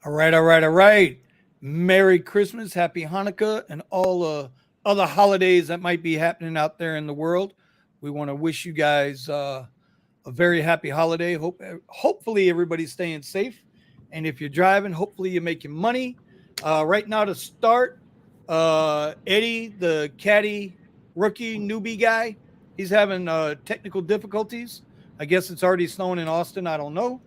All right, all right, all right. Merry Christmas, Happy Hanukkah, and all other holidays that might be happening out there in the world. We want to wish you guys a very happy holiday. Hopefully everybody's staying safe, and if you're driving, hopefully you're making money. Right now to start, Eddie, the caddy rookie newbie guy, he's having technical difficulties. I guess it's already snowing in Austin. I don't know.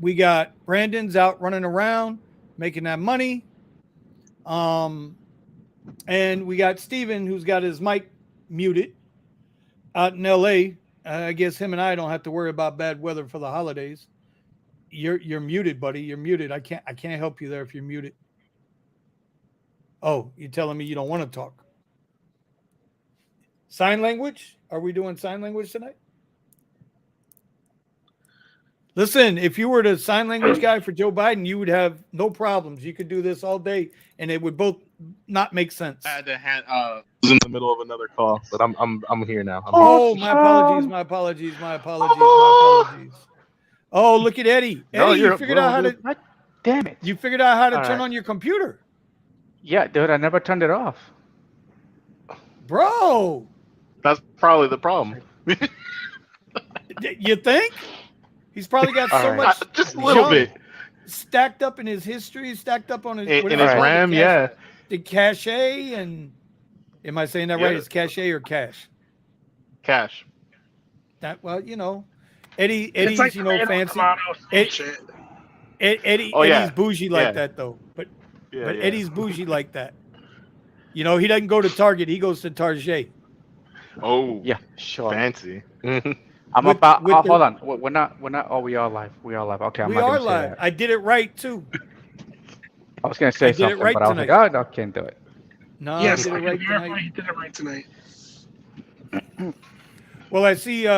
We got Brandon's out running around making that money. And we got Steven, who's got his mic muted out in LA. I guess him and I don't have to worry about bad weather for the holidays. You're muted, buddy. You're muted. I can't help you there if you're muted. Oh, you're telling me you don't want to talk. Sign language? Are we doing sign language tonight? Listen, if you were the sign language guy for Joe Biden, you would have no problems. You could do this all day, and it would both not make sense. I had to was in the middle of another call, but I'm here now. My apologies. Oh, look at Eddie. No, Eddie, you figured out how to. God damn it! You figured out how to turn on your computer. Yeah, dude, I never turned it off. Bro, that's probably the problem. You think? He's probably got so much, just a little bit stacked up in his history, stacked up on his in his RAM. The cache, and am I saying that right? It's cache or cash? Cash. That Eddie's like, fancy. Eddie's bougie like that though, but Eddie's bougie like that. He doesn't go to Target; he goes to Target. Oh, yeah, sure, fancy. Hold on. We're not. Oh, we are live. We are live. Okay, we are live. I did it right too. I was gonna say something, but I was like, oh, no, I can't do it. No, yes, I did it right tonight. He did it right tonight. Well, I see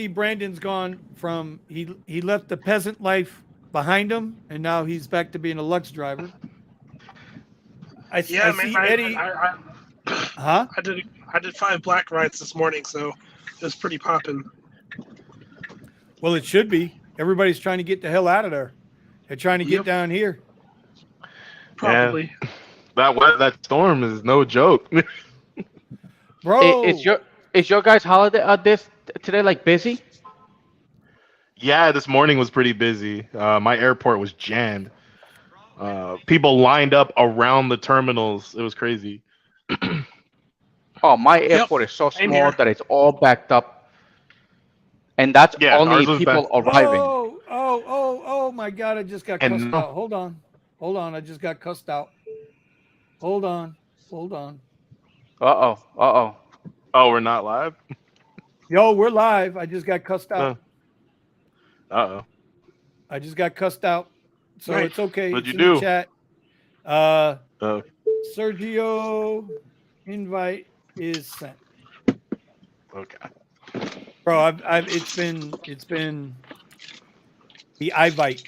Brandon's gone from he left the peasant life behind him, and now he's back to being a Lux driver. I see Eddie. I did 5 black rides this morning, so it was pretty popping. Well, it should be. Everybody's trying to get the hell out of there. They're trying to get down here. Probably. Man, that storm is no joke. Bro, is your guys' holiday today like busy? Yeah, this morning was pretty busy. My airport was jammed. People lined up around the terminals. It was crazy. Oh, my airport is so small that it's all backed up. And that's only people arriving. Oh my God, I just got cussed out. Hold on. I just got cussed out. Hold on. Uh-oh. Oh, we're not live? Yo, we're live. I just got cussed out. Uh-oh. I just got cussed out. So it's okay. What'd you do? The chat. Sergio, invite is sent. Okay. Bro, it's been the Ivite.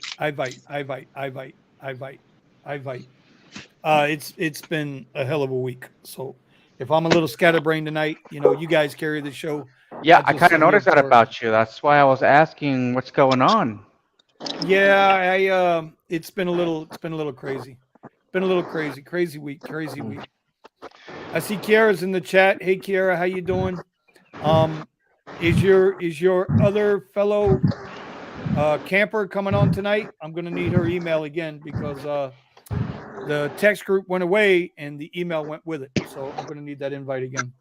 It's been a hell of a week. So if I'm a little scatterbrained tonight, you guys carry the show. Yeah, I kind of noticed that about you. That's why I was asking what's going on. Yeah, it's been a little crazy. Been a little crazy week. I see Kiara's in the chat. Hey Kiara, how you doing? Is your other fellow camper coming on tonight? I'm gonna need her email again because the text group went away and the email went with it. So I'm gonna need that invite again.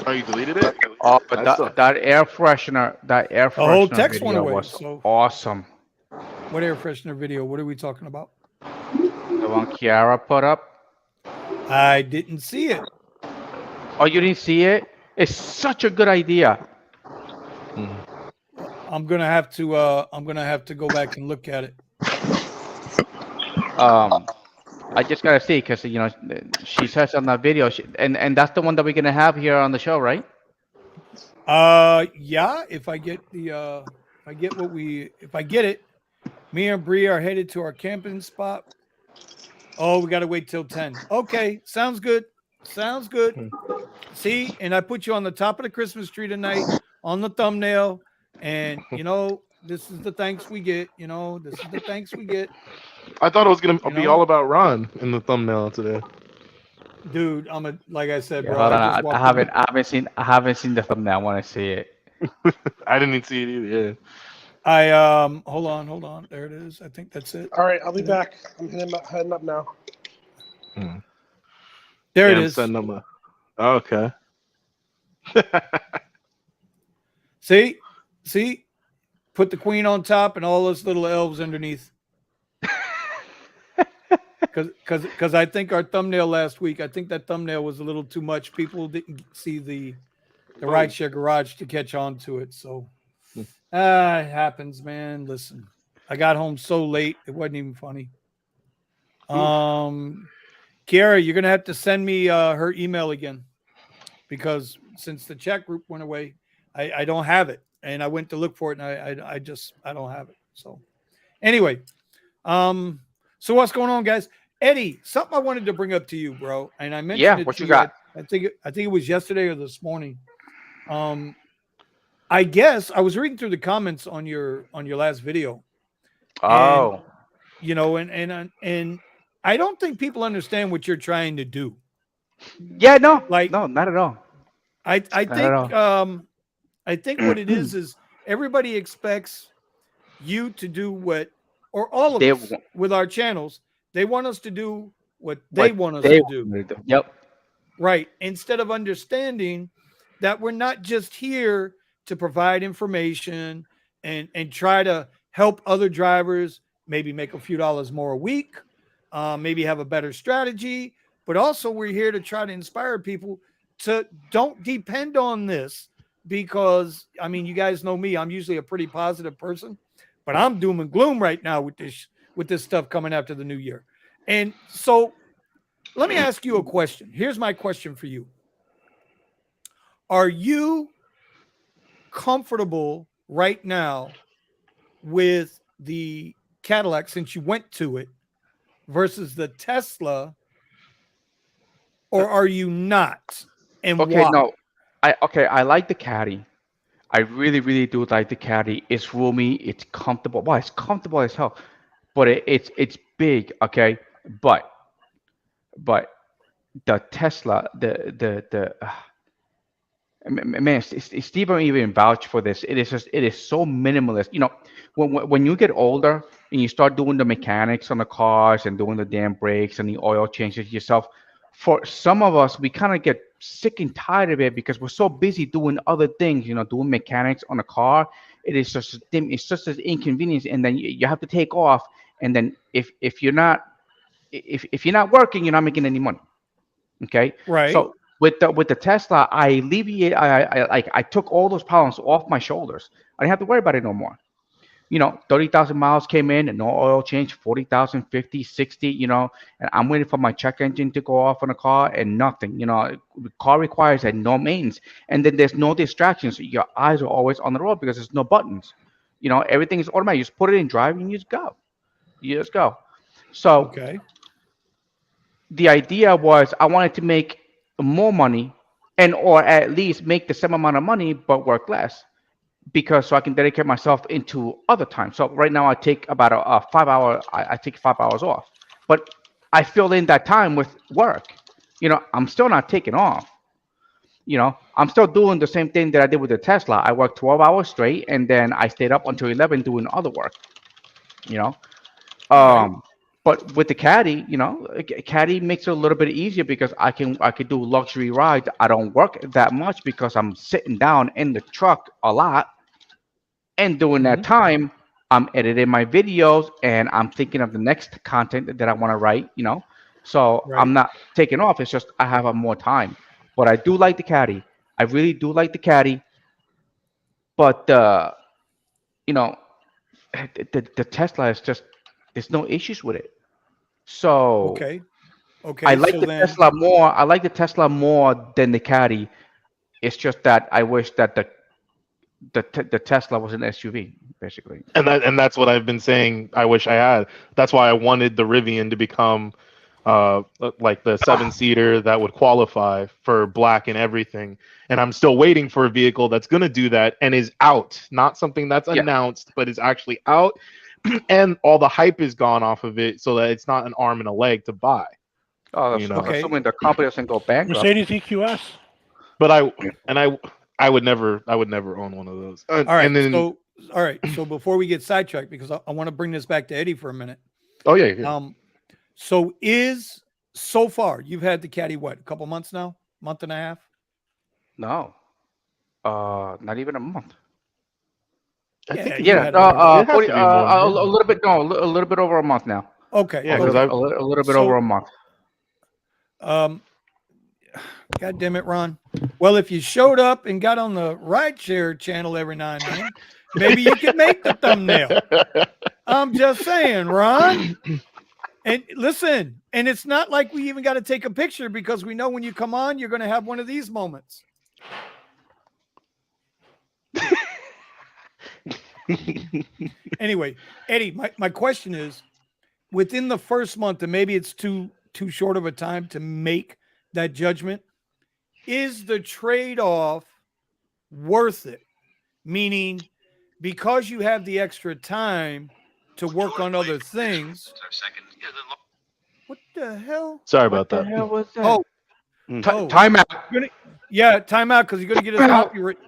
Oh, you deleted it? Oh, but that air freshener, the whole text video went away. was awesome. What air freshener video? What are we talking about? The one Kiara put up. I didn't see it. Oh, you didn't see it? It's such a good idea. I'm gonna have to go back and look at it. I just gotta see because she says on that video, and that's the one that we're gonna have here on the show, right? Yeah. If I get it, me and Bree are headed to our camping spot. Oh, we gotta wait till 10. Okay, sounds good. See, and I put you on the top of the Christmas tree tonight on the thumbnail, and This is the thanks we get. This is the thanks we get. I thought it was gonna be all about Ron in the thumbnail today. Dude, like I said, Yeah, bro. hold I on. just walked in. I haven't seen the thumbnail. I want to see it. I didn't even see it either. Yeah. Hold on. There it is. I think that's it. All right, I'll be back. I'm heading up now. There it is. Setting up okay. See, put the queen on top and all those little elves underneath. Because I think our thumbnail last week, I think that thumbnail was a little too much. People didn't see the RideShare Garage to catch on to it. So it happens, man. Listen, I got home so late, it wasn't even funny. Kiara, you're gonna have to send me her email again, because since the chat group went away, I don't have it, and I went to look for it, and I don't have it. So anyway, so what's going on, guys? Eddie, something I wanted to bring up to you, bro, and I mentioned it. What to you got? I think it was yesterday or this morning. I guess I was reading through the comments on your last video. Oh, and I don't think people understand what you're trying to do. Yeah, no, not at all. I think what it is everybody expects you to do what, or all of us with our channels, they want us to do what they want us to do. Yep. Right. Instead of understanding that we're not just here to provide information and try to help other drivers maybe make a few dollars more a week, maybe have a better strategy, but also we're here to try to inspire people to don't depend on this, because I mean, you guys know me, I'm usually a pretty positive person, but I'm doom and gloom right now with this stuff coming after the new year. And so let me ask you a question. Here's my question for you. Are you comfortable right now with the Cadillac, since you went to it, versus the Tesla, or are you not? And why? No. I like the Caddy. I really, really do like the Caddy. It's roomy. It's comfortable. Well, it's comfortable as hell, but it's big. Okay, but the Tesla, man, Steve even vouch for this. It is so minimalist. When you get older and you start doing the mechanics on the cars and doing the damn brakes and the oil changes yourself, for some of us, we kind of get sick and tired of it because we're so busy doing other things, doing mechanics on a car. It's just an inconvenience, and then you have to take off. And then if you're not working, you're not making any money. Okay, right. So with the Tesla, I took all those problems off my shoulders. I didn't have to worry about it no more. 30,000 miles came in and no oil change, 40,000, 50, 60, and I'm waiting for my check engine to go off on a car and nothing. The car requires no maintenance, and then there's no distractions. Your eyes are always on the road because there's no buttons. Everything is automatic. You just put it in drive and you just go. So okay. The idea was I wanted to make more money, or at least make the same amount of money but work less, because so I can dedicate myself into other time. So right now I take about a 5 hour. I take 5 hours off, but I fill in that time with work. I'm still not taking off. I'm still doing the same thing that I did with the Tesla. I worked 12 hours straight, and then I stayed up until 11 doing other work. Right. But with the Caddy, Caddy makes it a little bit easier because I could do luxury rides. I don't work that much because I'm sitting down in the truck a lot, and during that time, I'm editing my videos and I'm thinking of the next content that I want to write. So right. I'm not taking off. It's just I have more time. But I do like the Caddy. I really do like the Caddy. But the Tesla is just, there's no issues with it. So okay. I like the Tesla more. I like the Tesla more than the Caddy. It's just that I wish that the Tesla was an SUV, basically. And that's what I've been saying. I wish I had. That's why I wanted the Rivian to become like the 7-seater that would qualify for black and everything. And I'm still waiting for a vehicle that's going to do that and is out, not something that's announced, but is actually out. And all the hype is gone off of it so that it's not an arm and a leg to buy. Oh, You know? assuming the company doesn't go bankrupt. Mercedes EQS. But I would never own one of those. All right. And then, So before we get sidetracked, because I want to bring this back to Eddie for a minute. oh yeah. So so far you've had the Caddy what, a couple months now, month and a half? No, not even a month. I think you Yeah, had it has to be more a than that. little bit. No, a little bit over a month now. Okay. Yeah, a because little, a little bit So- over a month. God damn it, Ron. Well, if you showed up and got on the RideShare channel every now and then, maybe you could make the thumbnail. I'm just saying, Ron. And listen, and it's not like we even got to take a picture because we know when you come on, you're going to have one of these moments. Anyway, Eddie, my question is, within the first month, and maybe it's too short of a time to make that judgment, is the trade-off worth it? Meaning, because you have the extra time to work on other things. What the hell? Sorry about What the that. hell was that? Oh, Oh. Time out. yeah, time out because you're gonna get us copyright.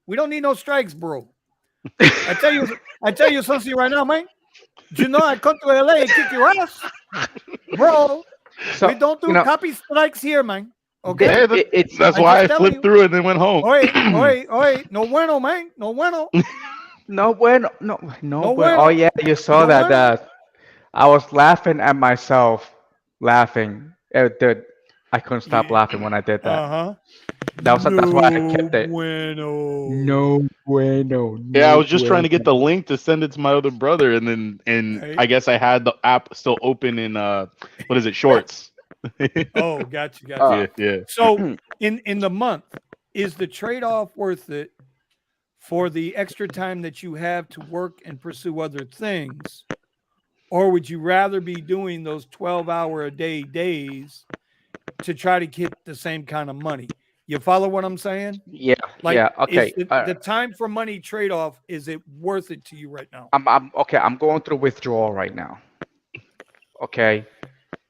We don't need no strikes, bro. I tell you something right now, man. You know I come to LA and kick your ass, bro. So, we don't do copy strikes here, man. Okay. Yeah, that's why I flipped through it and then went home. Oi, no bueno, man, no bueno. No bueno. No No bueno. bueno. Oh yeah, you saw No that. bueno. I was laughing at myself, laughing. Dude, I couldn't stop laughing when I did that. Uh-huh. That's why I kept it. Bueno. No bueno. Yeah, I was just trying to get the link to send it to my other brother, and Right. I guess I had the app still open in what is it, Shorts? Oh, gotcha. Yeah. So in the month, is the trade-off worth it for the extra time that you have to work and pursue other things? Or would you rather be doing those 12-hour-a-day days to try to get the same kind of money? You follow what I'm saying? Yeah. Yeah. Okay. Is the time for money trade-off, is it worth it to you right now? I'm okay. I'm going through withdrawal right now. Okay,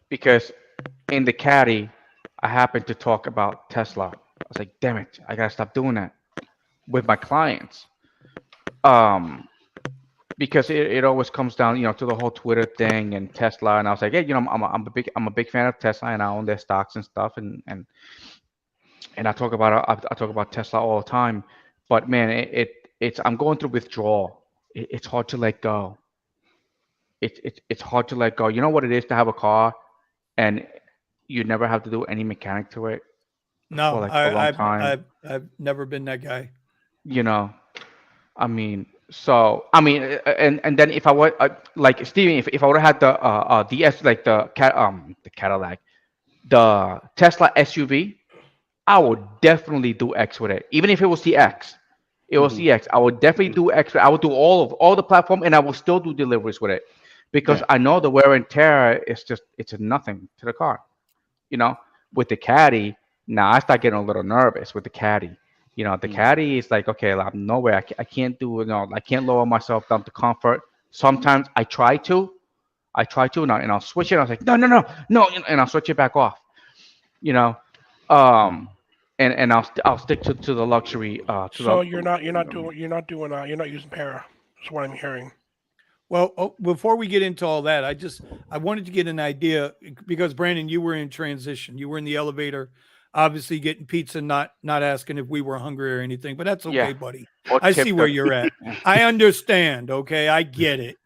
because in the caddy, I happened to talk about Tesla. I was like, damn it, I gotta stop doing that with my clients. Because it always comes down, to the whole Twitter thing and Tesla. And I was like, hey, I'm a big fan of Tesla, and I own their stocks and stuff. And I talk about Tesla all the time. But man, it's I'm going through withdrawal. It's hard to let go. It's hard to let go. You know what it is to have a car, and you never have to do any mechanic to it. No, for like a long time. I've never been that guy. And then if I were like Steven, if I would have had the Cadillac, the Tesla SUV, I would definitely do X with it. Even if it was the X, the X, I would definitely do X. I would do all the platform, and I will still do deliveries with it because I know the wear and tear is it's a nothing to the car. With the Caddy, now I start getting a little nervous with the Caddy. The Caddy is like, okay, I'm nowhere. I can't do it. I can't lower myself down to comfort. Sometimes I try to, and I'll switch it. I was like, no, and I'll switch it back off. And I'll stick to the luxury. You're not using para. That's what I'm hearing. Well, before we get into all that, I wanted to get an idea because Brandon, you were in transition. You were in the elevator, obviously getting pizza, not asking if we were hungry or anything, but that's okay, buddy. I see where you're at. I understand. Okay. I get it.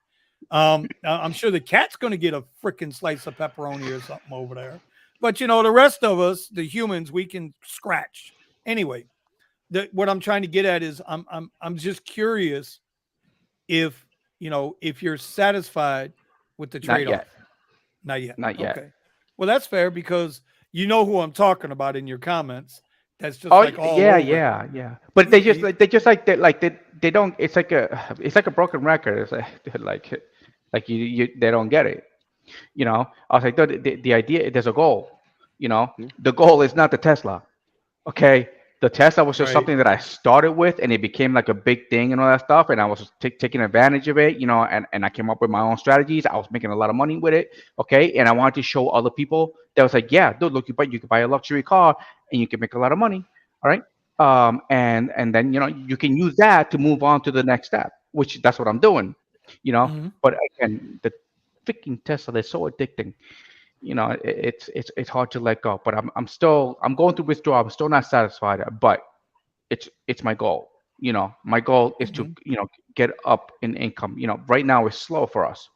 I'm sure the cat's going to get a freaking slice of pepperoni or something over there, but the rest of us, the humans, we can scratch anyway. What I'm trying to get at is I'm just curious if you're satisfied with the trade-off. Not yet. Okay. Well, that's fair because you know who I'm talking about in your comments. That's just like all over. Yeah. But they don't. It's like a broken record. It's like you they don't get it. You know, I was like, the idea, there's a goal. You know, the goal is not the Tesla. Okay, the Tesla was just Right. something that I started with, and it became like a big thing and all that stuff. And I was just taking advantage of it, you know. And I came up with my own strategies. I was making a lot of money with it. Okay, and I wanted to show other people that was like, yeah, dude, look, you can buy a luxury car and you can make a lot of money. All right. And then you can use that to move on to the next step, which that's what I'm doing. You know, Mhm. but again, the freaking Tesla is so addicting. You know, it's hard to let go. But I'm going through withdrawal. I'm still not satisfied. But it's my goal. You know, my goal is to Mhm. get up in income. You know, right now it's slow for us.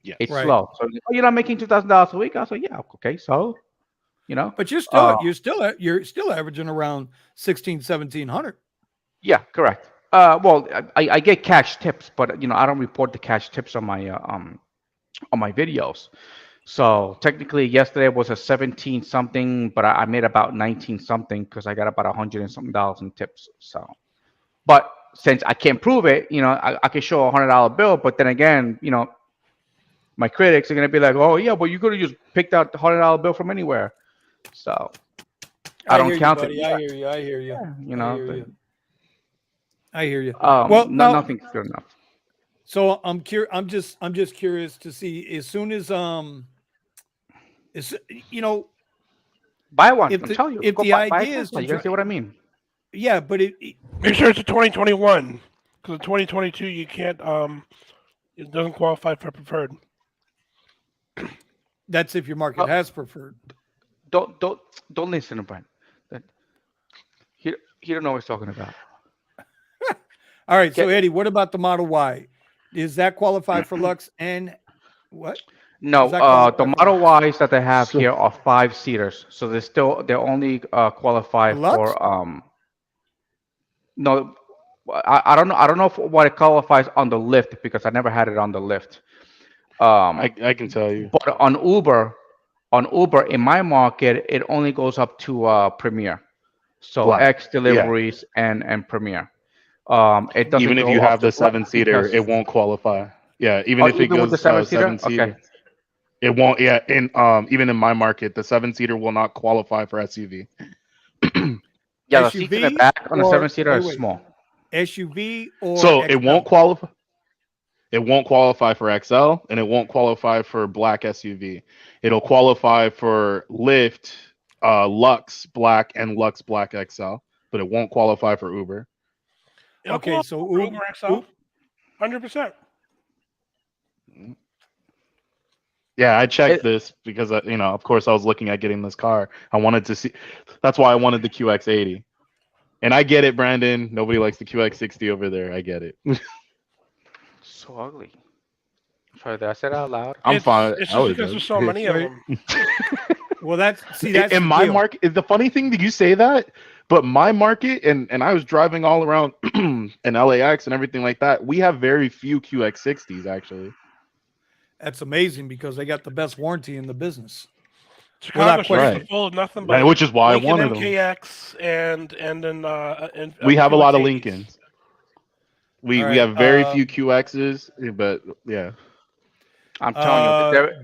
Yes. It's Right. slow. So you're not making $2,000 a week. I was like, yeah, okay. So But you're uh, still averaging around 1700. yeah, correct. Well, I get cash tips, but I don't report the cash tips on my videos. So technically, yesterday was a 17 something, but I made about 19 something because I got about 100 and something dollars in tips. So, but since I can't prove it, I can show $100 bill, but then again, my critics are gonna be like, "Oh yeah, but you could have just picked out the $100 bill from anywhere." So I I don't hear you, count it. buddy. I hear you. I hear you. Yeah, I hear you. I hear you. Well, no, now, nothing's good enough. so I'm just curious to see as soon as Buy one. if I'm the telling you, if go the buy a idea is Tesla. to You're gonna try, see what I mean. yeah, but Make sure it's a 2021 because in 2022 you can't. It doesn't qualify for preferred. that's if your market Well, has preferred. don't don't don't listen to Brent. That- He don't know what he's talking about. All right, so Get Eddie, what about the Model Y? Does that qualify for Lux and what? Does No, that qualify the for Model Lux? Ys that they have So here are 5 seaters, so they only qualify For Lux? for no, I don't know what it qualifies on the Lyft because I never had it on the Lyft. Um, I can tell you. but on Uber in my market it only goes up to Premier, so Black. X Yeah. deliveries and Premier. It doesn't Even if Okay. go you up have to the Black 7-seater, because it won't qualify. Yeah, even if it even with the goes 7 seater, okay. 7-seater, it won't. Yeah, in even in my market, the 7-seater will not qualify for SUV. Yeah, the seats in the SUV back on the or 7 seater are wait. small. SUV or So it won't XL? qualify. It won't qualify for XL, and it won't qualify for black SUV. It'll qualify for Lyft, Lux Black, and Lux Black XL, but it won't qualify for Uber. It'll Okay, qualify so for Uber XL, 100%. Yeah, I checked It, this because of course, I was looking at getting this car. I wanted to see. That's why I wanted the QX80. And I get it, Brandon. Nobody likes the QX60 over there. I get it. so ugly. Sorry, did I say that out loud? I'm fine. It's just Oh, it because does. there's so many of Right. them. Well, that's In the my deal. market, is the funny thing that you say that, but my market, and I was driving all around in LAX and everything like that. We have very few QX60s actually. That's amazing because they got the best warranty in the business. Chicago Without streets are question. Right. full of nothing And but which is why I Lincoln wanted them. MKX and then We have a lot of QX80s. Lincolns. We All we right. have very few QXs, but yeah. I'm telling you, Jeff,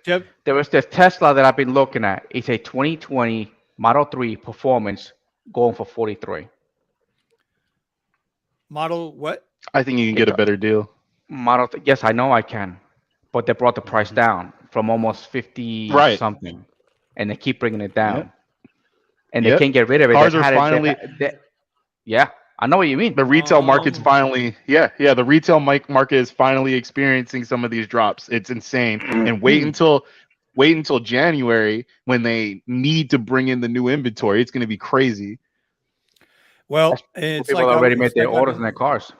Jeff, there was this Tesla that I've been looking at. It's a 2020 Model 3 Performance going for 43. model what? I think you can get It's a better deal. Yes, I know I can, but they brought the price Mhm. down from almost 50 Right. something, and they keep bringing it Yep. down, and they Yep. can't get rid of it. Cars are finally Yeah, I know what you mean. the retail market's Um, finally the retail market is finally experiencing some of these drops. It's insane. And wait until January when they need to bring in the new inventory. It's going to be crazy. well, it's People like already made it's their like I've orders in been their cars.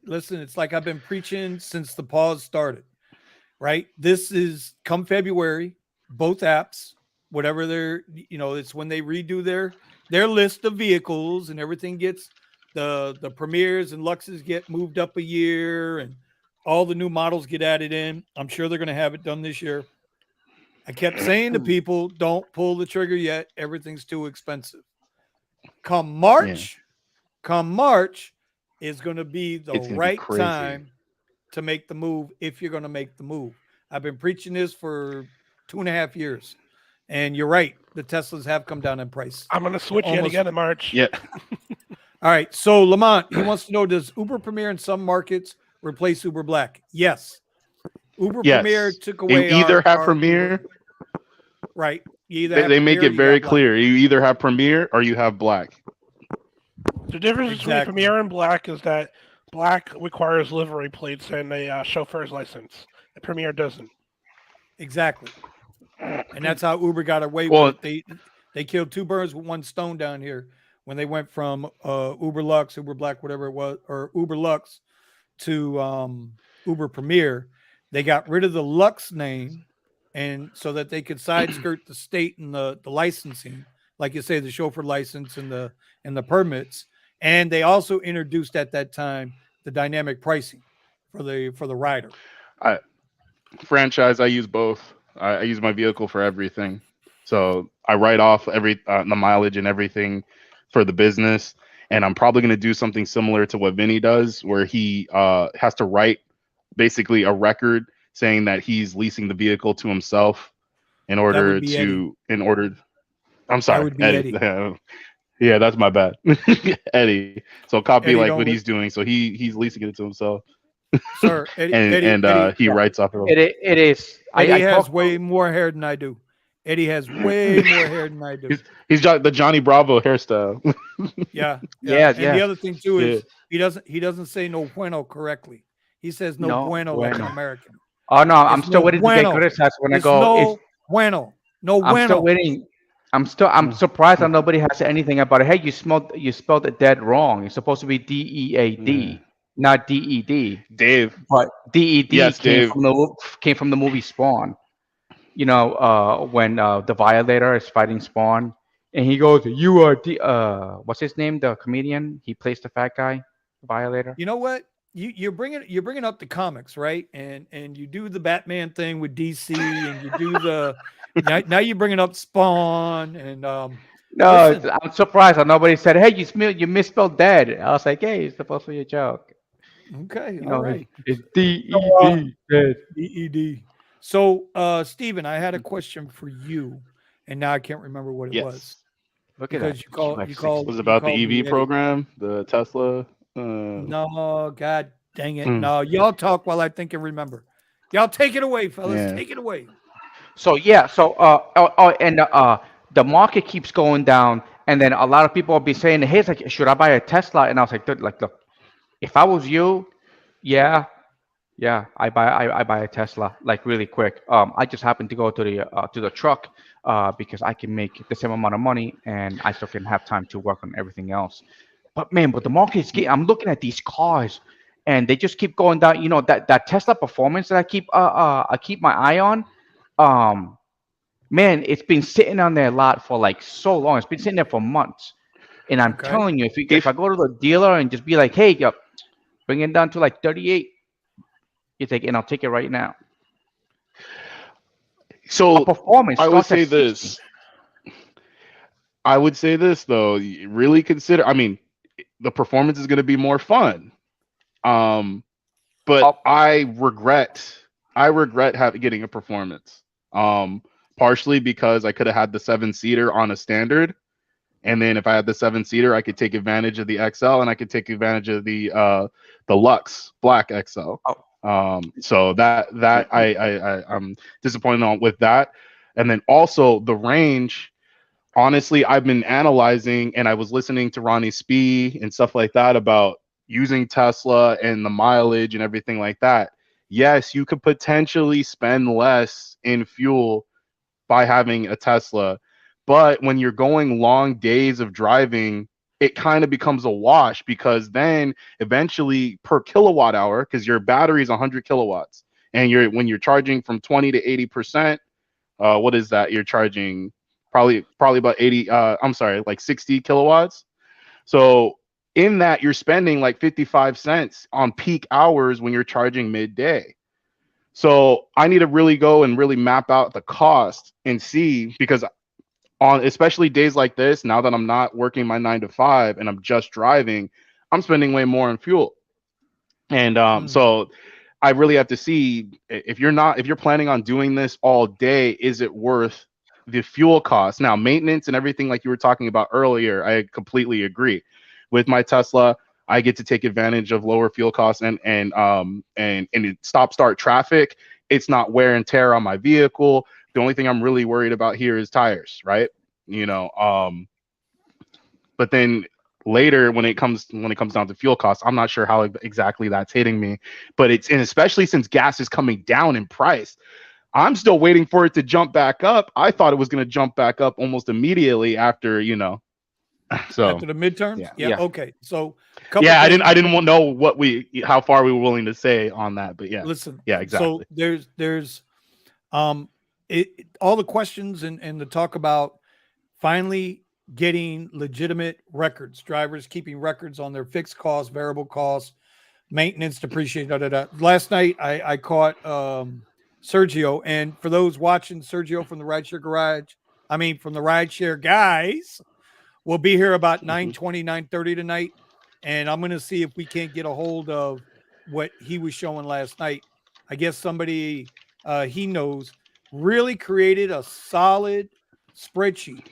listen. It's like I've been preaching since the pause started. Right. This is come February. Both apps, whatever they're, it's when they redo their list of vehicles and everything gets the premieres and Luxes get moved up a year and all the new models get added in. I'm sure they're going to have it done this year. I kept saying to people, don't pull the trigger yet. Everything's too expensive. Come March is going to be the It's going to be right crazy. time to make the move if you're going to make the move. I've been preaching this for 2.5 years. And you're right. The Teslas have come down in price. I'm going to switch yet again in March. Yeah. All right. So Lamont, he wants to know, does Uber Premier in some markets replace Uber Black? Yes. Uber Premier took away you either have our Premier. Uber. Right. You either They make it very clear. You either have Premier or you have Black. The difference between Premier and Black is that Black requires livery plates and a chauffeur's license. The Premier doesn't. Exactly. And that's how Uber got away with it. They killed two birds with one stone down here when they went from Uber Lux, Uber Black, whatever it was, or Uber Lux to Uber Premier. They got rid of the Lux name, and so that they could side skirt the state and the licensing, like you say, the chauffeur license and the permits. And they also introduced at that time the dynamic pricing for the rider. Franchise, I use both. I use my vehicle for everything. So I write off the mileage and everything for the business. And I'm probably going to do something similar to what Vinny does, where he has to write basically a record saying that he's leasing the vehicle to himself in order to, I'm sorry, Eddie. Yeah, that's my bad. Eddie. So copy Eddie, what he's doing. So he's leasing it to himself. Sir, Eddie, he writes off it is. Eddie has way more hair than I do. Eddie has way more hair than I do. He's got the Johnny Bravo hairstyle. Yeah. And the other thing too is he doesn't say no bueno correctly. He says no bueno like an American. Oh no, I'm still waiting to get criticized when I go. No bueno. I'm still waiting. I'm surprised that nobody has anything about it. Hey, you spelled it dead wrong. It's supposed to be DEAD, not DED. Dave. But DED came from the movie Spawn. You know, when the Violator is fighting Spawn, and he goes, "You are what's his name? The comedian. He plays the fat guy, the Violator." You know what? You're bringing up the comics, right? And you do the Batman thing with DC, and you do the now you're bringing up Spawn and no, I'm surprised that nobody said, "Hey, you misspelled dead." I was like, "Hey, it's supposed to be a joke." Okay, all right. It's DED. DED. So, Steven, I had a question for you, and now I can't remember what it was. Look at that. It was about the EV program, the Tesla. No, God dang it. No, y'all talk while I think and remember. Y'all take it away, fellas. Yeah. Take it away. So, the market keeps going down, and then a lot of people will be saying, "Hey, it's like, should I buy a Tesla?" And I was like, look, if I was you, yeah, I buy a Tesla like really quick. I just happen to go to the truck because I can make the same amount of money and I still can have time to work on everything else. But the market is getting. I'm looking at these cars, and they just keep going down. You know that Tesla performance that I keep my eye on. Man, it's been sitting on their lot for like so long. It's been sitting there for months, and I'm telling you, if I go to the dealer and just be like, "Hey, bring it down to like 38," and I'll take it right now. So performance. I would say this. I would say this though. Really consider. I mean, the performance is going to be more fun. But I regret getting a performance. Partially because I could have had the 7-seater on a standard, and then if I had the 7-seater, I could take advantage of the XL and I could take advantage of the Lux Black XL. So that I'm disappointed with that. And then also the range. Honestly, I've been analyzing, and I was listening to Ronnie Spee and stuff like that about using Tesla and the mileage and everything like that. Yes, you could potentially spend less in fuel by having a Tesla, but when you're going long days of driving, it kind of becomes a wash, because then eventually per kilowatt hour, because your battery is 100 kilowatts, and when you're charging from 20 to 80%, what is that? You're charging probably about 80. Like 60 kilowatts. So in that, you're spending like 55 cents on peak hours when you're charging midday. So I need to really go and really map out the cost and see, because on especially days like this, now that I'm not working my 9 to 5 and I'm just driving, I'm spending way more on fuel. And so I really have to see if you're planning on doing this all day, is it worth the fuel cost? Now, maintenance and everything like you were talking about earlier, I completely agree. With my Tesla, I get to take advantage of lower fuel costs and stop start traffic. It's not wear and tear on my vehicle. The only thing I'm really worried about here is tires, right? But then later when it comes down to fuel costs, I'm not sure how exactly that's hitting me. But and especially since gas is coming down in price, I'm still waiting for it to jump back up. I thought it was going to jump back up almost immediately after, so after the midterms. Yeah. Okay. So I didn't want to know how far we were willing to say on that, but yeah. Listen. Yeah, exactly. So there's all the questions and the talk about finally getting legitimate records, drivers keeping records on their fixed costs, variable costs, maintenance, depreciation. Last night I caught Sergio, and for those watching, Sergio from the RideShare Garage, from the RideShare guys, will be here about 9:20, 9:30 tonight, and I'm going to see if we can't get a hold of what he was showing last night. I guess somebody he knows really created a solid spreadsheet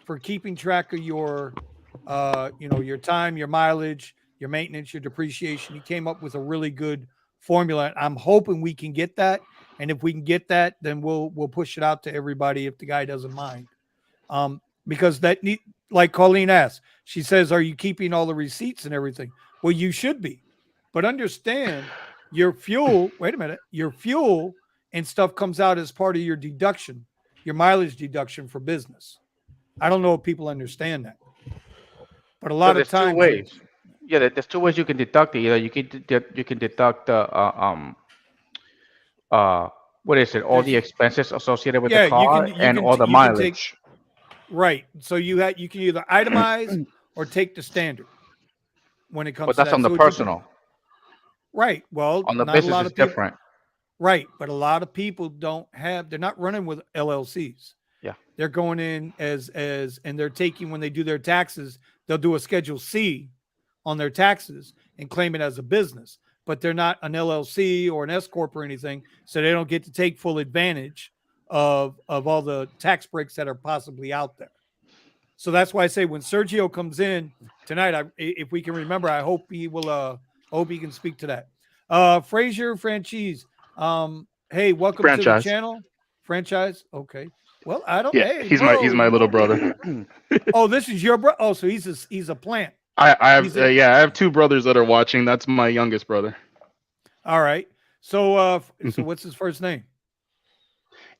for keeping track of your your time, your mileage, your maintenance, your depreciation. He came up with a really good formula. I'm hoping we can get that. And if we can get that, then we'll push it out to everybody if the guy doesn't mind. Because like Colleen asked, she says, are you keeping all the receipts and everything? Well, you should be. But understand your fuel and stuff comes out as part of your deduction, your mileage deduction for business. I don't know if people understand that. But a lot of times, 2 ways. Yeah, there's 2 ways you can deduct it. Either you can deduct what is it? All the expenses associated with the car and all the mileage. Right. So you can either itemize or take the standard when it comes to that. But that's on the personal. Right. Well, on the business is different. Right. But a lot of people they're not running with LLCs. Yeah. They're going in as and they're taking, when they do their taxes, they'll do a Schedule C on their taxes and claim it as a business. But they're not an LLC or an S Corp or anything, so they don't get to take full advantage of all the tax breaks that are possibly out there. So that's why I say when Sergio comes in tonight, if we can remember, I hope he will. Hope he can speak to that. Frazier Franchise, hey, welcome to the channel. Franchise, okay. Well, I don't. Yeah, hey, he's my little brother. Oh, this is your brother. Oh, so he's a plant. I have 2 brothers that are watching. That's my youngest brother. All right. So so what's his first name?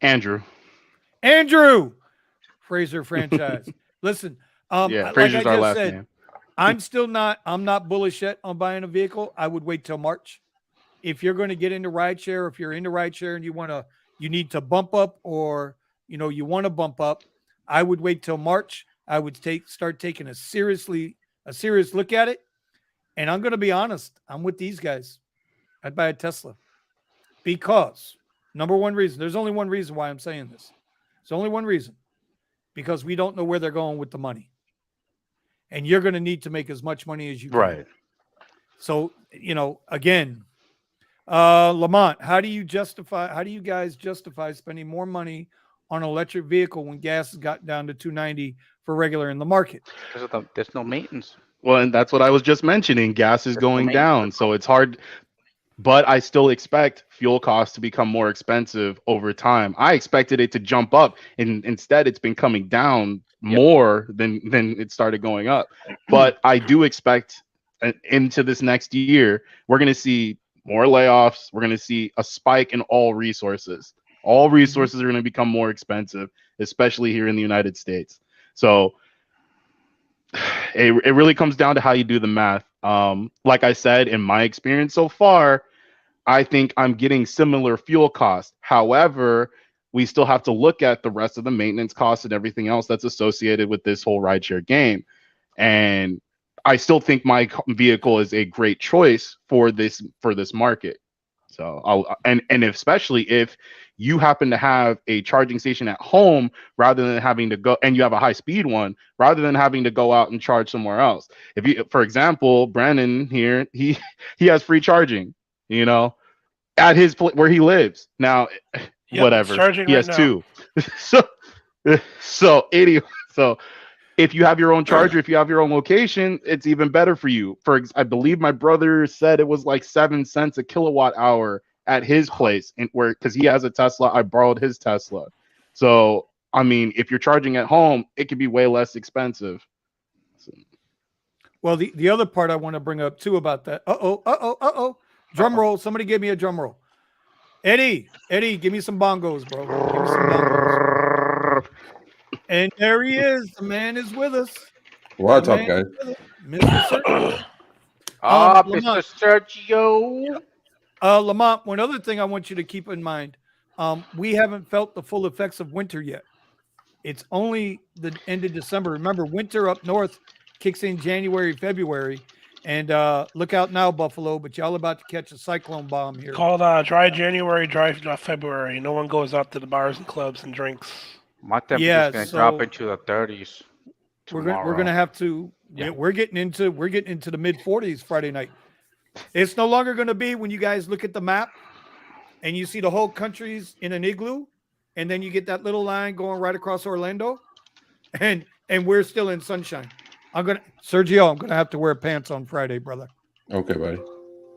Andrew. Fraser Franchise. Listen, Fraser's our last name. I'm not bullish yet on buying a vehicle. I would wait till March. If you're going to get into rideshare, if you're into rideshare and you need to bump up, or you want to bump up, I would wait till March. I would start taking a serious look at it. And I'm going to be honest, I'm with these guys. I'd buy a Tesla because number one reason, there's only one reason why I'm saying this. It's only one reason, because we don't know where they're going with the money. And you're going to need to make as much money as you can. Right. So, again, Lamont, how do you guys justify spending more money on an electric vehicle when gas has got down to $2.90 for regular in the market? There's no maintenance. Well, and that's what I was just mentioning. Gas is going down, so it's hard. But I still expect fuel costs to become more expensive over time. I expected it to jump up, and instead it's been coming down more than it started going up. But I do expect into this next year, we're going to see more layoffs. We're going to see a spike in all resources. All resources are going to become more expensive, especially here in the United States. So it really comes down to how you do the math. Like I said, in my experience so far, I think I'm getting similar fuel costs. However, we still have to look at the rest of the maintenance costs and everything else that's associated with this whole rideshare game. And I still think my vehicle is a great choice for this market. So and especially if you happen to have a charging station at home rather than having to go, and you have a high speed one rather than having to go out and charge somewhere else. If you, for example, Brandon here, he has free charging, at his where he lives. Now, Yep, whatever. charging He right has now. 2. so anyway, so if you have your own charger, if you have your own location, it's even better for you. I believe my brother said it was like 7 cents a kilowatt hour at his place, because he has a Tesla. I borrowed his Tesla. So I mean, if you're charging at home, it could be way less expensive. So. Well, the other part I want to bring up too about that. Drum roll. Somebody give me a drum roll. Eddie, give me some bongos, bro. Give me some bongos. And there he is. The man is with us. What's up, guys? Mr. Sergio. Mr. Sergio. Lamont, one other thing I want you to keep in mind. We haven't felt the full effects of winter yet. It's only the end of December. Remember, winter up north kicks in January, February. And look out now, Buffalo, but y'all about to catch a cyclone bomb here. Called dry January, dry February. No one goes out to the bars and clubs and drinks. My temperature's gonna drop into the 30s. We're gonna have to. Yeah. We're getting into the mid 40s Friday night. It's no longer going to be when you guys look at the map and you see the whole country's in an igloo, and then you get that little line going right across Orlando, and we're still in sunshine. Sergio, I'm gonna have to wear pants on Friday, brother. Okay, buddy.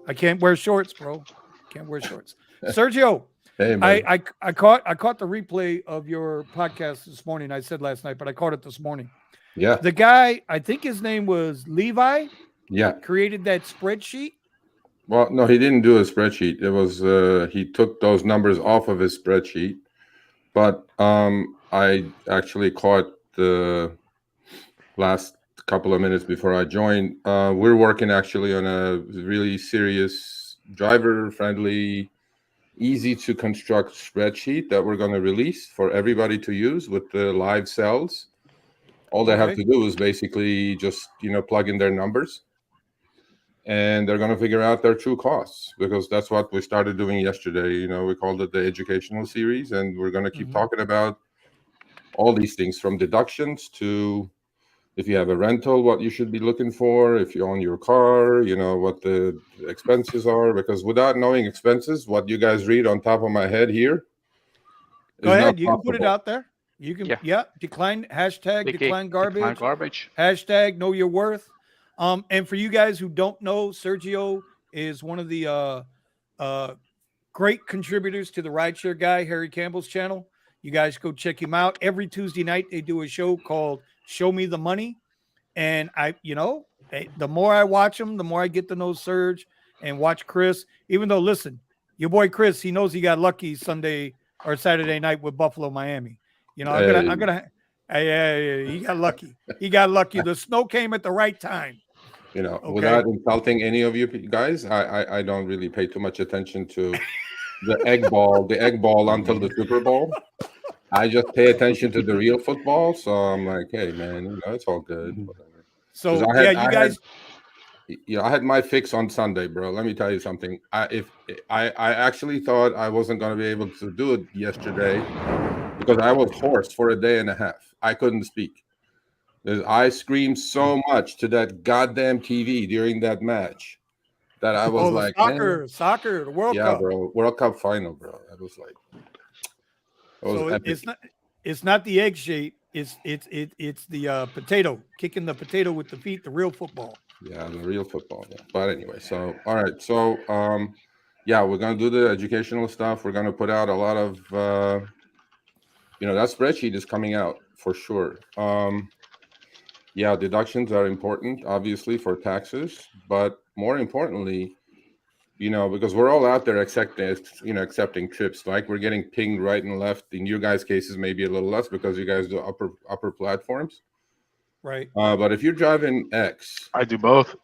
I can't wear shorts, bro. Can't wear shorts. Sergio, hey, man. I caught the replay of your podcast this morning. I said last night, but I caught it this morning. Yeah. The guy, I think his name was Levi. Yeah. Created that spreadsheet. Well, no, he didn't do a spreadsheet. It was he took those numbers off of his spreadsheet. But I actually caught the last couple of minutes before I joined. We're working actually on a really serious, driver-friendly, easy-to-construct spreadsheet that we're going to release for everybody to use with the live cells. All they have to do is basically just, plug in their numbers, and they're going to figure out their true costs, because that's what we started doing yesterday. We called it the educational series, and we're going to keep talking about all these things, from deductions to if you have a rental, what you should be looking for, if you own your car, what the expenses are, because without knowing expenses, what you guys read on top of my head here. Go ahead. You can put it out there. You can, decline, decline garbage. Decline garbage. Hashtag know your worth. And for you guys who don't know, Sergio is one of the great contributors to the RideShare Guy, Harry Campbell's channel. You guys go check him out. Every Tuesday night, they do a show called Show Me the Money. And the more I watch them, the more I get to know Serge and watch Chris. Even though, listen, your boy Chris, he knows he got lucky Sunday or Saturday night with Buffalo, Miami. He got lucky. He got lucky. The snow came at the right time. Without insulting any of you guys, I don't really pay too much attention to the egg ball until the Super Bowl. I just pay attention to the real football. So I'm like, hey, man, it's all good. Whatever. So I had my fix on Sunday, bro. Let me tell you something. I actually thought I wasn't going to be able to do it yesterday because I was hoarse for a day and a half. I couldn't speak. I screamed so much to that goddamn TV during that match that I was like, soccer, the World Cup. Yeah, bro, World Cup final, bro. I was like, it's not the egg shape. It's the potato, kicking the potato with the feet, the real football. Yeah, the real football. Yeah. But anyway, so all right, so we're gonna do the educational stuff. We're gonna put out a lot of that spreadsheet is coming out for sure. Deductions are important, obviously, for taxes, but more importantly, because we're all out there accepting trips. Like, we're getting pinged right and left. In your guys' cases, maybe a little less because you guys do upper platforms. Right. But if you're driving X, I do both.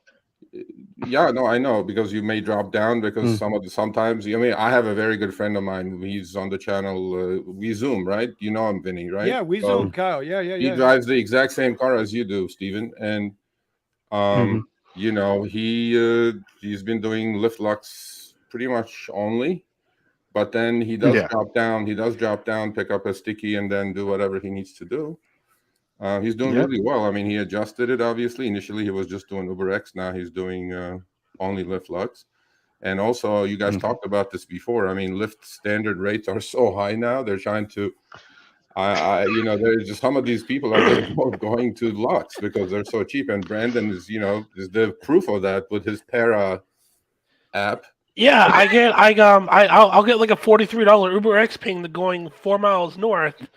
Yeah, no, I know, because you may drop down because sometimes. I have a very good friend of mine. He's on the channel. We Zoom, right? You know him, Vinny, right? Yeah, we Zoom, Kyle. Yeah. He drives the exact same car as you do, Steven, and he's been doing Lyft Lux pretty much only, but then he does drop down. He does drop down, pick up a sticky, and then do whatever he needs to do. He's doing really well. I mean, he adjusted it, obviously. Initially, he was just doing UberX. Now he's doing only Lyft Lux. And also, you guys talked about this before. I mean, Lyft standard rates are so high now. They're trying to, there's just some of these people are just going to lots because they're so cheap. And Brandon is the proof of that with his Para app. Yeah, I'll get like a $43 UberX ping going 4 miles north,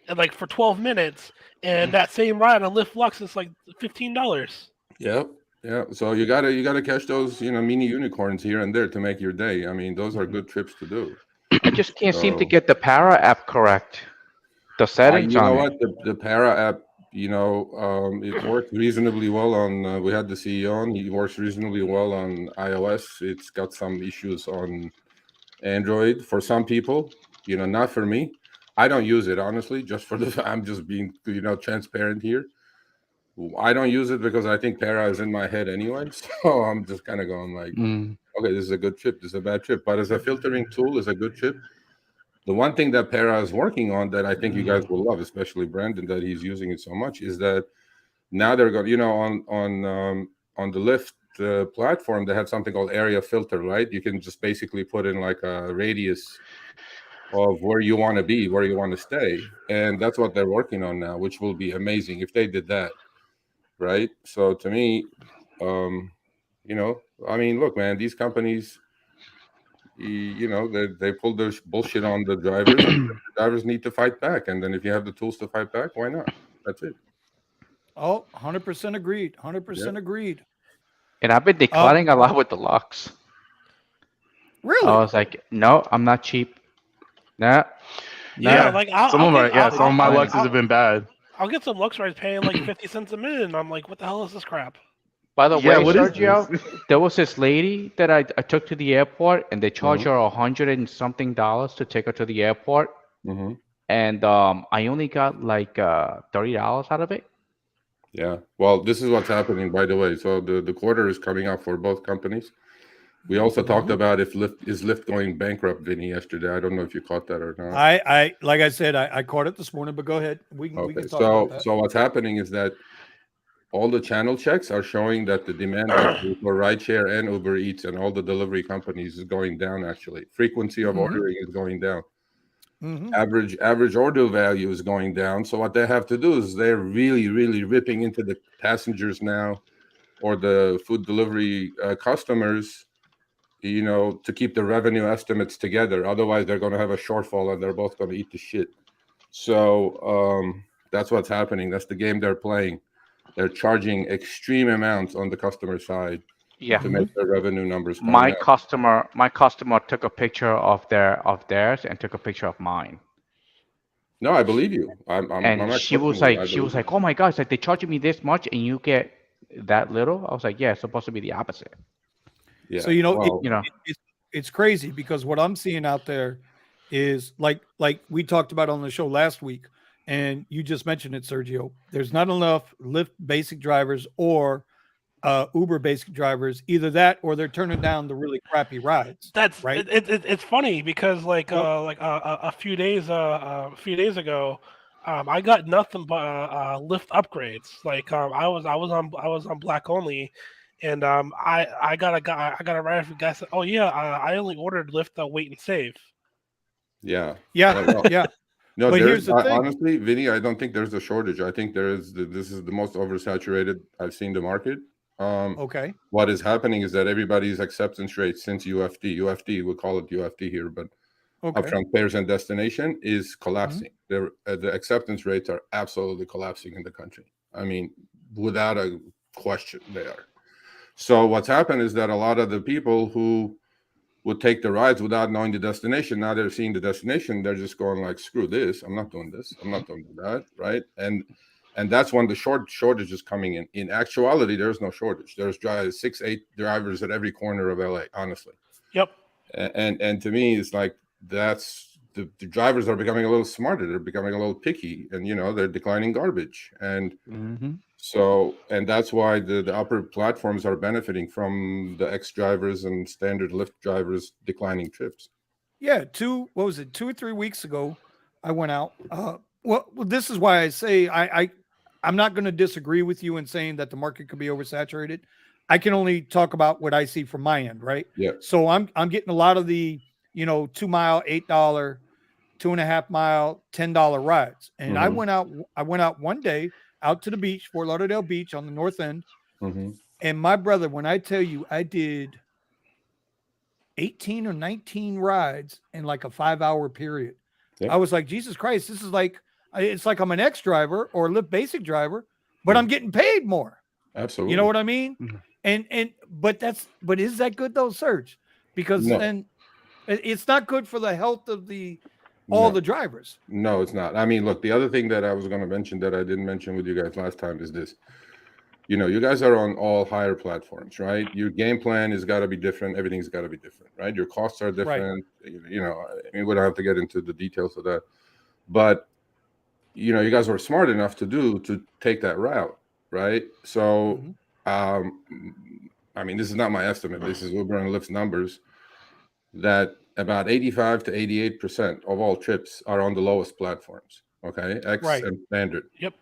and like for 12 minutes, and that same ride on Lyft Lux is like $15. Yeah. So you gotta catch those mini unicorns here and there to make your day. I mean, those are good trips to do. I just can't seem to get the Para app correct. The settings you know on what? it. The Para app, it works reasonably well on. We had the CEO on. He works reasonably well on iOS. It's got some issues on Android for some people. Not for me. I don't use it honestly. Just for the, I'm just being transparent here. I don't use it because I think Para is in my head anyway. So I'm just kind of going like, okay, this is a good trip. This is a bad trip. But as a filtering tool, it's a good trip. The one thing that Para is working on that I think you guys will love, especially Brandon, that he's using it so much, is that now they're going, on the Lyft platform, they have something called area filter, right? You can just basically put in like a radius of where you want to be, where you want to stay. And that's what they're working on now, which will be amazing if they did that, right? So to me, I mean, look, man, these companies, they pull their bullshit on the drivers. And the drivers need to fight back. And then if you have the tools to fight back, why not? That's it. Oh, 100% agreed. 100% agreed. And I've been declining a lot with the Lux. Really? I was like, no, I'm not cheap. Nah. Yeah, like some of my Luxes have been bad. I'll get some Lux rides paying like 50 cents a minute, and I'm like, what the hell is this crap? By the way, what is Sergio, this? there was this lady that I took to the airport, and they charged her $100 and something to take her to the airport. And I only got like $30 out of it. Yeah. Well, this is what's happening, by the way. So the quarter is coming up for both companies. We also talked about if Lyft going bankrupt, Vinny, yesterday. I don't know if you caught that or not. I like I said, I caught it this morning, but go ahead. We can talk about that. So what's happening is that all the channel checks are showing that the demand actually for RideShare and UberEats and all the delivery companies is going down. Actually, frequency of ordering is going down. Average order value is going down. So what they have to do is they're really, really ripping into the passengers now, or the food delivery customers, to keep the revenue estimates together. Otherwise, they're going to have a shortfall and they're both going to eat the shit. So that's what's happening. That's the game they're playing. They're charging extreme amounts on the customer side to make their revenue numbers come My out. customer took a picture of theirs and took a picture of mine. No, I believe you. She was like, oh my gosh, like they're charging me this much and you get that little. I was like, yeah, it's supposed to be the opposite. Yeah. So it's crazy because what I'm seeing out there is like we talked about on the show last week, and you just mentioned it, Sergio. There's not enough Lyft basic drivers or Uber basic drivers. Either that or they're turning down the really crappy rides. That's right. It's funny because a few days ago, I got nothing but Lyft upgrades. Like I was on black only, and I got a ride from guy said, oh yeah, I only ordered Lyft Wait and Save. Yeah. Yeah. No, but here's the thing. Honestly, Vinny, I don't think there's a shortage. I think this is the most oversaturated I've seen the market. Okay. What is happening is that everybody's acceptance rate since UFD, we call it UFD here, but upfront fares and destination is collapsing. The acceptance rates are absolutely collapsing in the country. I mean, without a question, they are. So what's happened is that a lot of the people who would take the rides without knowing the destination, now they're seeing the destination, they're just going like, screw this, I'm not doing this, I'm not doing that, right? And that's when the shortage is coming in. In actuality, there's no shortage. There's 6-8 drivers at every corner of LA, honestly. Yep. And to me, it's like that's the drivers are becoming a little smarter. They're becoming a little picky, and they're declining garbage. And so, and that's why the upper platforms are benefiting from the X drivers and standard Lyft drivers declining trips. Yeah, 2 or 3 weeks ago, I went out. Well, this is why I say I'm not going to disagree with you in saying that the market could be oversaturated. I can only talk about what I see from my end, right? Yeah. So I'm getting a lot of the 2 mile $8, 2.5 mile $10 rides, and I went out one day out to the beach, Fort Lauderdale Beach on the north end, and my brother, when I tell you, I did 18 or 19 rides in like a 5-hour period. Yep. I was like, Jesus Christ, this is like, it's like I'm an X driver or a Lyft basic driver, but I'm getting paid more. Absolutely. You know what I mean? But is that good though, Serge? Because then it's not good for the health of all the drivers. No, it's not. I mean, look, the other thing that I was going to mention that I didn't mention with you guys last time is this. You guys are on all higher platforms, right? Your game plan has got to be different. Everything's got to be different, right? Your costs are different. Right. I mean, we don't have to get into the details of that, but you guys were smart enough to take that route, right? So, I mean, this is not my estimate. This is Uber and Lyft's numbers, that about 85 to 88% of all trips are on the lowest platforms. Okay, X and standard. Yep.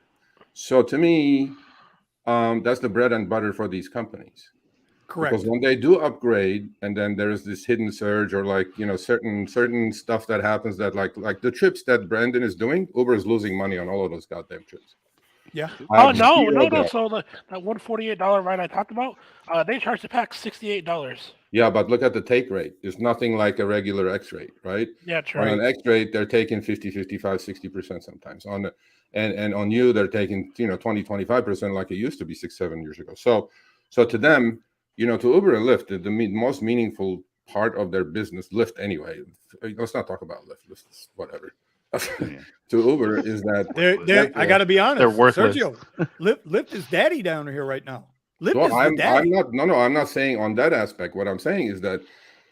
So to me, that's the bread and butter for these companies. Correct. Because when they do upgrade, and then there is this hidden surge, or like certain stuff that happens, that like the trips that Brandon is doing, Uber is losing money on all of those goddamn trips. Yeah. Oh no! So that $148 ride I talked about, they charge the pack $68. Yeah, but look at the take rate. It's nothing like a regular X rate, right? Yeah, true. On an X rate, they're taking 50, 55, 60% sometimes. And on you, they're taking 20, 25% like it used to be 6-7 years ago. So to them, to Uber and Lyft, the most meaningful part of their business, Lyft anyway. Let's not talk about Lyft. Lyft is whatever. To Uber is that I got to be honest. They're worthless. Sergio, Lyft is daddy down here right now. I'm not saying on that aspect. What I'm saying is that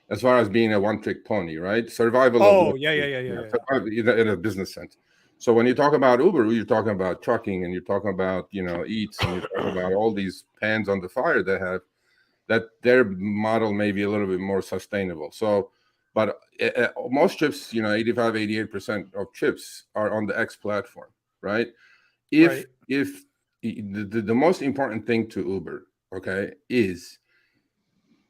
as far as being a one-trick pony, right? Survival. Yeah. In a business sense. So when you talk about Uber, you're talking about trucking, and you're talking about Eats, and you're talking about all these pans on the fire they have. That their model may be a little bit more sustainable. So, but most trips, 85, 88% of trips are on the X platform, right? If the most important thing to Uber, okay, is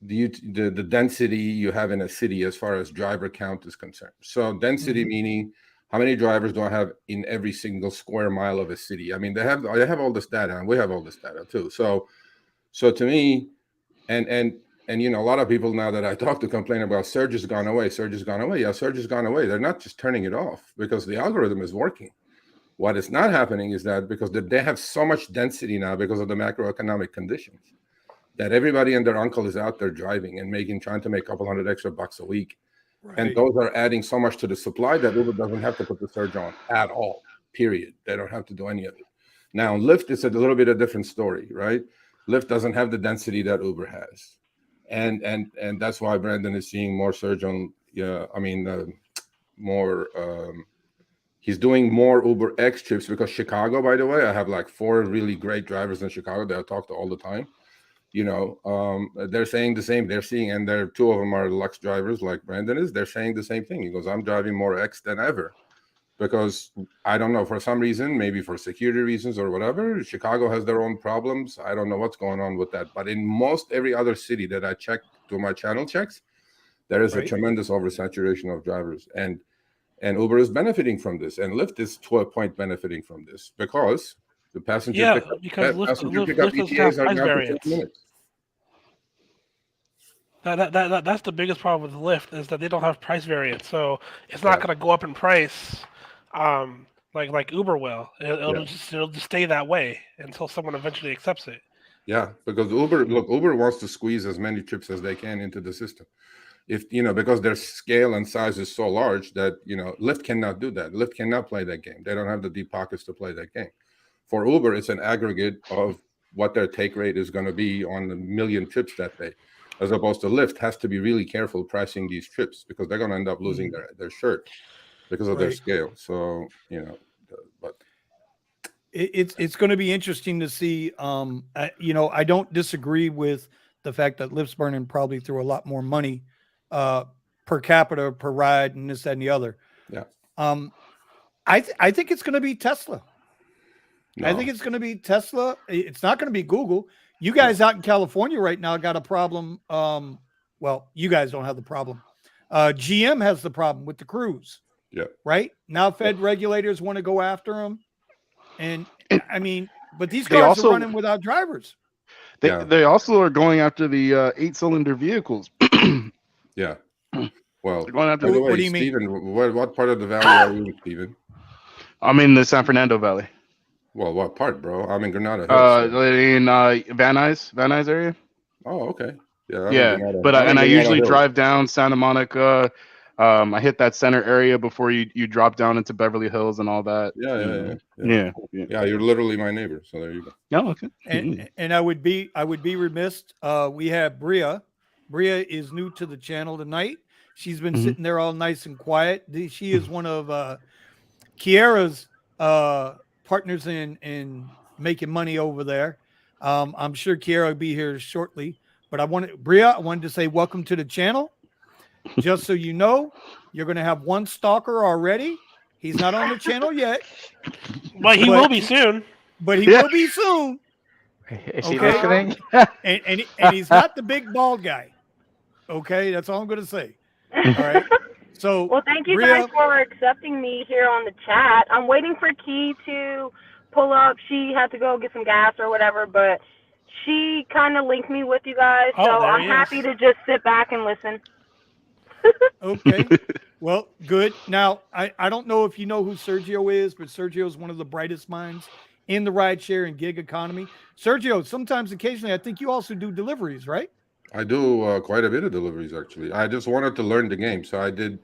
the density you have in a city as far as driver count is concerned. So density meaning how many drivers do I have in every single square mile of a city? I mean, they have all this data, and we have all this data too. So to me, and a lot of people now that I talk to complain about Surge has gone away. Surge has gone away. Yeah, Surge has gone away. They're not just turning it off because the algorithm is working. What is not happening is that because they have so much density now because of the macroeconomic conditions, that everybody and their uncle is out there driving and trying to make a couple $100 extra a week. Right. And those are adding so much to the supply that Uber doesn't have to put the surge on at all, period. They don't have to do any of it. Now, Lyft is a little bit of a different story, right? Lyft doesn't have the density that Uber has. And that's why Brandon is seeing more surge on, he's doing more Uber X trips because Chicago, by the way, I have like 4 really great drivers in Chicago that I talk to all the time. They're saying the same. They're seeing, and 2 of them are Lux drivers like Brandon is. They're saying the same thing. He goes, I'm driving more X than ever because I don't know, for some reason, maybe for security reasons or whatever, Chicago has their own problems. I don't know what's going on with that. But in most every other city that I check to my channel checks, there is a tremendous oversaturation of drivers. And Uber is benefiting from this. And Lyft is to a point benefiting from this because the passenger because Lyft doesn't have price variance. That's the biggest problem with Lyft is that they don't have price variance. So it's not going to go up in price like Uber will. It'll just stay that way until someone eventually accepts it. Yeah, because Uber wants to squeeze as many trips as they can into the system. If because their scale and size is so large that Lyft cannot do that. Lyft cannot play that game. They don't have the deep pockets to play that game. For Uber, it's an aggregate of what their take rate is going to be on the million trips that day, as opposed to Lyft has to be really careful pricing these trips because they're going to end up losing their shirt because of their scale. So, but it's going to be interesting to see. I don't disagree with the fact that Lyft's burning probably through a lot more money per capita per ride and this, that, and the other. Yeah. I think it's going to be Tesla. I think it's going to be Tesla. It's not going to be Google. You guys out in California right now got a problem. Well, you guys don't have the problem. GM has the problem with the Cruise. Yeah. Right now, Fed regulators want to go after them, and I mean, but these cars are running without drivers. They also are going after the 8-cylinder vehicles. Yeah. Well, going after by the way, what do you mean? Steven, what part of the valley are you in, Steven? I'm in the San Fernando Valley. Well, what part, bro? I'm in Granada Hills. In Van Nuys area. Oh, okay. Yeah. Yeah, but I usually drive down Santa Monica. I hit that center area before you drop down into Beverly Hills and all that. Yeah. You're literally my neighbor, so there you go. Oh, okay. And I would be remiss. We have Bria. Bria is new to the channel tonight. She's been sitting there all nice and quiet. She is one of Kiera's partners in making money over there. I'm sure Kiera will be here shortly. But Bria, I wanted to say welcome to the channel. Just so you know, you're going to have one stalker already. He's not on the channel yet. But he will be soon. But he will be soon. Is he listening? and he's not the big bald guy. Okay, that's all I'm going to say. All right. So, well, thank you Bria, guys for accepting me here on the chat. I'm waiting for Key to pull up. She had to go get some gas or whatever, but she kind of linked me with you guys, so I'm happy to just sit back and listen. Okay. Well, good. Now, I don't know if you know who Sergio is, but Sergio is one of the brightest minds in the rideshare and gig economy. Sergio, sometimes, occasionally, I think you also do deliveries, right? I do quite a bit of deliveries, actually. I just wanted to learn the game. So I did,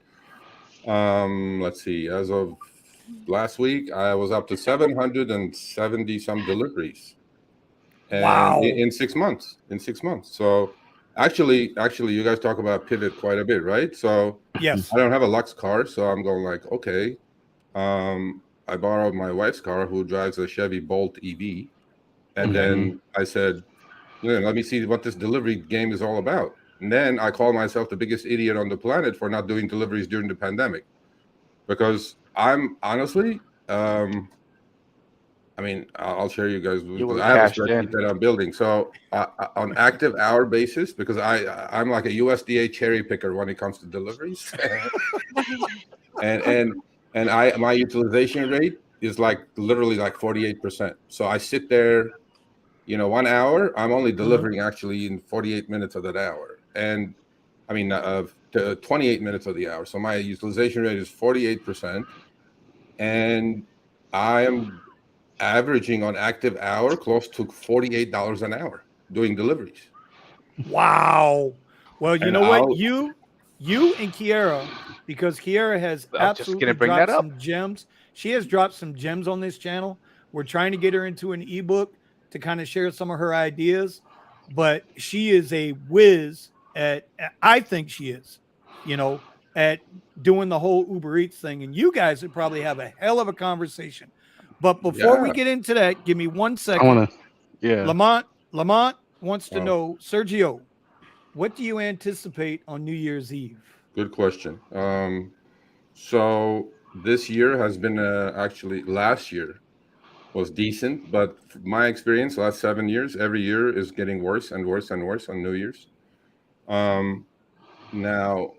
let's see, as of last week, I was up to 770 some deliveries. And wow. In 6 months. So actually, you guys talk about pivot quite a bit, right? So yes, I don't have a Lux car. So I'm going like, okay. I borrowed my wife's car who drives a Chevy Bolt EV. And then I said, let me see what this delivery game is all about. And then I call myself the biggest idiot on the planet for not doing deliveries during the pandemic. Because I'm honestly, I'll share you guys. I have a spreadsheet that I'm building. So on active hour basis, because I'm like a USDA cherry picker when it comes to deliveries. and my utilization rate is like literally like 48%. So I sit there, 1 hour, I'm only delivering actually in 48 minutes of that hour. And 28 minutes of the hour. So my utilization rate is 48%. And I am averaging on active hour close to $48 an hour doing deliveries. Wow. Well, you know what? You and Kiera, because Kiera has absolutely dropped some gems. She has dropped some gems on this channel. We're trying to get her into an ebook to kind of share some of her ideas, but she is a whiz I think she is, at doing the whole Uber Eats thing. And you guys would probably have a hell of a conversation. But before we get into that, give me 1 second. Lamont wants to know, Sergio, what do you anticipate on New Year's Eve? Good question. So this year has been actually last year was decent, but my experience last 7 years, every year is getting worse and worse and worse on New Year's. Now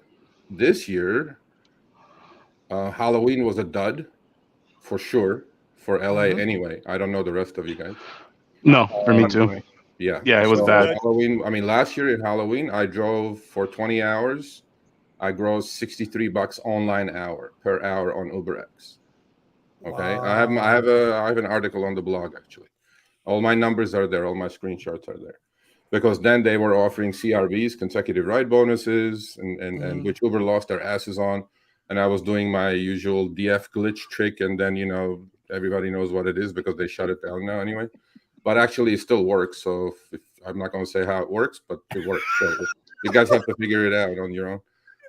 this year, Halloween was a dud for sure for LA anyway. I don't know the rest of you guys. No, for me too. Yeah, it was bad. Halloween. Last year in Halloween, I drove for 20 hours. I grossed $63 online per hour on UberX. Okay, wow. I have an article on the blog actually. All my numbers are there. All my screenshots are there, because then they were offering CRBs, consecutive ride bonuses, and which Uber lost their asses on. And I was doing my usual DF glitch trick, and then everybody knows what it is because they shut it down now anyway. But actually, it still works. So I'm not going to say how it works, but it works. So you guys have to figure it out on your own.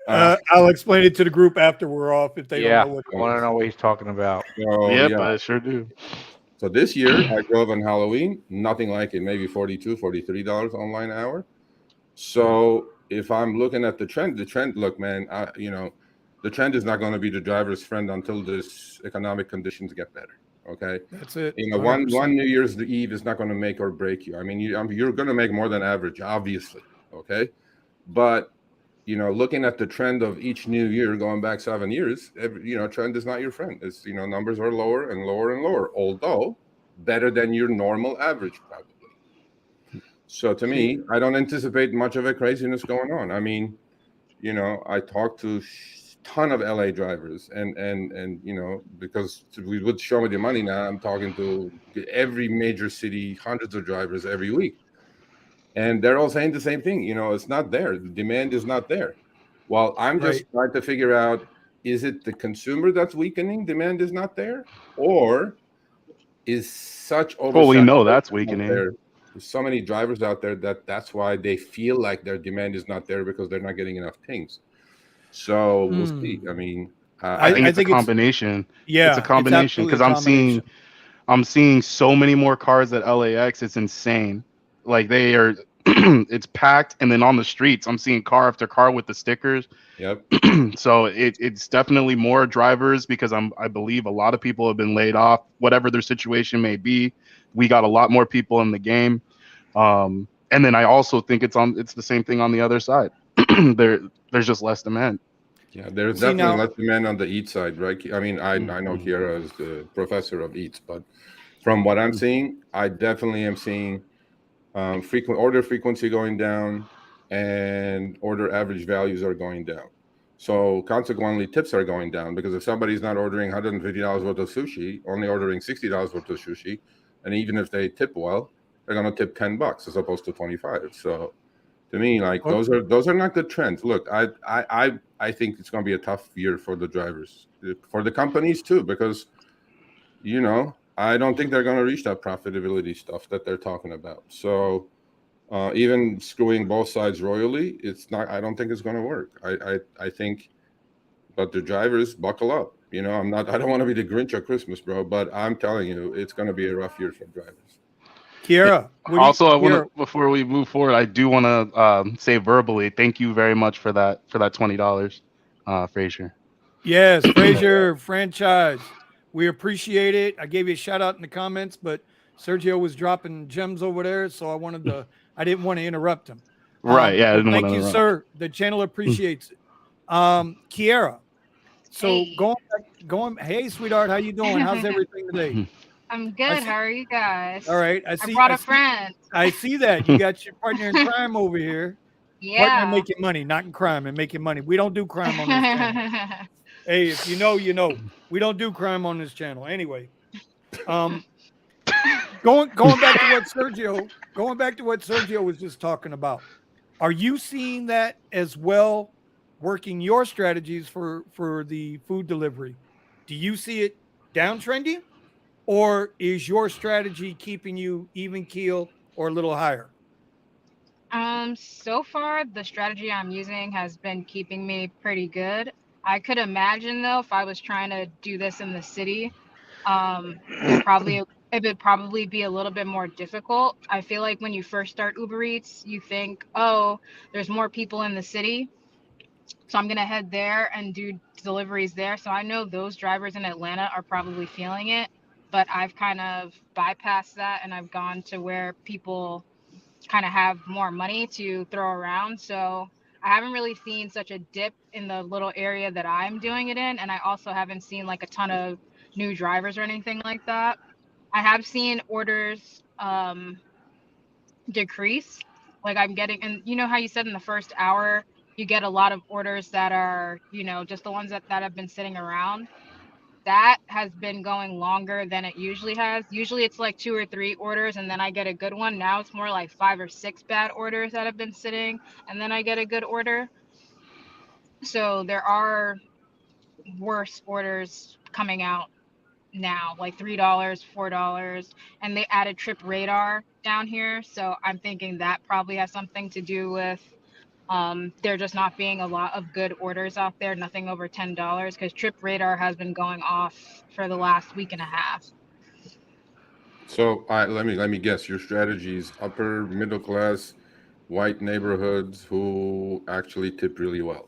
I'll explain it to the group after we're off if they don't know what I want to know what he's talking about. So, I sure do. So this year I drove on Halloween, nothing like it, maybe $42, $43 online hour. So if I'm looking at the trend, look, man, the trend is not going to be the driver's friend until this economic conditions get better. Okay, that's it. You know, 100%. one New Year's Eve is not going to make or break you. I mean, you're going to make more than average, obviously. Okay, but you know, looking at the trend of each new year going back 7 years, trend is not your friend. It's, numbers are lower and lower and lower, although better than your normal average, probably. So to me, I don't anticipate much of a craziness going on. I mean, I talked to a ton of LA drivers and because we would show me the money now, I'm talking to every major city, hundreds of drivers every week. And they're all saying the same thing. It's not there. The demand is not there. Well, I'm just trying to figure out, is it the consumer that's weakening? Demand is not there? Or is such oversaturation? Well, we know that's weakening. There's so many drivers out there that's why they feel like their demand is not there because they're not getting enough pings. So we'll see. I mean, I think it's a combination. It's a combination because I'm seeing so many more cars at LAX. It's insane. Like they are, it's packed, and then on the streets, I'm seeing car after car with the stickers. Yep. So it's definitely more drivers because I believe a lot of people have been laid off, whatever their situation may be. We got a lot more people in the game, and then I also think it's the same thing on the other side. There's just less demand. Yeah, there's definitely less demand on the Eats side, right? I mean, I know Kiera is the professor of Eats, but from what I'm seeing, I definitely am seeing order frequency going down and order average values are going down. So consequently, tips are going down because if somebody's not ordering $150 worth of sushi, only ordering $60 worth of sushi, and even if they tip well, they're going to tip $10 as opposed to 25. So to me, like those are not good trends. Look, I think it's going to be a tough year for the drivers, for the companies too, because I don't think they're going to reach that profitability stuff that they're talking about. So even screwing both sides royally, it's not. I don't think it's going to work. I think, but the drivers buckle up. I don't want to be the Grinch at Christmas, bro, but I'm telling you, it's going to be a rough year for drivers. Kiera. Also, I want to, before we move forward, I do want to say verbally, thank you very much for that $20, Frazier. Yes, Frazier franchise. We appreciate it. I gave you a shout out in the comments, but Sergio was dropping gems over there, so I didn't want to interrupt him. Right. Yeah. Thank you, sir. The channel appreciates it. Kiera. So going. Hey, sweetheart, how you doing? How's everything today? I'm good. How are you guys? All right. I brought a friend. I see that. You got your partner in crime over here. Yeah. Partner making money, not in crime and making money. We don't do crime on this channel. Hey, if you know, you know. We don't do crime on this channel. Anyway. Going back to what Sergio was just talking about. Are you seeing that as well, working your strategies for the food delivery? Do you see it downtrending? Or is your strategy keeping you even keel or a little higher? So far the strategy I'm using has been keeping me pretty good. I could imagine though, if I was trying to do this in the city, it would probably be a little bit more difficult. I feel like when you first start Uber Eats, you think, oh, there's more people in the city, so I'm going to head there and do deliveries there. So I know those drivers in Atlanta are probably feeling it, but I've kind of bypassed that and I've gone to where people kind of have more money to throw around. So I haven't really seen such a dip in the little area that I'm doing it in. And I also haven't seen like a ton of new drivers or anything like that. I have seen orders decrease. Like I'm getting, and you know how you said in the first hour, you get a lot of orders that are, just the ones that have been sitting around. That has been going longer than it usually has. Usually it's like 2 or 3 orders and then I get a good one. Now it's more like 5 or 6 bad orders that have been sitting and then I get a good order. So there are worse orders coming out now, like $3, $4, and they added trip radar down here. So I'm thinking that probably has something to do with there just not being a lot of good orders out there, nothing over $10, because Trip Radar has been going off for the last week and a half. So let me guess. Your strategy is upper middle class, white neighborhoods who actually tip really well.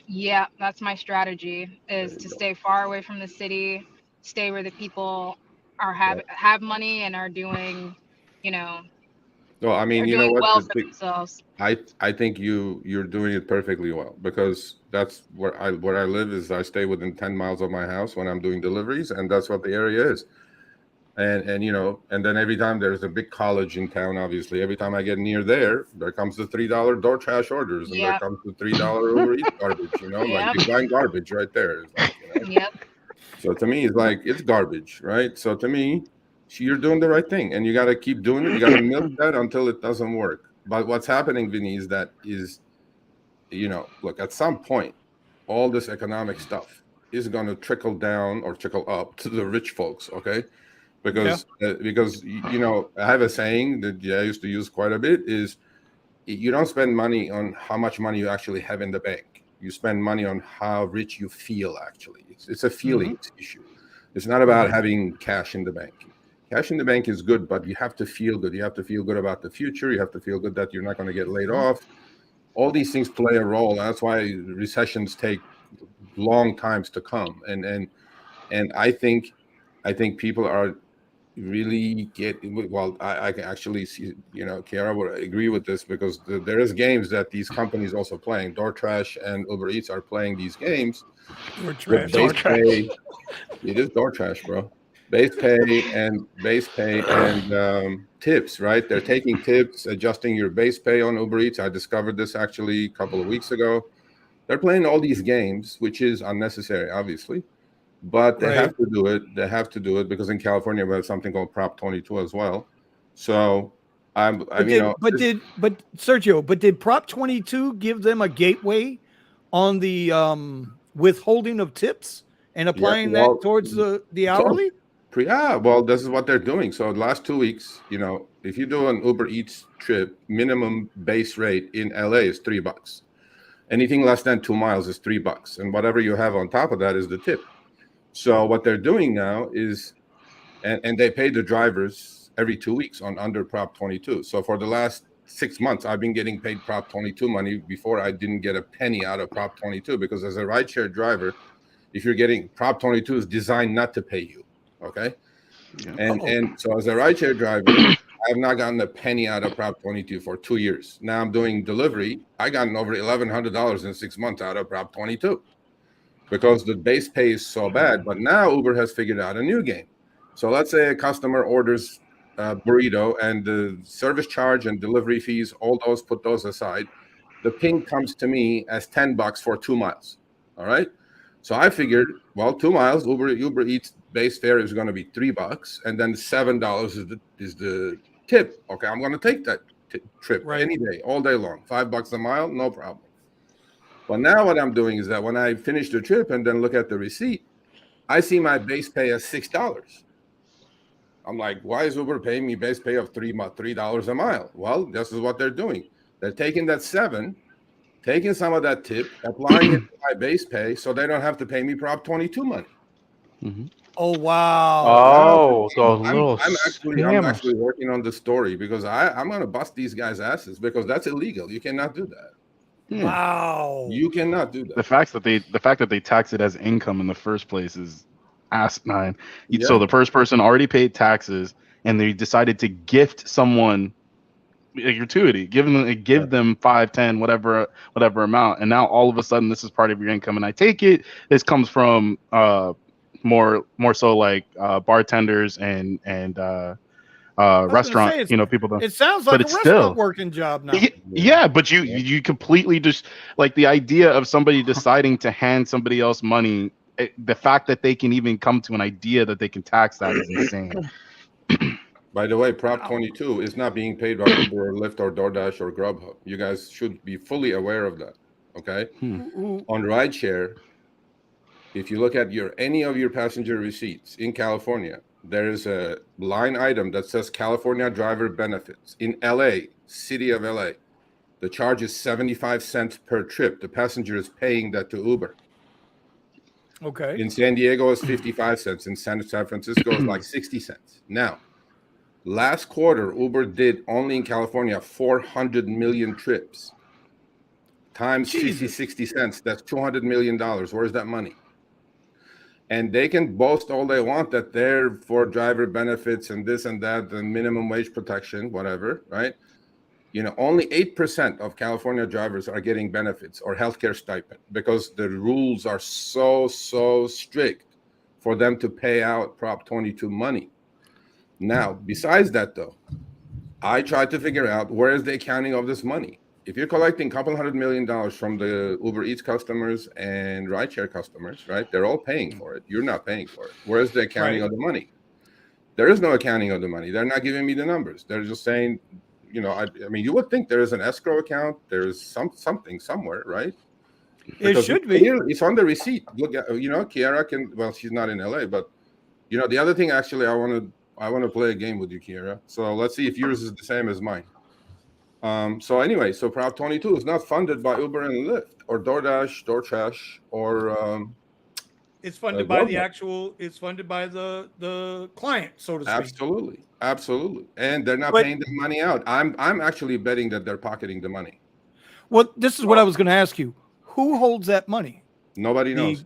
Yeah, that's my strategy, is to stay far away from the city, stay where the people have money and are doing, Well, I mean, are you know doing what? well for themselves. I think you're doing it perfectly well, because that's where I live. Is I stay within 10 miles of my house when I'm doing deliveries, and that's what the area is. And and then every time there's a big college in town, obviously, every time I get near there comes the $3 door trash orders, and there comes the $3 Uber Eats garbage. Like divine garbage right there. It's like, Yep. So to me, it's like, it's garbage, right? So to me, you're doing the right thing, and you got to keep doing it. You got to milk that until it doesn't work. But what's happening, Vinny, is look, at some point, all this economic stuff is going to trickle down or trickle up to the rich folks, okay? Because I have a saying that I used to use quite a bit, is you don't spend money on how much money you actually have in the bank. You spend money on how rich you feel, actually. It's a feelings issue. It's not about having cash in the bank. Cash in the bank is good, but you have to feel good. You have to feel good about the future. You have to feel good that you're not going to get laid off. All these things play a role. And that's why recessions take long times to come. And I think people are really I can actually see, Kiara would agree with this, because there is games that these companies also playing. DoorTrash and Uber Eats are playing these games. DoorTrash. It is DoorTrash, bro. Base pay and tips, right? They're taking tips, adjusting your base pay on Uber Eats. I discovered this actually a couple of weeks ago. They're playing all these games, which is unnecessary, obviously. But they have to do it. They have to do it because in California we have something called Prop 22 as well. So Sergio, did Prop 22 give them a gateway on the withholding of tips and applying that towards the hourly? Well, this is what they're doing. So the last 2 weeks, if you do an Uber Eats trip, minimum base rate in LA is $3. Anything less than 2 miles is $3, and whatever you have on top of that is the tip. So what they're doing now is, and they pay the drivers every 2 weeks on under Prop 22. So for the last 6 months, I've been getting paid Prop 22 money. Before, I didn't get a penny out of Prop 22, because as a rideshare driver, if you're getting Prop 22 is designed not to pay you, okay? And so as a rideshare driver, I have not gotten a penny out of Prop 22 for 2 years. Now I'm doing delivery. I gotten over $1,100 in 6 months out of Prop 22. Because the base pay is so bad. But now Uber has figured out a new game. So let's say a customer orders a burrito, and the service charge and delivery fees, all those, put those aside. The ping comes to me as $10 for 2 miles. All right. So I figured, 2 miles, Uber Eats base fare is going to be $3, and then $7 is the tip. Okay, I'm going to take that trip any day, all day long. $5 a mile, no problem. But now what I'm doing is that when I finish the trip and then look at the receipt, I see my base pay as $6. I'm like, why is Uber paying me base pay of $3 a mile? Well, this is what they're doing. They're taking that $7, taking some of that tip, applying it to my base pay, so they don't have to pay me Prop 22 money. Mm-hmm. Oh wow! Oh, I'm actually working on the story, because I'm going to bust these guys' asses, because that's illegal. You cannot do that. Wow! You cannot do that. The fact that they tax it as income in the first place is asinine. So the first person already paid taxes, and they decided to gift someone a gratuity, give them 5, 10, whatever amount, and now all of a sudden this is part of your income. And I take it this comes from more so like bartenders and restaurant, people. It sounds like a restaurant working job now. Yeah, but you completely just, like, the idea of somebody deciding to hand somebody else money. The fact that they can even come to an idea that they can tax that is insane. By the way, Prop 22 is not being paid by Uber or Lyft or DoorDash or Grubhub. You guys should be fully aware of that, okay? On RideShare, if you look at any of your passenger receipts in California, there is a line item that says California driver benefits. In LA, city of LA, the charge is 75 cents per trip. The passenger is paying that to Uber. Okay. In San Diego, it's 55 cents. In San Francisco, it's like 60 cents. Now, last quarter, Uber did only in California 400 million trips. Times 60 cents, that's $200 million. Where's that money? And they can boast all they want that they're for driver benefits and this and that and minimum wage protection, whatever, right? Only 8% of California drivers are getting benefits or healthcare stipend because the rules are so strict for them to pay out Prop 22 money. Now, besides that, though, I tried to figure out where is the accounting of this money. If you're collecting a couple $100 million from the Uber Eats customers and RideShare customers, right? They're all paying for it. You're not paying for it. Where's the accounting of the money? There is no accounting of the money. They're not giving me the numbers. They're just saying, I mean, you would think there is an escrow account. There's something somewhere, right? Because it should be. It's on the receipt. Look at, Kiara can. Well, she's not in LA, but the other thing actually, I want to play a game with you, Kiara. So let's see if yours is the same as mine. So anyway, so Prop 22 is not funded by Uber and Lyft or DoorDash, or it's funded by it's funded by the client, so to speak. Absolutely. And they're not paying the money out. I'm actually betting that they're pocketing the money. Well, this is what I was going to ask you. Who holds that money? Nobody knows.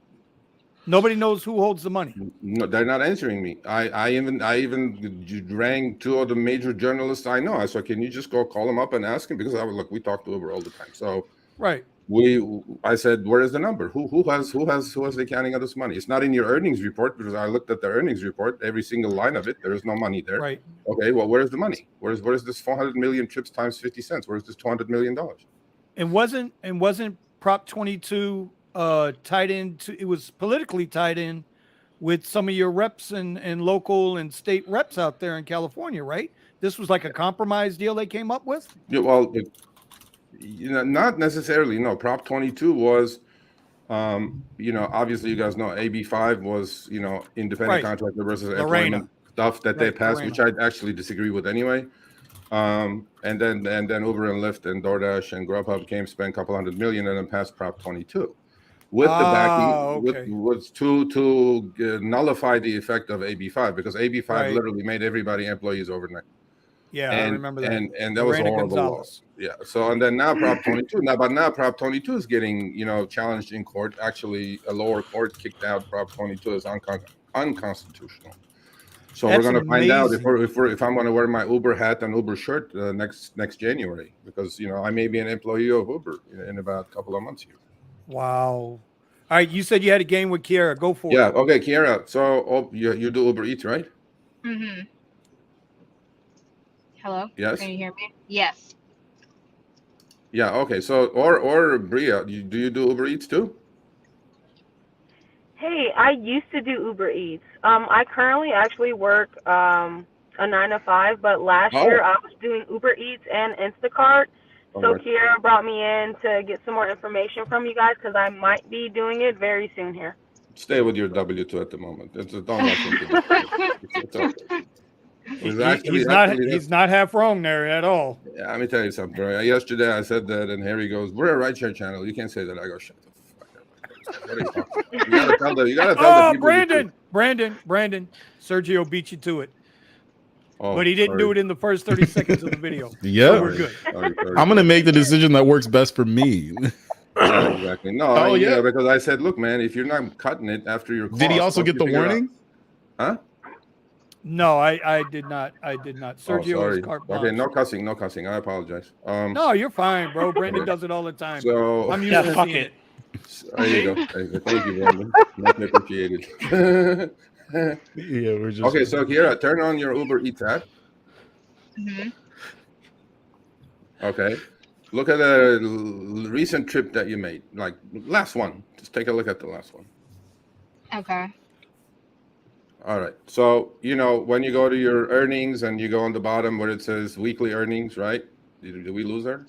Nobody knows who holds the money. No, they're not answering me. I even rang two of the major journalists I know. I said, can you just go call them up and ask him? Because we talk to Uber all the time. So I said, where is the number? Who has the accounting of this money? It's not in your earnings report because I looked at the earnings report. Every single line of it, there is no money there. Right. Okay. Well, where's the money? Where's this 400 million trips times 50 cents? Where's this $200 million? And wasn't Prop 22 tied into? It was politically tied in with some of your reps and local and state reps out there in California, right? This was like a compromise deal they came up with. Yeah, well, not necessarily. No, Prop 22 was, obviously you guys know AB5 was, independent contractor versus employment stuff that they passed, which I actually disagree with anyway. And then Uber and Lyft and DoorDash and Grubhub spent a couple $100 million and then passed Prop 22 with the backing was to nullify the effect of AB5 because AB5 literally made everybody employees overnight. Yeah, I remember that. And that was a horrible law. Yeah. So and then now Prop 22. Now Prop 22 is getting challenged in court. Actually, a lower court kicked out Prop 22 as unconstitutional. So we're going to find out if I'm going to wear my Uber hat and Uber shirt next January because I may be an employee of Uber in about a couple of months here. Wow. All right, you said you had a game with Kiara. Go for it. Yeah. Okay, Kiara. So you do Uber Eats, right? Mm-hmm. Hello? Yes. Can you hear me? Yes. Yeah, okay. So or Bria, do you do Uber Eats too? Hey, I used to do Uber Eats. I currently actually work a 9 to 5, but last year I was doing Uber Eats and Instacart. So Kiara brought me in to get some more information from you guys because I might be doing it very soon here. Stay with your W-2 at the moment. Don't rush into it. Okay. He's not half wrong there at all. Yeah, let me tell you something. Right? Yesterday I said that, and Harry goes, "We're a RideShare channel. You can't say that." I go, "Shut the fuck up." What are you talking? You gotta tell the people. Brandon, Sergio beat you to it. Oh, but he didn't do it in the first 30 seconds of the video. Yeah, so we're good. I'm gonna make the decision that works best for me. Exactly. No. Yeah, because I said, look, man, if you're not cutting it after your cost, did he also get the warning? Huh? No, I did not. Sergio is carte blanche. Okay, no cussing. I apologize. No, you're fine, bro. Brandon does it all the time. So I'm used to seeing it. There you go. Thank you, Brandon. Much appreciated. Yeah, we're just okay. So Kiara, turn on your Uber Eats app. Mm-hmm. Okay. Look at a recent trip that you made, like last one. Just take a look at the last one. Okay. All right. So, when you go to your earnings and you go on the bottom where it says weekly earnings, right? Did we lose her?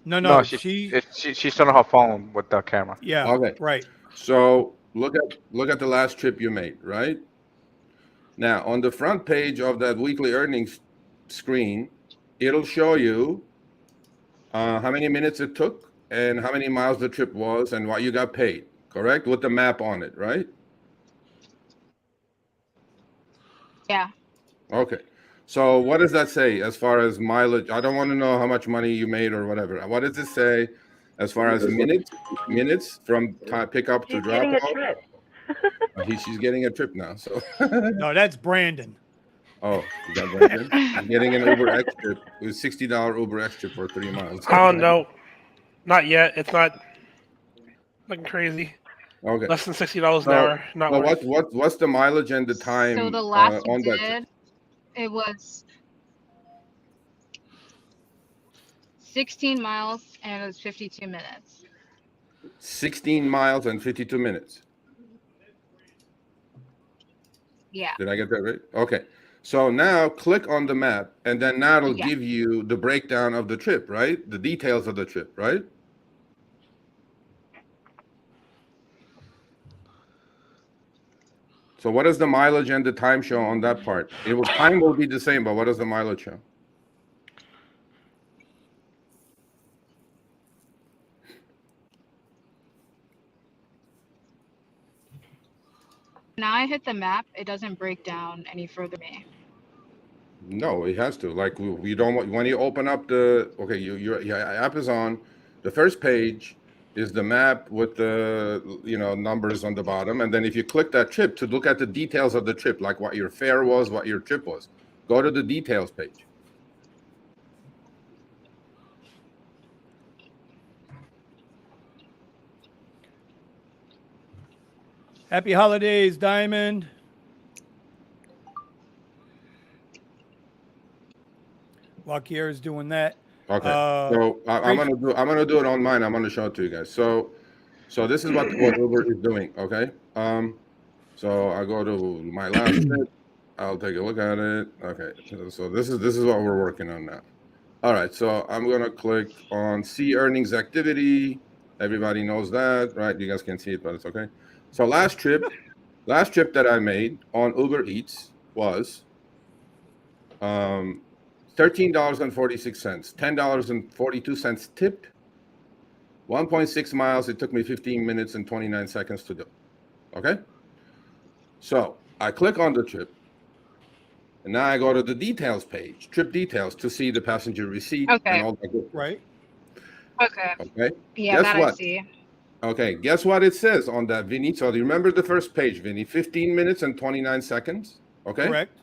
No, she's on her phone with the camera. Yeah. Okay. Right. So look at the last trip you made, right? Now, on the front page of that weekly earnings screen, it'll show you how many minutes it took and how many miles the trip was and what you got paid, correct? With the map on it, right? Yeah. Okay. So what does that say as far as mileage? I don't want to know how much money you made or whatever. What does it say as far as minutes from pickup to drop off? She's getting a trip now. So no, that's Brandon. Oh, is that Brandon? I'm getting an Uber X trip. It was $60 Uber X trip for 3 miles. Oh no, not yet. It's not looking crazy. Okay. Less than $60 an hour. Not worth. What's the mileage and the time? So the last on did, that? It was 16 miles and it was 52 minutes. 16 miles and 52 minutes. Yeah. Did I get that right? Okay. So now click on the map, and then that'll give you the breakdown of the trip, right? The details of the trip, right? So what does the mileage and the time show on that part? Time will be the same, but what does the mileage show? Now I hit the map, it doesn't break down any further for me. No, it has to. Like we don't want, when you open up the your app is on. The first page is the map with the numbers on the bottom, and then if you click that trip to look at the details of the trip, like what your fare was, what your trip was, go to the details page. Happy holidays, Diamond. While Kiera's doing that. Okay. So I'm gonna do it on mine. I'm gonna show it to you guys. So this is what Uber is doing. Okay. So I go to my last trip. I'll take a look at it. Okay. So this is what we're working on now. All right. So I'm gonna click on see earnings activity. Everybody knows that, right? You guys can see it, but it's okay. So last trip that I made on Uber Eats was $13.46, $10.42 tipped, 1.6 miles. It took me 15 minutes and 29 seconds to do. Okay. So I click on the trip, and now I go to the details page, trip details, to see the passenger receipt and all that good stuff. Right. Okay. Okay. Yeah, that I see. Okay, guess what it says on that, Vinny? So do you remember the first page, Vinny? 15 minutes and 29 seconds. Okay. Correct.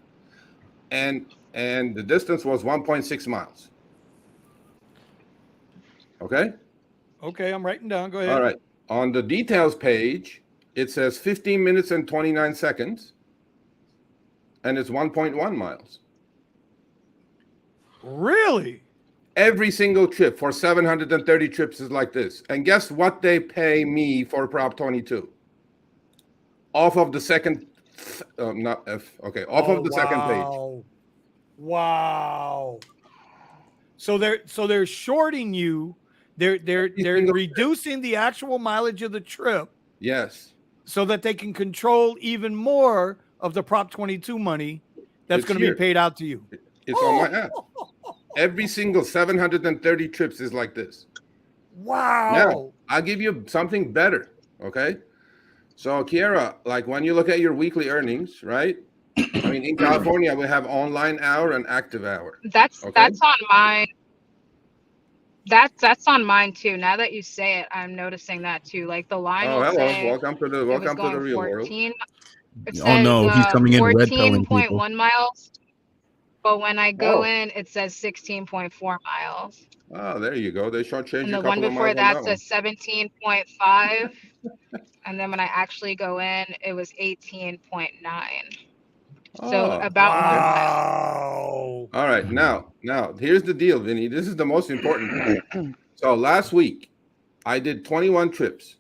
And the distance was 1.6 miles. Okay. Okay, I'm writing down. Go ahead. All right. On the details page, it says 15 minutes and 29 seconds, and it's 1.1 miles. Really? Every single trip for 730 trips is like this. And guess what they pay me for Prop 22? Off of the second, not F. Okay, off of the second page. Wow. So they're shorting you. They're reducing the actual mileage of the trip. Yes. So that they can control even more of the Prop 22 money that's going to be paid out to you. It's on my app. Every single 730 trips is like this. Wow. Now, I'll give you something better, okay? So, Kiera, like when you look at your weekly earnings, right? I mean, in California, we have online hour and active hour. That's on mine. That's on mine too. Now that you say it, I'm noticing that too. Like the line will say, welcome to the real 14. world. It says, Oh no, he's coming in red pilling people. 14.1 miles. But when I go in, it says 16.4 miles. Oh, there you go. They shortchanged And you a the couple one before of miles that says 17.5. And then when I actually go in, it was 18.9. So about 1 mile. All right. Now, here's the deal, Vinny. This is the most important part. So last week, I did 21 trips.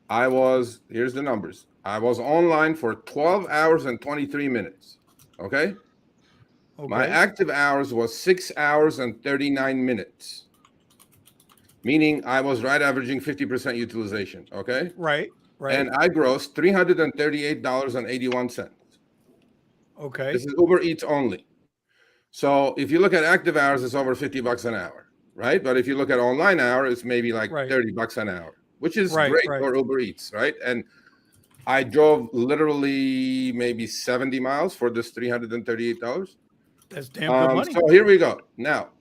Here's the numbers. I was online for 12 hours and 23 minutes. Okay? My active hours was 6 hours and 39 minutes. Meaning I was averaging 50% utilization. Okay? Right. And I grossed $338.81. Okay. This is Uber Eats only. So if you look at active hours, it's over $50 an hour, right? But if you look at online hour, it's maybe like $30 an hour, which is great for Uber Eats, right? And I drove literally maybe 70 miles for this $338. That's damn good money. So here we go. Now,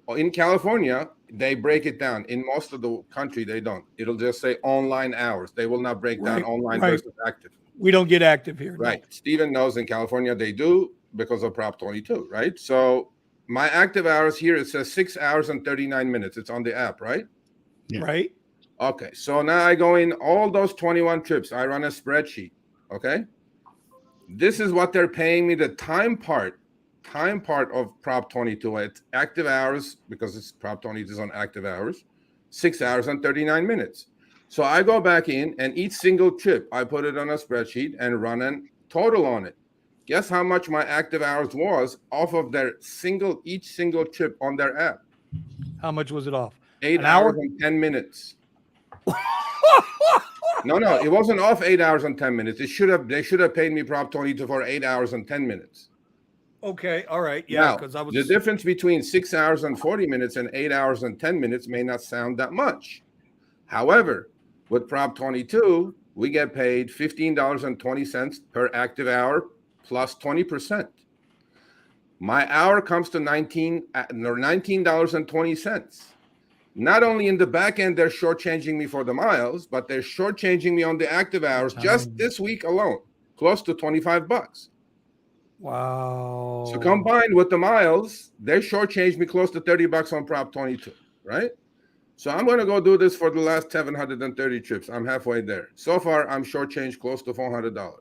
In California, they break it down. In most of the country, they don't. It'll just say online hours. They will not break down online versus active. We don't get active here. Right. No. Steven knows in California they do because of Prop 22, right? So my active hours here, it says 6 hours and 39 minutes. It's on the app, right? Yeah. Right. Okay. So now I go in all those 21 trips. I run a spreadsheet. Okay. This is what they're paying me the time part of Prop 22. It's active hours because it's Prop 22 is on active hours, 6 hours and 39 minutes. So I go back in and each single trip, I put it on a spreadsheet and run a total on it. Guess how much my active hours was off of each single trip on their app? How much was it off? 8 hours and 10 minutes. No, it wasn't off 8 hours and 10 minutes. They should have paid me Prop 22 for 8 hours and 10 minutes. Okay, all right. Yeah, because the difference between 6 hours and 40 minutes and 8 hours and 10 minutes may not sound that much. However, with Prop 22, we get paid $15.20 per active hour plus 20%. My hour comes to $19.20. Not only in the back end, they're shortchanging me for the miles, but they're shortchanging me on the active hours just this week alone, close to $25. Wow. So combined with the miles, they shortchanged me close to $30 on Prop 22, right? So I'm going to go do this for the last 730 trips. I'm halfway there. So far, I'm shortchanged close to $400.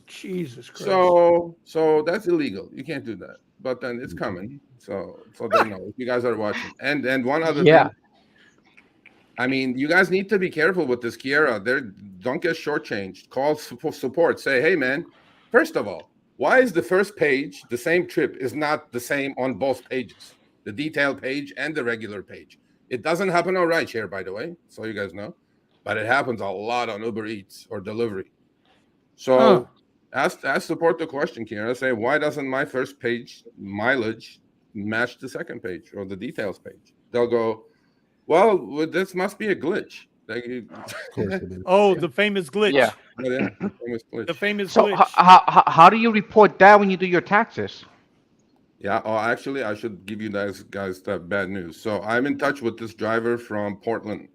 Jesus Christ. So that's illegal. You can't do that. But then it's coming. So they know if you guys are watching. And one other thing. I mean, you guys need to be careful with this Kiera. Don't get shortchanged. Call support. Say, hey, man, first of all, why is the first page, the same trip, is not the same on both pages, the detail page and the regular page? It doesn't happen on RideShare, by the way, so you guys know, but it happens a lot on UberEats or delivery. So ask support the question, Kiera. Say, why doesn't my first page mileage match the second page or the details page? They'll go, well, this must be a glitch. Of course it is. Oh, the famous glitch. Yeah. The famous glitch. The famous So glitch. how do you report that when you do your taxes? Yeah. Oh, actually, I should give you guys that bad news. So I'm in touch with this driver from Portland.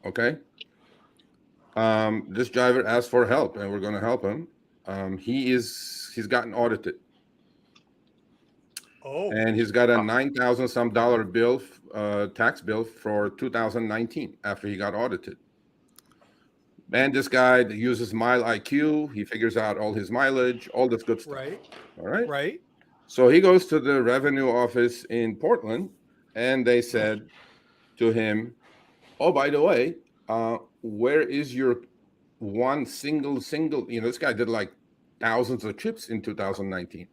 Okay. This driver asked for help, and we're going to help him. He's gotten audited. Oh. And he's got a $9,000 some bill, tax bill for 2019 after he got audited. And this guy uses Mile IQ. He figures out all his mileage, all this good stuff. Right. All right. Right. So he goes to the revenue office in Portland, and they said to him, oh, by the way, where is your one single, this guy did like thousands of trips in 2019.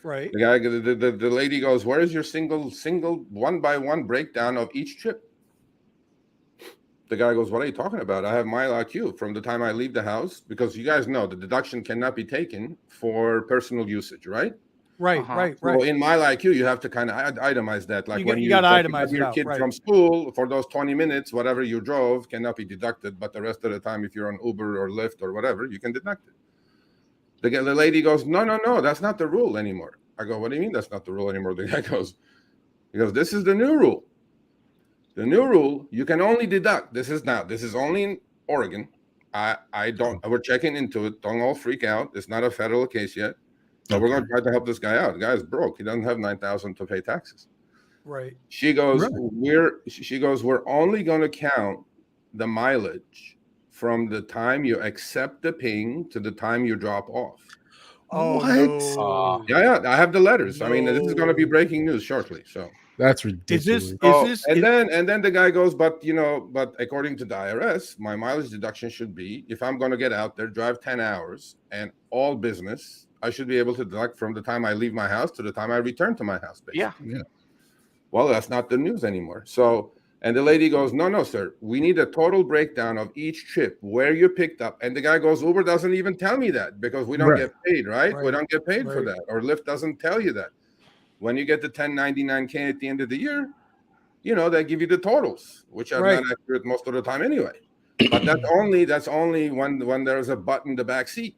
Right. The lady goes, where is your single one by one breakdown of each trip? The guy goes, what are you talking about? I have Mile IQ from the time I leave the house, because you guys know the deduction cannot be taken for personal usage, right? Right, right. So in Mile IQ, you have to kind of itemize that. Like when you got to itemize your kid from school for those 20 minutes, whatever you drove cannot be deducted. But the rest of the time, if you're on Uber or Lyft or whatever, you can deduct it. The lady goes, no, that's not the rule anymore. I go, what do you mean that's not the rule anymore? The guy goes, this is the new rule. The new rule, you can only deduct. This is only in Oregon. We're checking into it. Don't all freak out. It's not a federal case yet. So we're going to try to help this guy out. The guy's broke. He doesn't have $9,000 to pay taxes. Right. She goes, we're only going to count the mileage from the time you accept the ping to the time you drop off. Oh, what? No. Yeah. I have the letters. No. I mean, this is going to be breaking news shortly. So that's ridiculous. And then the guy goes, but according to the IRS, my mileage deduction should be, if I'm going to get out there, drive 10 hours and all business, I should be able to deduct from the time I leave my house to the time I return to my house, basically. Yeah. Well, that's not the news anymore. So, and the lady goes, no, sir. We need a total breakdown of each trip, where you picked up. And the guy goes, Uber doesn't even tell me that because we don't get paid, right? We don't get paid for that. Or Lyft doesn't tell you that. When you get the 1099K at the end of the year, they give you the totals, which are not accurate most of the time anyway. But that's only when there's a butt in the back seat.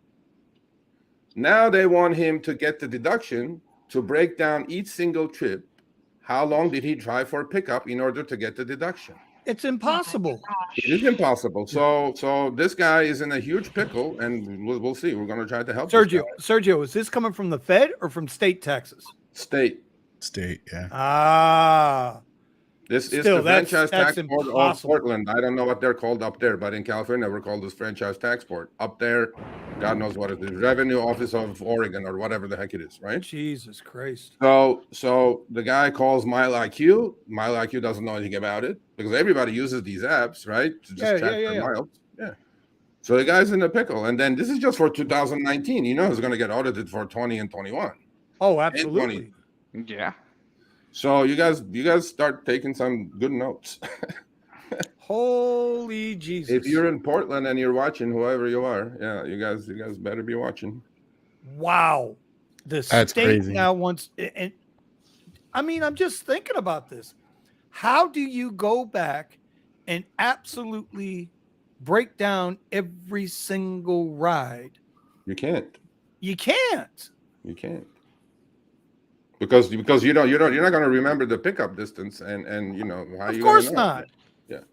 Now they want him to get the deduction to break down each single trip, how long did he drive for pickup in order to get the deduction? It's impossible. It is impossible. So this guy is in a huge pickle, and we'll see. We're going to try to help Sergio, is this coming from the Fed or from state taxes? State, yeah. Ah. This is the franchise tax board of Portland. I don't know what they're called up there, but in California, we're called this franchise tax board. Up there, God knows what it is. Revenue Office of Oregon or whatever the heck it is, right? Jesus Christ. So the guy calls Mile IQ. Mile IQ doesn't know anything about it because everybody uses these apps, right? To just track their miles. Yeah. So the guy's in a pickle. And then this is just for 2019. You know he's going to get audited for 20 and 21. Oh, absolutely. Yeah. So you guys start taking some good notes. Holy Jesus. If you're in Portland and you're watching, whoever you are, you guys better be watching. Wow. That's state crazy. Now wants, and I mean, I'm just thinking about this. How do you go back and absolutely break down every single ride? You can't. You can't. You can't. Because you're not going to remember the pickup distance and you know how you. Of course not. Yeah,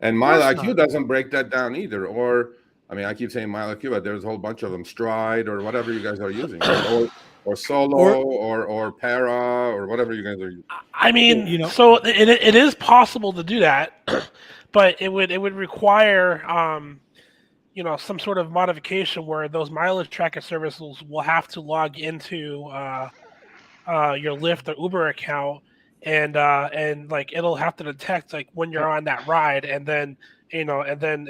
and Mile IQ doesn't break that down either. Or I mean, I keep saying Mile IQ, but there's a whole bunch of them. Stride or whatever you guys are using, or Solo or Para or whatever you guys are using. I mean, you know, so it is possible to do that, but it would require you know, some sort of modification where those mileage tracker services will have to log into your Lyft or Uber account, and like it'll have to detect like when you're on that ride, and then you know, and then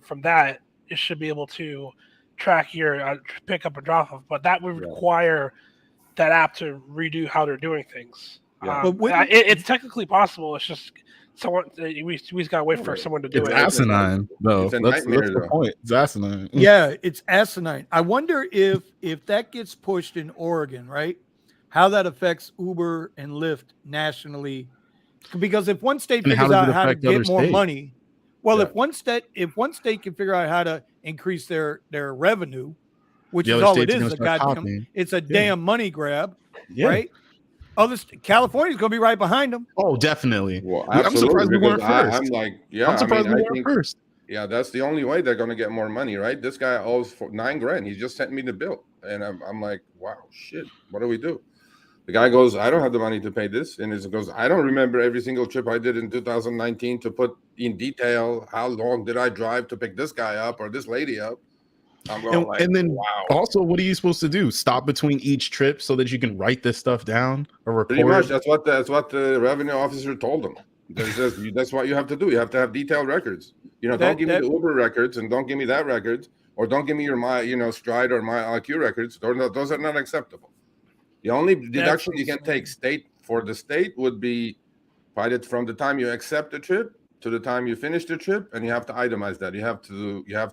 from that it should be able to track your pick up and drop off. But that would require that app to redo how they're doing things. Yeah. It's technically possible. It's just someone we just gotta wait for someone to do it's it. Asinine, though. It's that's the point. It's asinine. Yeah, it's asinine. I wonder if that gets pushed in Oregon, right? How that affects Uber and Lyft nationally, because if one state figures out how to get more money, well, if one state can figure out how to increase their revenue, which is all it is, it's a damn money grab, right? California's going to be right behind them. Oh, definitely. Well, I'm surprised we weren't first. I'm like, I'm surprised we weren't first. Yeah, that's the only way they're going to get more money, right? This guy owes $9,000. He just sent me the bill, and I'm like, wow, shit, what do we do? The guy goes, I don't have the money to pay this. And he goes, I don't remember every single trip I did in 2019 to put in detail how long did I drive to pick this guy up or this lady up. I'm going and then wow. Also, what are you supposed to do? Stop between each trip so that you can write this stuff down or record? Pretty much. That's what the revenue officer told them. That's what you have to do. You have to have detailed records. You know, don't give me the Uber records and don't give me that records, or don't give me your Stride or my IQ records. Those are not acceptable. The only deduction you can take for the state would be from the time you accept the trip to the time you finish the trip, and you have to itemize that. You have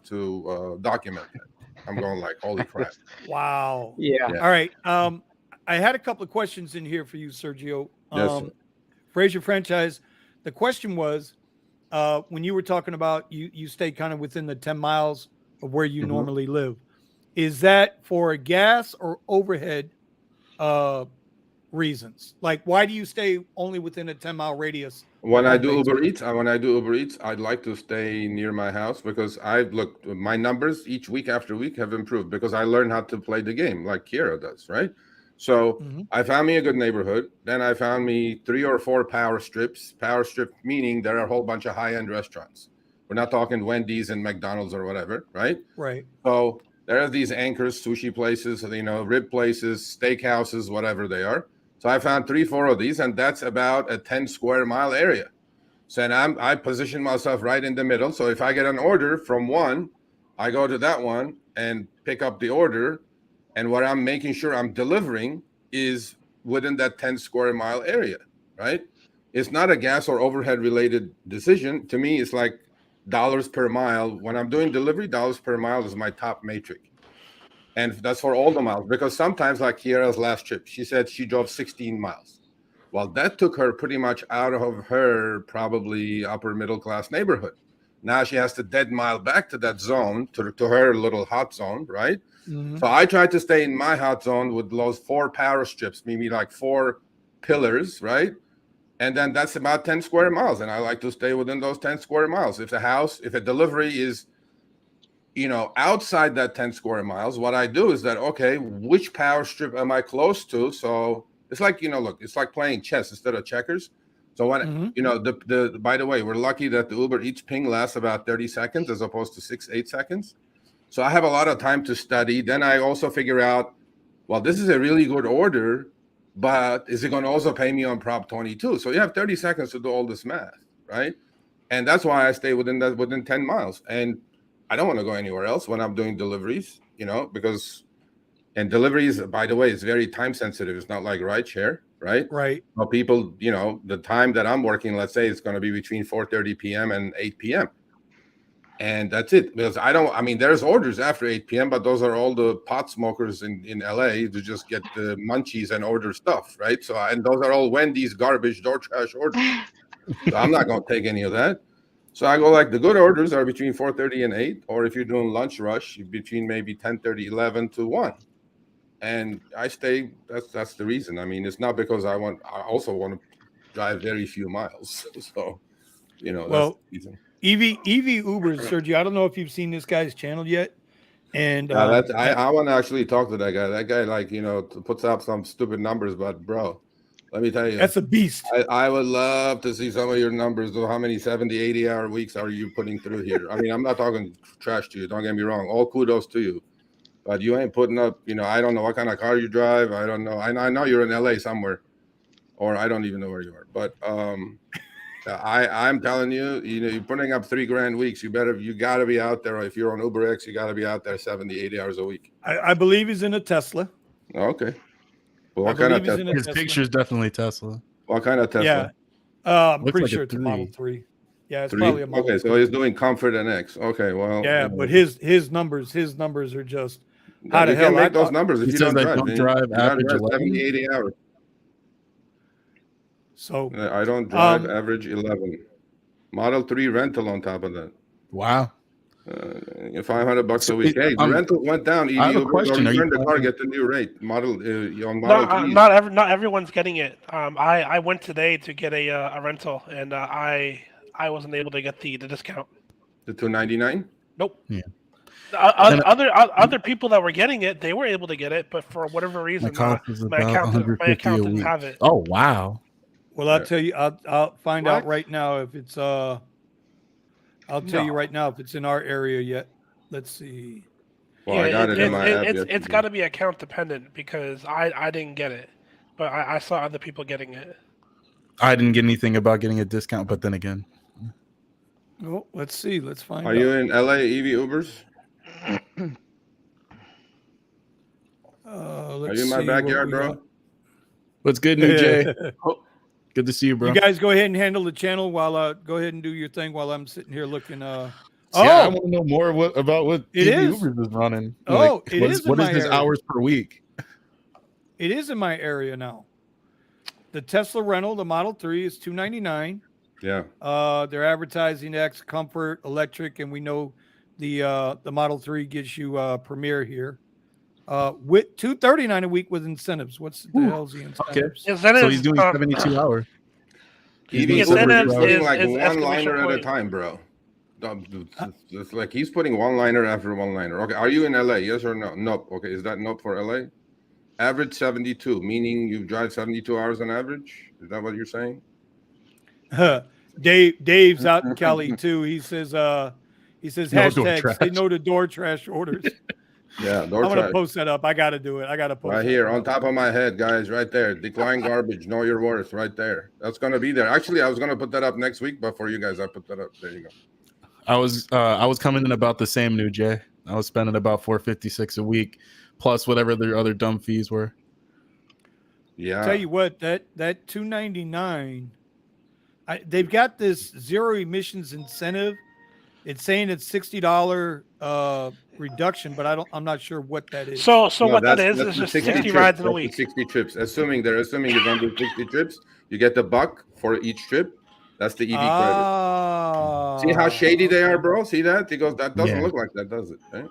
to document that. I'm going like, holy crap! Wow. Yeah. All right. I had a couple of questions in here for you, Sergio. Yes, Fraser Franchise. The question was, when you were talking about you stay kind of within the 10 miles of where you normally live. Is that for gas or overhead reasons? Like, why do you stay only within a 10-mile radius? When I do Uber Eats, I'd like to stay near my house because my numbers each week after week have improved because I learned how to play the game like Kiera does, right? So I found me a good neighborhood. Then I found me 3 or 4 power strips. Power strip meaning there are a whole bunch of high-end restaurants. We're not talking Wendy's and McDonald's or whatever, right? Right. So there are these anchors, sushi places, rib places, steakhouses, whatever they are. So I found 3-4 of these, and that's about a 10 square mile area. So I position myself right in the middle. So if I get an order from one, I go to that one and pick up the order. And what I'm making sure I'm delivering is within that 10 square mile area, right? It's not a gas or overhead related decision. To me, it's like dollars per mile. When I'm doing delivery, dollars per mile is my top metric. And that's for all the miles, because sometimes, like Kiera's last trip, she said she drove 16 miles. Well, that took her pretty much out of her probably upper middle class neighborhood. Now she has to dead mile back to that zone, to her little hot zone, right? Mm-hmm. So I tried to stay in my hot zone with those 4 power strips, maybe like 4 pillars, right? And then that's about 10 square miles. And I like to stay within those 10 square miles. If a delivery is, outside that 10 square miles, what I do is that, okay, which power strip am I close to? So it's like, look, it's like playing chess instead of checkers. So when, by the way, we're lucky that the Uber Eats ping lasts about 30 seconds as opposed to 6-8 seconds. So I have a lot of time to study. Then I also figure out, well, this is a really good order, but is it going to also pay me on Prop 22? So you have 30 seconds to do all this math, right? And that's why I stay within 10 miles. And I don't want to go anywhere else when I'm doing deliveries, because deliveries, by the way, is very time sensitive. It's not like RideShare, right? Right. Well, people, the time that I'm working, let's say it's going to be between 4:30 p.m. and 8 p.m. And that's it. Because there's orders after 8 p.m., but those are all the pot smokers in LA to just get the munchies and order stuff, right? So, and those are all Wendy's garbage door trash orders. So I'm not going to take any of that. So I go like the good orders are between 4:30 and 8, or if you're doing lunch rush, between maybe 10:30, 11 to 1. And I stay, that's the reason. It's not because I also want to drive very few miles. So, that's the reason. EV Ubers, Sergio, I don't know if you've seen this guy's channel yet. And I want to actually talk to that guy. That guy, puts up some stupid numbers, but bro, let me tell you, that's a beast. I would love to see some of your numbers. How many 70, 80-hour weeks are you putting through here? I'm not talking trash to you. Don't get me wrong. All kudos to you. But you ain't putting up, I don't know what kind of car you drive. I don't know. I know you're in LA somewhere, or I don't even know where you are. But I'm telling you, you're putting up $3,000 weeks. You got to be out there. If you're on UberX, you got to be out there 70, 80 hours a week. I believe he's in a Tesla. Okay. Well, what kind of Tesla? His picture is definitely Tesla. What kind of Tesla? Yeah. I'm pretty sure it's a Model 3. Yeah, it's probably a Model 3. Okay, so he's doing Comfort and X. Okay, well. Yeah, but his numbers are just how the hell make those numbers if you don't drive average 70, 80 hours. So I don't drive average 11. Model 3 rental on top of that. Wow. $500 a week. Hey, the rental went down. I have a question. Return the car, get the new rate. Model 3. Not everyone's getting it. I went today to get a rental, and I wasn't able to get the discount. The $299? Nope. Yeah. Other people that were getting it, they were able to get it, but for whatever reason, my account didn't have it. Oh wow. Well, I'll tell you. I'll find out right now if it's. I'll tell you right now if it's in our area yet. Let's see. Well, I got it in my app. It's got to be account dependent because I didn't get it, but I saw other people getting it. I didn't get anything about getting a discount, but then again. Oh, let's see. Let's find out. Are you in LA EV Ubers? Are you in my backyard, bro? What's good, New Jay? Good to see you, bro. You guys go ahead and handle the channel while go ahead and do your thing while I'm sitting here looking. Yeah, I want to know more about what it is. Ubers is running. Oh, it is. What is his hours per week? It is in my area now. The Tesla rental, the Model 3 is $299. Yeah. They're advertising X, Comfort, Electric, and we know the Model 3 gives you Premier here. With $239 a week with incentives. What's the hell's the incentives? Okay. So he's doing 72 hours. He's putting like one liner at a time, bro. It's like he's putting one liner after one liner. Okay, are you in LA? Yes or no? Nope. Okay, is that nope for LA? Average 72, meaning you drive 72 hours on average. Is that what you're saying? Dave's out in Cali too. He says hashtags say no to door trash orders. Yeah, I'm gonna post that up. I gotta do it. I gotta post right here on top of my head, guys, right there. Decline garbage, know your worth, right there. That's gonna be there. Actually, I was gonna put that up next week, but for you guys, I put that up. There you go. I was coming in about the same, New Jay. I was spending about $456 a week, plus whatever their other dumb fees were. Yeah. Tell you what, that $299, they've got this zero emissions incentive. It's saying it's $60 reduction, but I'm not sure what that is. So what that is just 60 rides in a week. 60 trips. Assuming you're going to do 60 trips, you get the $1 for each trip. That's the EV credit. See how shady they are, bro? See that? He goes, that doesn't look like that, does it? Right?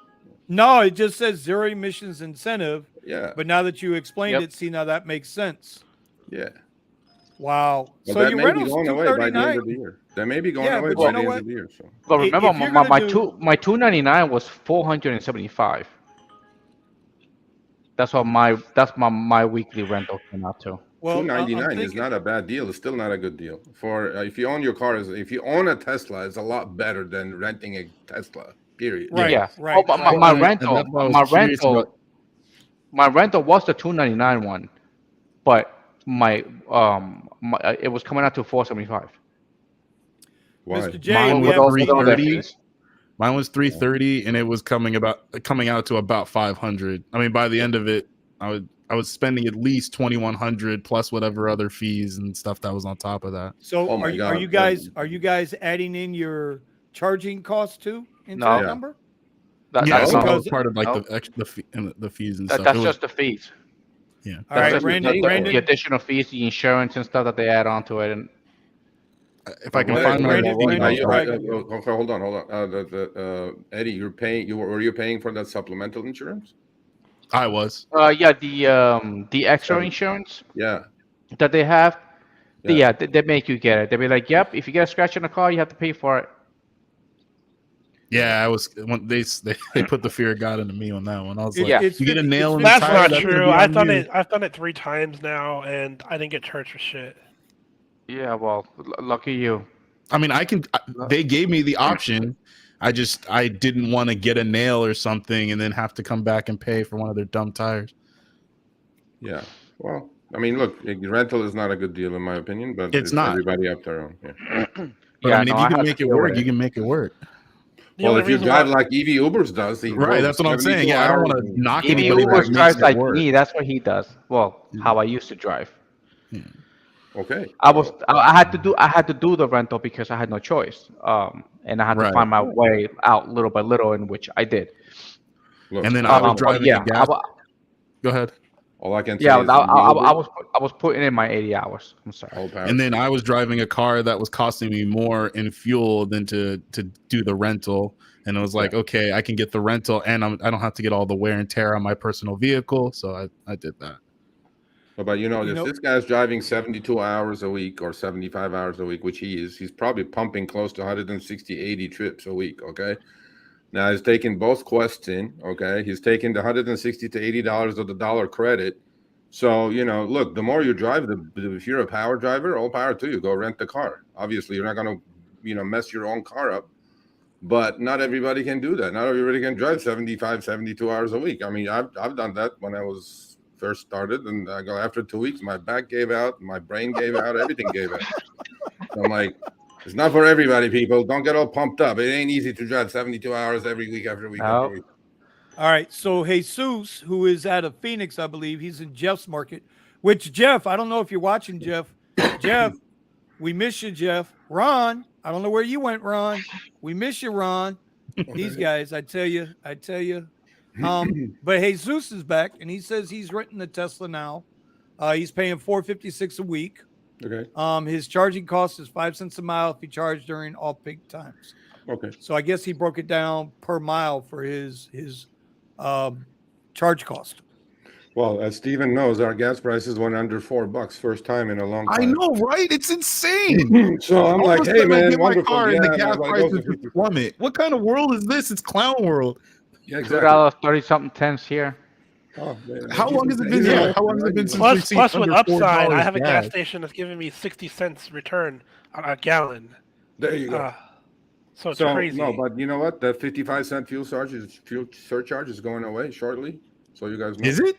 No, it just says zero emissions incentive. Yeah. But now that you explained it, see, now that makes sense. Yeah. Wow. But So that your may be rental's going away by the end $239. of the year. That may be going Yeah, away but by you the know end what? of the year. So. But remember, If you're gonna my 299 was 475. That's what my weekly rental came out to. Well, I'm $299 is thinking. not a bad deal. It's still not a good deal for if you own your car. If you own a Tesla, it's a lot better than renting a Tesla. Period. Right. Yeah. Right. Oh, right. my And rental, that's why I was my curious rental, about- my rental was the 299 one, but it was coming out to 475. Why? Mr. J, Mine we was have all the 330. fees. Mine was 330, and it was coming out to about 500. I mean, by the end of it, I was spending at least 2,100 plus whatever other fees and stuff that was on top of that. So Oh my God. are you guys adding in your charging costs too into No. that Yeah. number? Yeah, That's so not- that was part of like no. the fees and stuff. That's It was- just the fees. yeah. All right, That's just Brandon. the additional fees, the insurance and stuff that they add onto it. And If I can Wait, find my Brandon, receipt, Brandon, I'll- Brandon. okay, hold on. Eddie, you're paying. Were you paying for that supplemental insurance? I was. yeah, the extra insurance Yeah. that they have, Yeah. they make you get it. They be like, yep, if you get a scratch in the car, you have to pay for it. Yeah, I was when they put the fear of God into me on that one. I was like, Yeah. you get a nail in the That's tire, not gonna true. be I've on done you. it. I've done it 3 times now, and I didn't get charged for shit. Yeah, well, lucky you. I mean, they gave me the option. I didn't want to get a nail or something and then have to come back and pay for one of their dumb tires. Yeah. Well, I mean, look, rental is not a good deal in my opinion, but It's not. Everybody up their own. Yeah. But Yeah, I mean, no, if you I can had make to it deal work, with you it. can make it work. The Well, only if you reason drive why- like EV Ubers does, he Right, goes that's what I'm 72 saying. Yeah, I don't hours want to and- knock EV anybody that Ubers makes drives it like work. me. That's what he does. Well, how I used to drive. Okay. I had to do the rental because I had no choice. And I had to Right. find my way out little by little, in which I did. Look, And then I was but driving yeah, a gas. Go ahead. all I can say Yeah, is I was putting in my 80 hours. I'm sorry. all power. And then I was driving a car that was costing me more in fuel than to do the rental. And it was like, okay, I can get the rental and I don't have to get all the wear and tear on my personal vehicle. So I did that. But if this guy's driving 72 hours a week or 75 hours a week, which he is, he's probably pumping close to 160, 80 trips a week. Okay. Now he's taking both quests in. Okay. He's taking the 160 to $80 of the dollar credit. So, look, the more you drive, if you're a power driver, all power to you. Go rent the car. Obviously, you're not going to, mess your own car up. But not everybody can do that. Not everybody can drive 75, 72 hours a week. I mean, I've done that when I was first started, and I go after 2 weeks, my back gave out, my brain gave out, everything gave out. So I'm like, it's not for everybody, people. Don't get all pumped up. It ain't easy to drive 72 hours every week after week after week. All right, so Jesus, who is out of Phoenix, I believe, he's in Jeff's market. Which Jeff, I don't know if you're watching, Jeff. Jeff, we miss you, Jeff. Ron, I don't know where you went, Ron. We miss you, Ron. These guys, I tell you. But Jesus is back, and he says he's renting the Tesla now. He's paying $456 a week. Okay. His charging cost is 5 cents a mile if he charged during all peak times. Okay. So I guess he broke it down per mile for his charge cost. Well, as Steven knows, our gas prices went under $4 first time in a long time. I know, right? It's insane. So I'm All like, of a hey, sudden I man, get my wonderful. car and the Yeah, gas like, prices those are just plummet. What kind of world is this? It's clown world. Yeah, exactly. $2.30 something cents here. Oh, man. How long has it been? Yeah, how long has it been since we've seen Plus with under upside, I $4 have a gas station that's giving me 60 cents return on a gallon. There you go. So it's crazy. No, but you know what? The 55-cent fuel surcharge is going away shortly. So you guys know. Is it?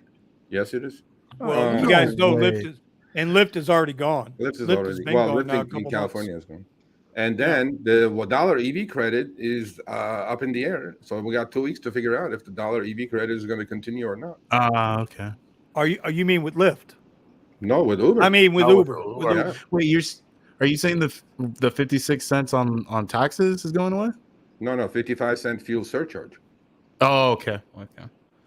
Yes, it is. Well, you guys know way. Lyft is already gone. Lyft is Lyft already has been well. gone now a Lyft in couple California months. is gone. And then the dollar EV credit is up in the air. So we got 2 weeks to figure out if the dollar EV credit is going to continue or not. Okay. Are you mean with Lyft? No, with Uber. I mean with No, Uber. with With Yeah. Uber. Wait, are you saying the 56 cents on taxes is going away? No, 55-cent fuel surcharge. Oh, okay.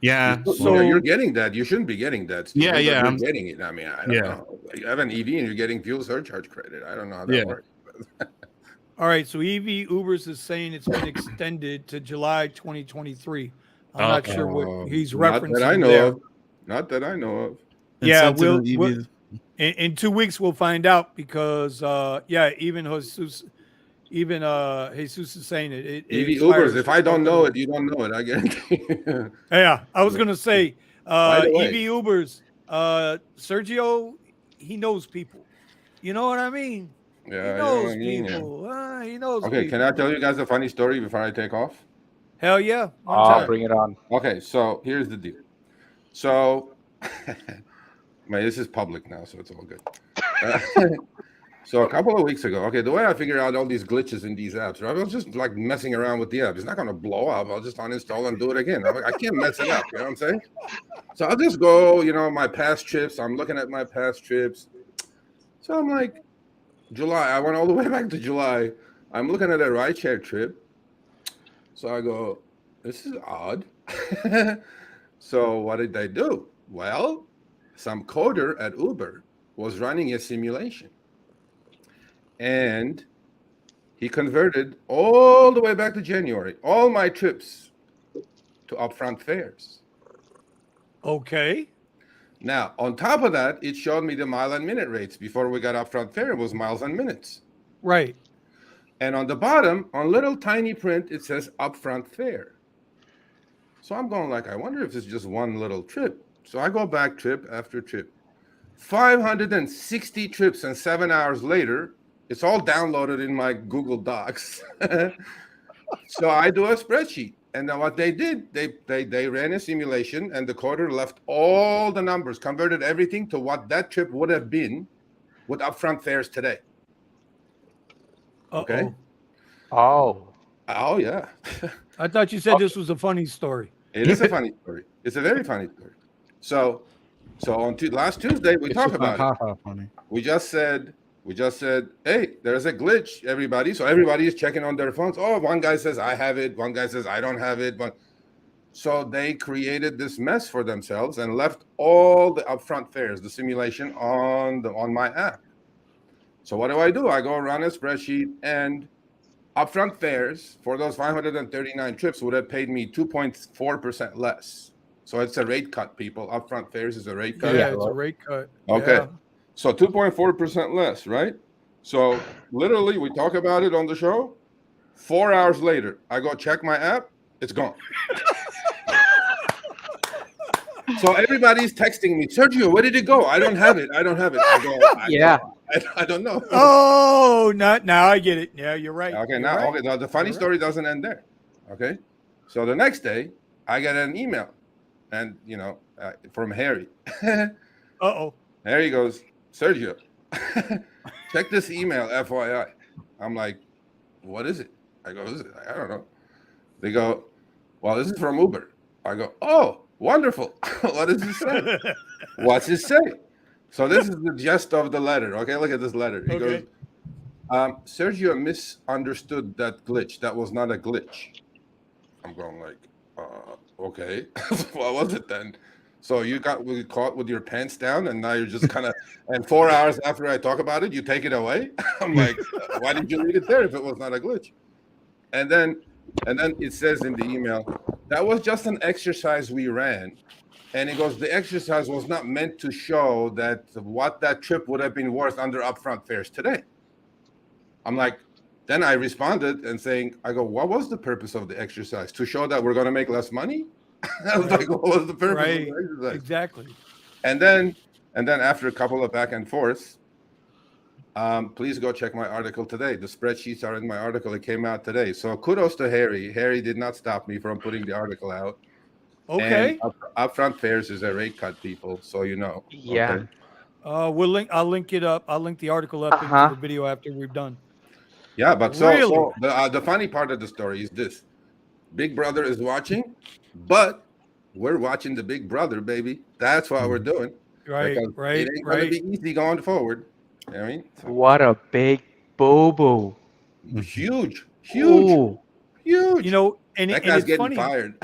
Yeah. So- You're getting that. You shouldn't be getting that. Steve. Yeah, But yeah, You're I'm- getting it. I mean, I don't know. You have an EV and you're getting fuel surcharge credit. I don't know how that works. All right, so EV Ubers is saying it's been extended to July 2023. I'm not sure what he's referencing Not that I know there. of. Not that I know of. Yeah, Incentive on EVs. In 2 weeks we'll find out because even Jesus is saying it EV expires Ubers. If I don't know October. it, you don't know it. I guarantee. Yeah, I was gonna say By the way, EV Ubers. Sergio, he knows people. You know what I mean? yeah, He you know what knows I mean. Yeah. people. He knows Okay, people. can I tell you guys a funny story before I take off? Hell yeah, one time. Bring it on. Okay, so here's the deal. So, this is public now, so it's all good. So a couple of weeks ago, okay, the way I figured out all these glitches in these apps, right? I was just like messing around with the app. It's not going to blow up. I'll just uninstall and do it again. I'm like, I can't mess it up. You know what I'm saying? So I'll just go, my past trips. I'm looking at my past trips. So I'm like, July. I went all the way back to July. I'm looking at a RideShare trip. So I go, this is odd. So what did they do? Well, some coder at Uber was running a simulation. And he converted all the way back to January, all my trips to upfront fares. Okay. Now, on top of that, it showed me the mile and minute rates. Before we got upfront fare, it was miles and minutes. Right. And on the bottom, on little tiny print, it says upfront fare. So I'm going like, I wonder if it's just one little trip. So I go back trip after trip. 560 trips, and 7 hours later, it's all downloaded in my Google Docs. So I do a spreadsheet. And then what they did, they ran a simulation, and the coder left all the numbers, converted everything to what that trip would have been with upfront fares today. Okay. Oh, yeah. I thought you said this was a funny story. It is a funny story. It's a very funny story. So on last Tuesday we talked about it. Funny. We just said, hey, there's a glitch, everybody. So everybody is checking on their phones. Oh, one guy says I have it. One guy says I don't have it. But so they created this mess for themselves and left all the upfront fares, the simulation on my app. So what do? I go run a spreadsheet, and upfront fares for those 539 trips would have paid me 2.4% less. So it's a rate cut, people. Upfront fares is a rate cut. Yeah, it's a rate cut. Okay. Yeah. So 2.4% less, right? So literally, we talk about it on the show. 4 hours later, I go check my app. It's gone. So everybody's texting me, Sergio, where did it go? I don't have it. I go, I don't know. Oh, now I get it. Yeah, you're right. Okay, you're now, right. okay, the funny story doesn't end there. Okay. So the next day, I get an email, and, from Harry. Uh-oh. Harry goes, Sergio, check this email, FYI. I'm like, what is it? I go, I don't know. They go, well, this is from Uber. I go, oh, wonderful. What does it say? What's it say? So this is the gist of the letter. Okay, look at this letter. It goes, Sergio misunderstood that glitch. That was not a glitch. I'm going like, okay. What was it then? So you got caught with your pants down, and now you're just kind of, and 4 hours after I talk about it, you take it away? I'm like, why did you leave it there if it was not a glitch? And then it says in the email, that was just an exercise we ran. And it goes, the exercise was not meant to show that what that trip would have been worth under upfront fares today. I'm like, then I responded and saying, I go, what was the purpose of the exercise? To show that we're going to make less money? I was like, what was the purpose of the exercise? Exactly. And then after a couple of back and forths, please go check my article today. The spreadsheets are in my article. It came out today. So kudos to Harry. Harry did not stop me from putting the article out. Okay. And upfront fares is a rate cut, people. So Yeah. Okay? I'll link it up. I'll link the article up into the video after we've done. Yeah, but Really? so the funny part of the story is this: Big Brother is watching, but we're watching the Big Brother, baby. That's what we're doing. Right. It ain't gonna be easy going forward. You know what I mean? What a big boo-boo. Huge. Ooh. You know, and That guy's it's getting funny. fired.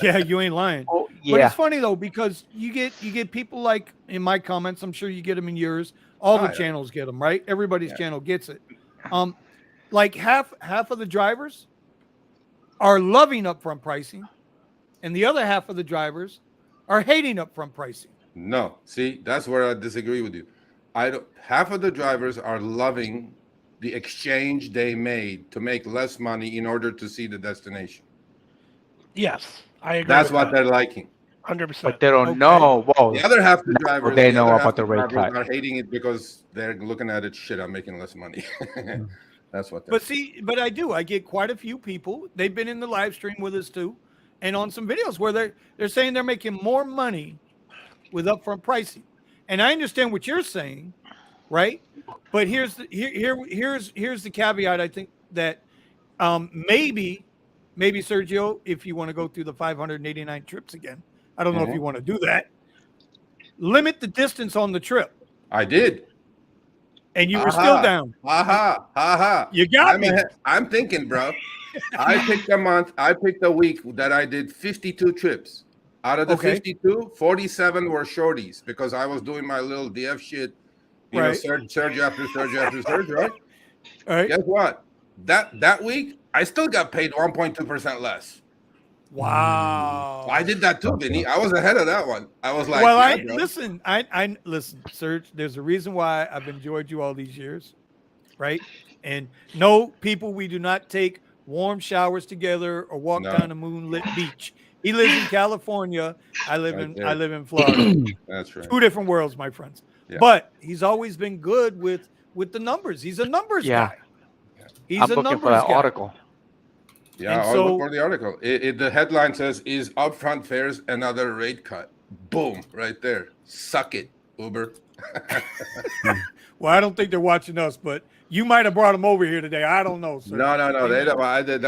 Yeah, you ain't lying. Oh, But yeah. it's funny though, because you get people like in my comments. I'm sure you get them in yours. All the channels get them, right? Everybody's channel gets it. Like half of the drivers are loving upfront pricing, and the other half of the drivers are hating upfront pricing. No, see, that's where I disagree with you. half of the drivers are loving the exchange they made to make less money in order to see the destination. Yes, I agree. That's what they're liking. 100%. But they don't know. Whoa, The other half of the drivers, they know about the rate cut. Are hating it because they're looking at it. Shit, I'm making less money. That's what. But I get quite a few people. They've been in the live stream with us too, and on some videos where they're saying they're making more money with upfront pricing. And I understand what you're saying, right? But here's the caveat. I think that maybe Sergio, if you want to go through the 589 trips again, I don't know if you want to do that. Limit the distance on the trip. I did. And you were still down. You got me. I'm thinking, bro. I picked a month. I picked a week that I did 52 trips. Out of the 52, 47 were shorties because I was doing my little DF shit. You know, surge after surge after surge, right? All right. Guess what? That week, I still got paid 1.2% less. Wow. I did that too, Vinny. I was ahead of that one. I was like, well, I listen, Serge, there's a reason why I've enjoyed you all these years, right? And no, people, we do not take warm showers together or walk down a moonlit beach. He lives in California. I live in Florida. That's right. 2 different worlds, my friends. Yeah. But he's always been good with the numbers. He's a numbers guy. He's I'm looking for that article. Yeah, I'll look for the article. The headline says, "Is upfront fares another rate cut?" Boom, right there. Suck it, Uber. Well, I don't think they're watching us, but you might have brought them over here today. I don't know, sir. No.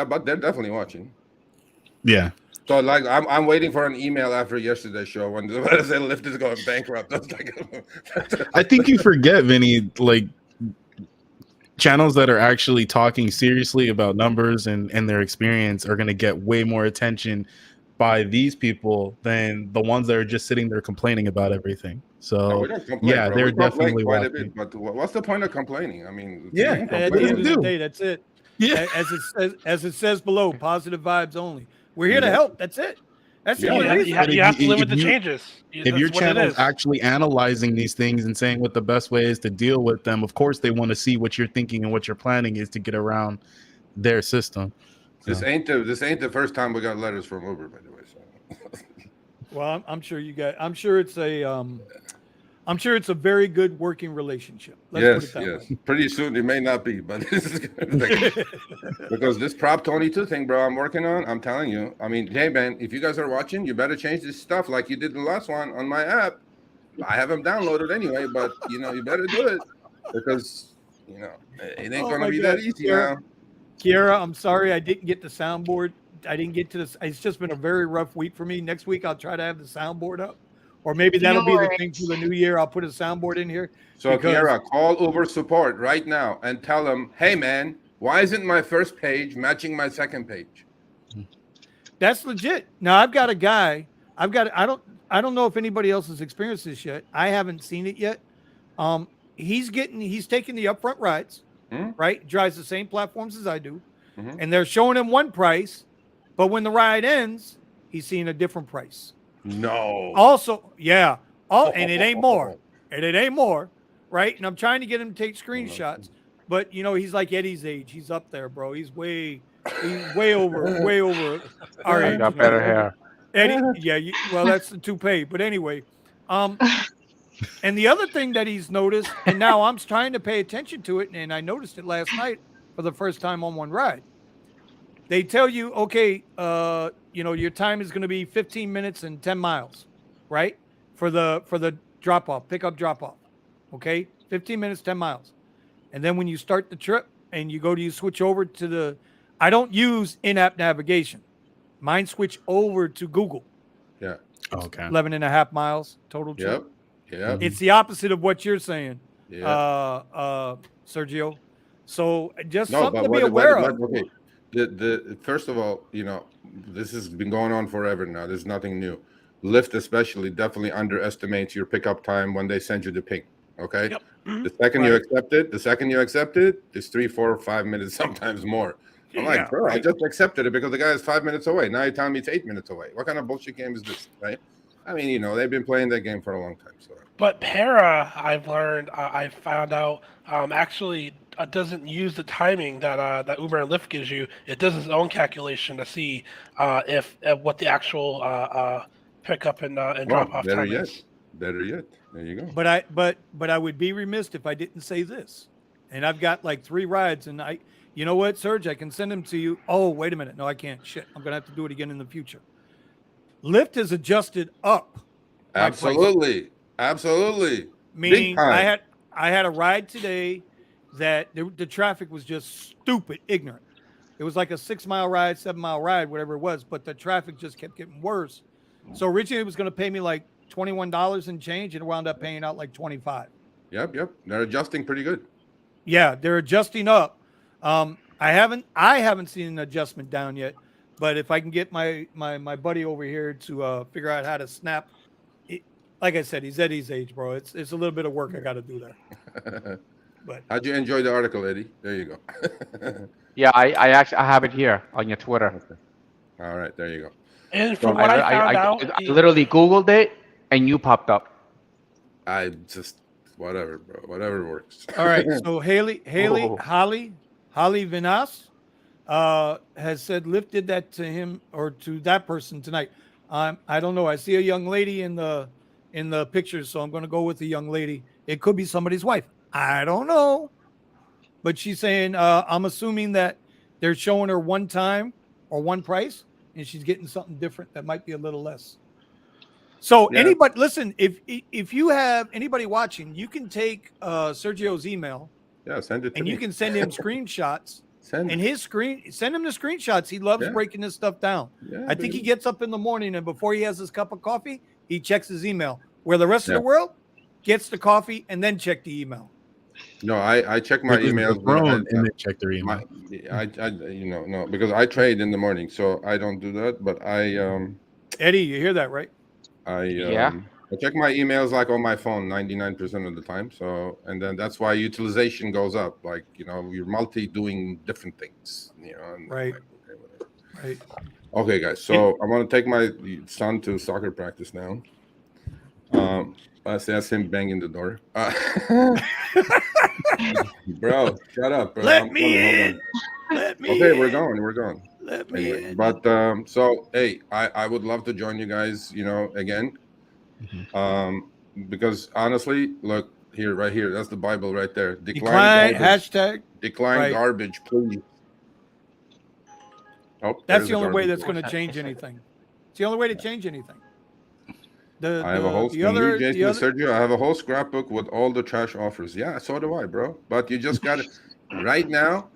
But they're definitely watching. Yeah. So, like, I'm waiting for an email after yesterday's show when the Lyft is going bankrupt. I think you forget, Vinny, like, channels that are actually talking seriously about numbers and their experience are going to get way more attention by these people than the ones that are just sitting there complaining about everything. So yeah, they're definitely quite a bit, but what's the point of complaining? I mean, at the end of the day, that's it. Yeah, as it says below, positive vibes only. We're here to help. That's it. That's you have to live with the changes. If your channel is actually analyzing these things and saying what the best way is to deal with them, of course they want to see what you're thinking and what you're planning is to get around their system. This ain't the first time we got letters from Uber, by the way. So. Well, I'm sure you got. I'm sure it's a very good working relationship. Let's put it that way. Pretty soon it may not be, but this is because this Prop 22 thing, bro, I'm working on. I'm telling you. I mean, hey man, if you guys are watching, you better change this stuff like you did the last one on my app. I have them downloaded anyway, but you better do it because it ain't gonna be that easy now. Kiara, I'm sorry I didn't get the soundboard. I didn't get to this. It's just been a very rough week for me. Next week I'll try to have the soundboard up. Or maybe that'll be the thing for the new year. I'll put a soundboard in here. So, Kiara, call Uber support right now and tell them, hey, man, why isn't my first page matching my second page? That's legit. Now, I've got a guy. I don't know if anybody else has experienced this yet. I haven't seen it yet. He's taking the upfront rides, right? Drives the same platforms as I do. And they're showing him one price. But when the ride ends, he's seeing a different price. No. Also, yeah. And it ain't more. And it ain't more, right? And I'm trying to get him to take screenshots, but he's like Eddie's age. He's up there, bro. He's way over our age. Got better hair. Eddie, yeah. Well, that's the toupee. But anyway, and the other thing that he's noticed, and now I'm trying to pay attention to it, and I noticed it last night for the first time on one ride. They tell you, okay, your time is going to be 15 minutes and 10 miles, right? For the drop-off, pickup drop-off, okay? 15 minutes, 10 miles. And then when you start the trip and you switch over to I don't use in-app navigation. Mine switch over to Google. Yeah. Okay. 11 and a half miles total trip. Yep. It's the opposite of what you're saying, yeah. Sergio. So just something to be aware of. Okay. The first of all, this has been going on forever now. There's nothing new. Lyft especially definitely underestimates your pickup time when they send you the ping. Okay. Yep. The second you accept it, it's 3, 4, 5 minutes, sometimes more. I'm like, bro, I just accepted it because the guy is 5 minutes away. Now you're telling me it's 8 minutes away. What kind of bullshit game is this, right? I mean, they've been playing that game for a long time. So. But Para, I've learned, I found out, actually doesn't use the timing that Uber and Lyft gives you. It does its own calculation to see if what the actual pickup and drop off time is. Better yet. There you go. But I would be remiss if I didn't say this. And I've got like 3 rides, and you know what, Serge? I can send them to you. Oh, wait a minute. No, I can't. Shit. I'm gonna have to do it again in the future. Lyft has adjusted up. Absolutely. Meaning, I had a ride today that the traffic was just stupid, ignorant. It was like a 6-mile ride, 7-mile ride, whatever it was, but the traffic just kept getting worse. So originally it was going to pay me like $21 and change, and it wound up paying out like $25. Yep. They're adjusting pretty good. Yeah, they're adjusting up. I haven't seen an adjustment down yet, but if I can get my buddy over here to figure out how to snap. Like I said, he's Eddie's age, bro. It's a little bit of work I got to do there. But how'd you enjoy the article, Eddie? There you go. Yeah, I have it here on your Twitter. Okay. All right, there you go. And from what I found out, I literally Googled it, and you popped up. I just whatever, bro. Whatever works. All right. So Holly Vinas has said Lyft did that to him or to that person tonight. I don't know. I see a young lady in the pictures, so I'm going to go with the young lady. It could be somebody's wife. I don't know. But she's saying, I'm assuming that they're showing her one time or one price, and she's getting something different that might be a little less. So anybody, listen, if you have anybody watching, you can take Sergio's email. Yeah, send it to me. And you can send him screenshots. Send him the screenshots. He loves breaking this stuff down. Yeah, I think he gets up in the morning, and before he has his cup of coffee, he checks his email. Where the rest of the world gets the coffee and then check the email. No, I check my emails and then check their email. No, because I trade in the morning, so I don't do that. But Eddie, you hear that, right? I check my emails like on my phone 99% of the time. So, and then that's why utilization goes up. Like, you're doing different things, Right. Right. Okay, guys. So I want to take my son to soccer practice now. That's him banging the door. Bro, shut up, bro. Let me in. Okay, we're going. Let me in. But so hey, I would love to join you guys, again. Because honestly, look here, right here, that's the Bible right there. Decline garbage, please. Oh, that's the only way that's going to change anything. It's the only way to change anything. I have a whole Sergio, I have a whole scrapbook with all the trash offers. Yeah, so do I, bro. But you just got to right now.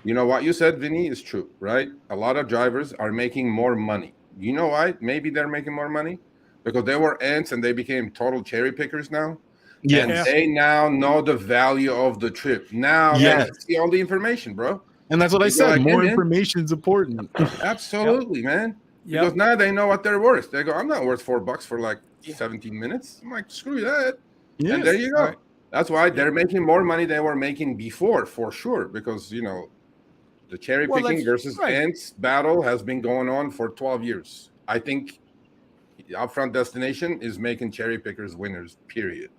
What you said, Vinny, is true, right? A lot of drivers are making more money. You know why? Maybe they're making more money because they were ants and they became total cherry pickers now. Yes. And they now know the value of the trip. Now they see all the information, bro. And that's what I said. More information is important. Absolutely, man. Because now they know what they're worth. They go, I'm not worth $4 for like 17 minutes. I'm like, screw that. Yes. And there you go. Right. That's why they're making more money than they were making before, for sure. Because, the cherry picking versus ants battle has been going on for 12 years. I think the Upfront destination is making cherry pickers winners, period.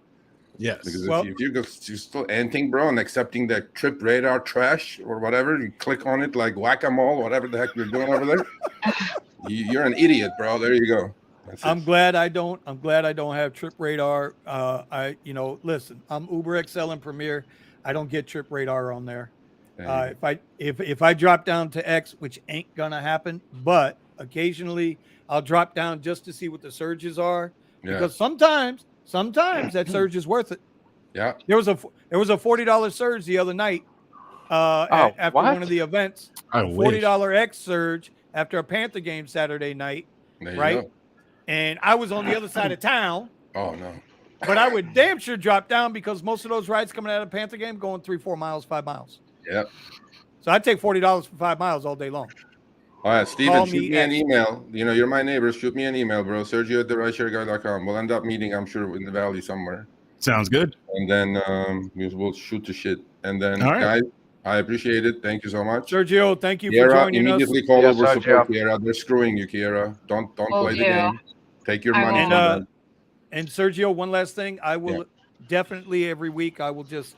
Yes. Because if you're still anting, bro, and accepting the trip radar trash or whatever, you click on it like whack-a-mole, whatever the heck you're doing over there. You're an idiot, bro. There you go. I'm glad I don't have Trip Radar. Listen, I'm Uber XL and Premier. I don't get Trip Radar on there. If I drop down to X, which ain't gonna happen, but occasionally I'll drop down just to see what the surges are, because sometimes that surge is worth it. Yeah, there was a $40 surge the other night after one of the events. $40 X surge after a Panther game Saturday night, right? And I was on the other side of town. Oh no! But I would damn sure drop down because most of those rides coming out of the Panther game going 3, 4 miles, 5 miles. Yep. So I'd take $40 for 5 miles all day long. All right, Steven, shoot me an email. You're my neighbor. Shoot me an email, bro. Sergio at RideShareGuy.com. We'll end up meeting, I'm sure, in the valley somewhere. Sounds good. And then we'll shoot the shit. And then, guys, I appreciate it. Thank you so much. Sergio, thank you for joining us. Immediately call over support, Kiera. They're screwing you, Kiera. Don't play the game. Take your money. And Sergio, one last thing. I will definitely every week. I will just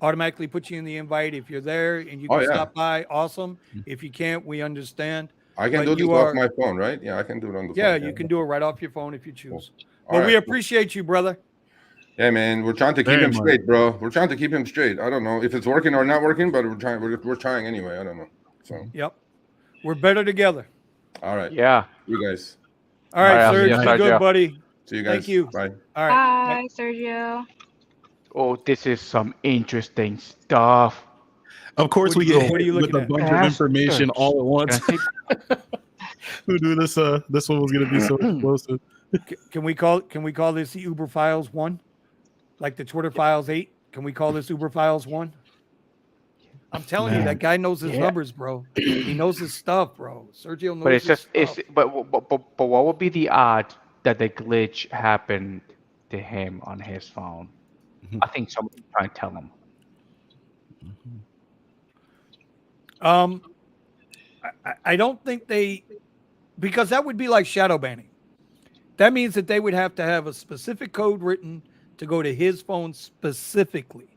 automatically put you in the invite if you're there and you can stop by. Awesome. If you can't, we understand. I can do this off my phone, right? Yeah, I can do it on the phone. Yeah, you can do it right off your phone if you choose. Cool. But we appreciate you, brother. Yeah, man. We're trying to keep him straight, bro. We're trying to keep him straight. I don't know if it's working or not working, but we're trying. We're trying anyway. I don't know. So. Yep. We're better together. All right. Yeah. You guys. All right, Sergio. Be good, buddy. See you guys. Thank you. Bye. All right. Bye, Sergio. Oh, this is some interesting stuff. Of course, we get with a bunch of information all at once. Who knew this? This one was going to be so explosive. Can we call this the Uber Files 1? Like the Twitter Files 8? Can we call this Uber Files 1? I'm telling you, that guy knows his numbers, bro. He knows his stuff, bro. Sergio knows. But it's just stuff. but what would be the odds that the glitch happened to him on his phone? I think somebody's trying to tell him. I don't think because that would be like shadow banning. That means that they would have to have a specific code written to go to his phone specifically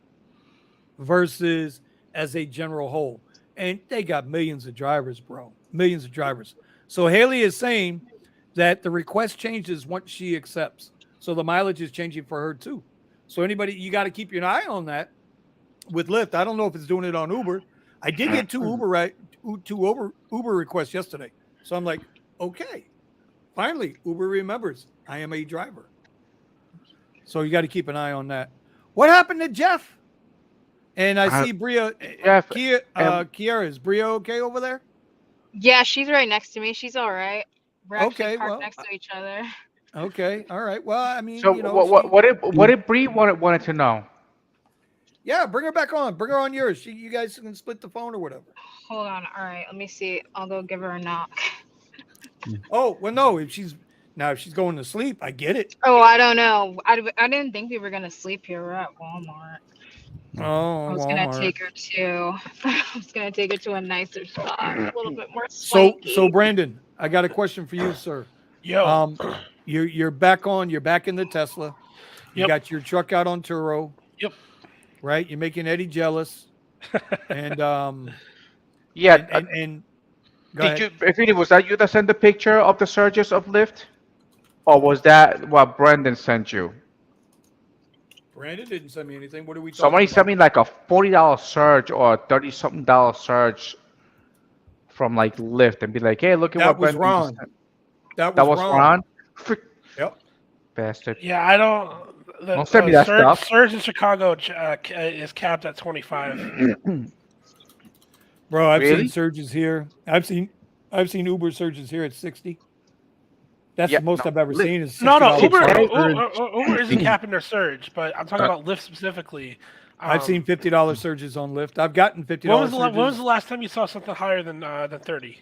versus as a general whole. And they got millions of drivers, bro. Millions of drivers. So Haley is saying that the request changes once she accepts. So the mileage is changing for her too. So anybody, you got to keep your eye on that with Lyft. I don't know if it's doing it on Uber. I did get two Uber requests yesterday. So I'm like, okay, finally, Uber remembers I am a driver. So you got to keep an eye on that. What happened to Jeff? And I see Bria. Jeff, Kiara, is Bria okay over there? Yeah, she's right next to me. She's all right. We're actually parked next to each other. Okay, all right. Well, I mean, so what did Brie wanted to know? Yeah, bring her back on. Bring her on yours. You guys can split the phone or whatever. Hold on. All right, let me see. I'll go give her a knock. Oh well, no. If she's going to sleep, I get it. Oh, I don't know. I didn't think we were gonna sleep here. We're at Walmart. Oh, I was gonna take her to a nicer spot, a little bit more swanky. So Brandon, I got a question for you, sir. Yo. You're back on. You're back in the Tesla. You got your truck out on Turo. Yep. Right. You're making Eddie jealous. And yeah. And did you? If was that you that sent the picture of the surges of Lyft, or was that what Brandon sent you? Brandon didn't send me anything. What are we talking Somebody about? sent me like a $40 surge or a $30-something surge from like Lyft and be like, hey, look at that what was Brandon Ron. sent. That was Ron. Yep. Bastard. Yeah, I don't. Don't send me that stuff. Surge in Chicago is capped at 25. Bro, I've seen surges here. I've seen Uber surges here at 60. That's the most I've ever seen. Is no. Uber isn't capping their surge, but I'm talking about Lyft specifically. I've seen $50 surges on Lyft. I've gotten $50. When was the last time you saw something higher than 30?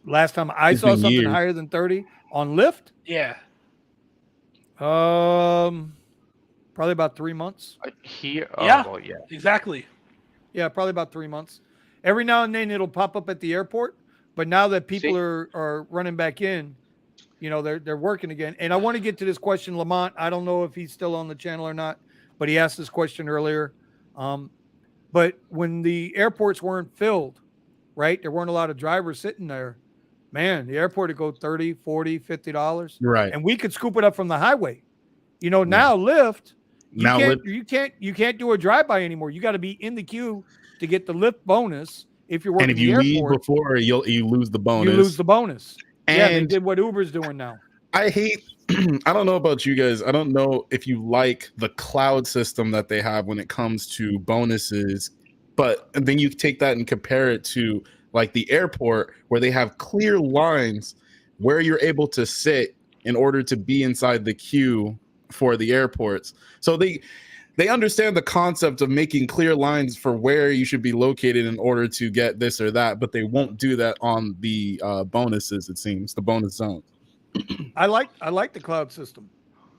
Last time I saw something higher than 30 on Lyft? Yeah. Probably about 3 months. Well, yeah, exactly. Yeah, probably about 3 months. Every now and then it'll pop up at the airport, but now that people are running back in, you know, they're working again. And I want to get to this question, Lamont. I don't know if he's still on the channel or not, but he asked this question earlier. But when the airports weren't filled, right, there weren't a lot of drivers sitting there. Man, the airport would go $30, $40, $50. Right. And we could scoop it up from the highway. You know, now Lyft, you can't do a drive-by anymore. You got to be in the queue to get the Lyft bonus if you're working and if you leave before, you lose the bonus. You lose the bonus. And yeah, they did what Uber's doing now. I hate I don't know about you guys. I don't know if you like the cloud system that they have when it comes to bonuses, but then you take that and compare it to like the airport where they have clear lines where you're able to sit in order to be inside the queue for the airports. So they understand the concept of making clear lines for where you should be located in order to get this or that, but they won't do that on the bonuses, it seems, the bonus zones. I like the cloud system.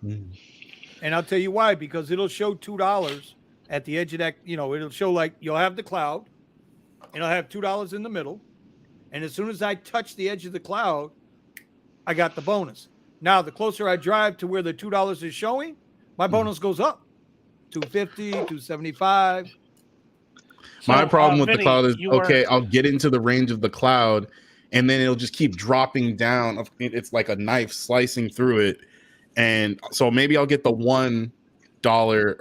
And I'll tell you why, because it'll show $2 at the edge of that, you know, it'll show like you'll have the cloud and I'll have $2 in the middle. And as soon as I touch the edge of the cloud, I got the bonus. Now, the closer I drive to where the $2 is showing, my bonus goes up. 250, 275. My problem with Vinny, the cloud is, okay, I'll get into the range of the cloud, and then it'll just keep dropping down. It's like a knife slicing through it. And so maybe I'll get the $1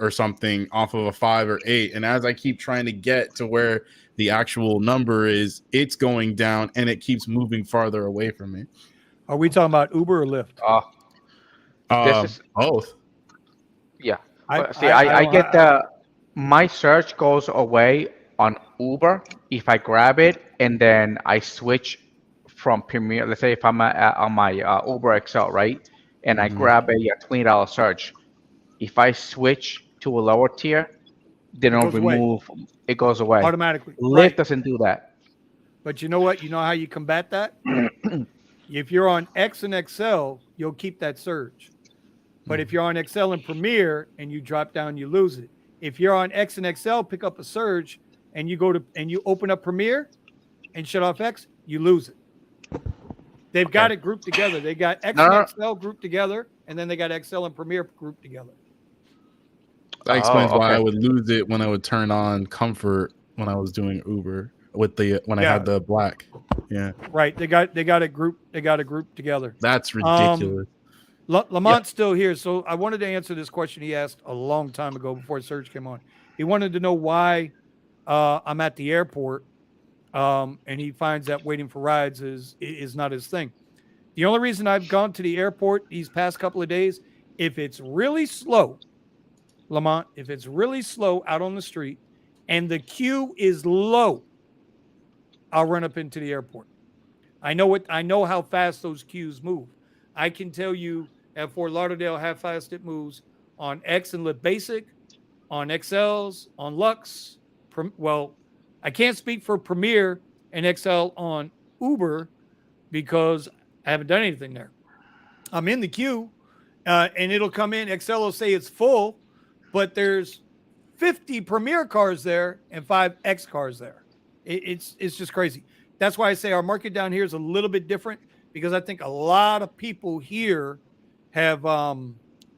or something off of a 5 or 8. And as I keep trying to get to where the actual number is, it's going down and it keeps moving farther away from me. Are we talking about Uber or Lyft? This is both. Yeah. I get my search goes away on Uber if I grab it and then I switch from Premier. Let's say if I'm on my Uber XL, right? And I grab a $20 search. If I switch to a lower tier, then I'll remove. It goes away automatically. Lyft doesn't do that. But you know what? You know how you combat that? If you're on X and XL, you'll keep that surge. But if you're on XL and Premier and you drop down, you lose it. If you're on X and XL, pick up a surge, and you you open up Premier and shut off X, you lose it. They've got it grouped together. They got X and XL grouped together, and then they got XL and Premier grouped together. That explains why I would lose it when I would turn on comfort when I was doing Uber with I had the black. Yeah. Right. They got it grouped. They got it grouped together. That's ridiculous. Lamont's still here, so I wanted to answer this question he asked a long time ago before Serge came on. He wanted to know why I'm at the airport, and he finds that waiting for rides is not his thing. The only reason I've gone to the airport these past couple of days, if it's really slow, Lamont, if it's really slow out on the street and the queue is low, I'll run up into the airport. I know how fast those queues move. I can tell you at Fort Lauderdale how fast it moves on X and Lyft Basic, on XLs, on Lux. Well, I can't speak for Premier and XL on Uber because I haven't done anything there. I'm in the queue, and it'll come in. XL will say it's full, but there's 50 Premier cars there and 5 X cars there. It's just crazy. That's why I say our market down here is a little bit different, because I think a lot of people here have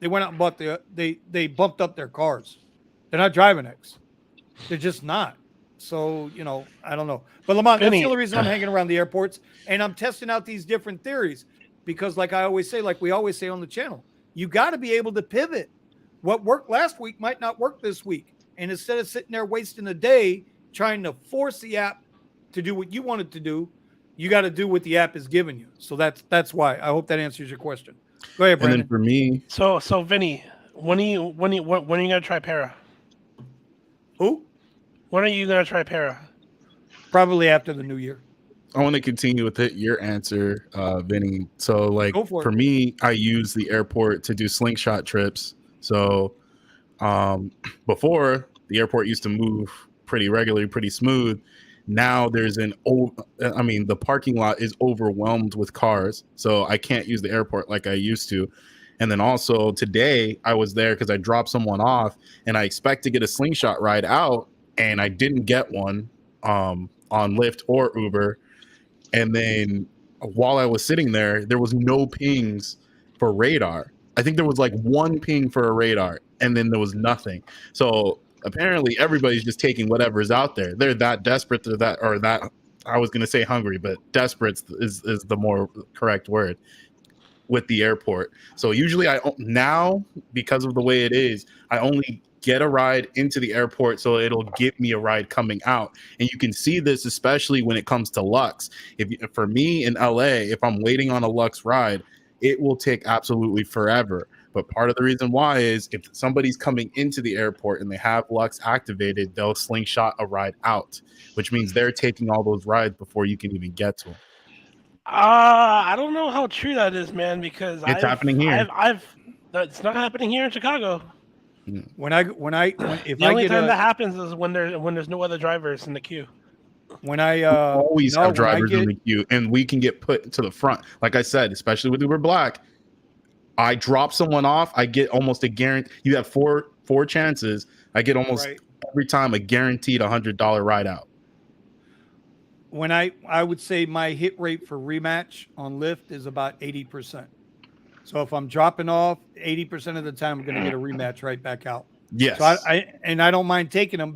they went out and bought they bumped up their cars. They're not driving X. They're just not. So, I don't know. But Lamont, that's the only reason I'm hanging around the airports, and I'm testing out these different theories, because like we always say on the channel, you got to be able to pivot. What worked last week might not work this week. And instead of sitting there wasting a day trying to force the app to do what you want it to do, you got to do what the app is giving you. So that's why. I hope that answers your question. Go ahead, Brandon. And then for me, so Vinny, when are you gonna try Para? Who? When are you gonna try Para? Probably after the new year. I want to continue with your answer, Vinny. So, for me, I use the airport to do slingshot trips. So, before, the airport used to move pretty regularly, pretty smooth. Now there's the parking lot is overwhelmed with cars, so I can't use the airport like I used to. And then also today I was there because I dropped someone off, and I expect to get a slingshot ride out, and I didn't get one on Lyft or Uber. And then while I was sitting there was no pings for radar. I think there was like one ping for a radar, and then there was nothing. So apparently everybody's just taking whatever's out there. They're that desperate to that, or that, I was going to say hungry, but desperate is the more correct word with the airport. So usually now, because of the way it is, I only get a ride into the airport, so it'll give me a ride coming out. And you can see this especially when it comes to Lux. For me in LA, if I'm waiting on a Lux ride, it will take absolutely forever. But part of the reason why is if somebody's coming into the airport and they have Lux activated, they'll slingshot a ride out, which means they're taking all those rides before you can even get to them. I don't know how true that is, man, because it's happening here. It's not happening here in Chicago. If the only time that happens is when there's no other drivers in the queue. When I always have drivers in the queue, and we can get put to the front. Like I said, especially with Uber Black, I drop someone off, I get almost a guarantee. You have four chances. I get almost every time a guaranteed $100 ride out. When I would say my hit rate for rematch on Lyft is about 80%. So if I'm dropping off, 80% of the time I'm going to get a rematch right back out. Yes. So I don't mind taking them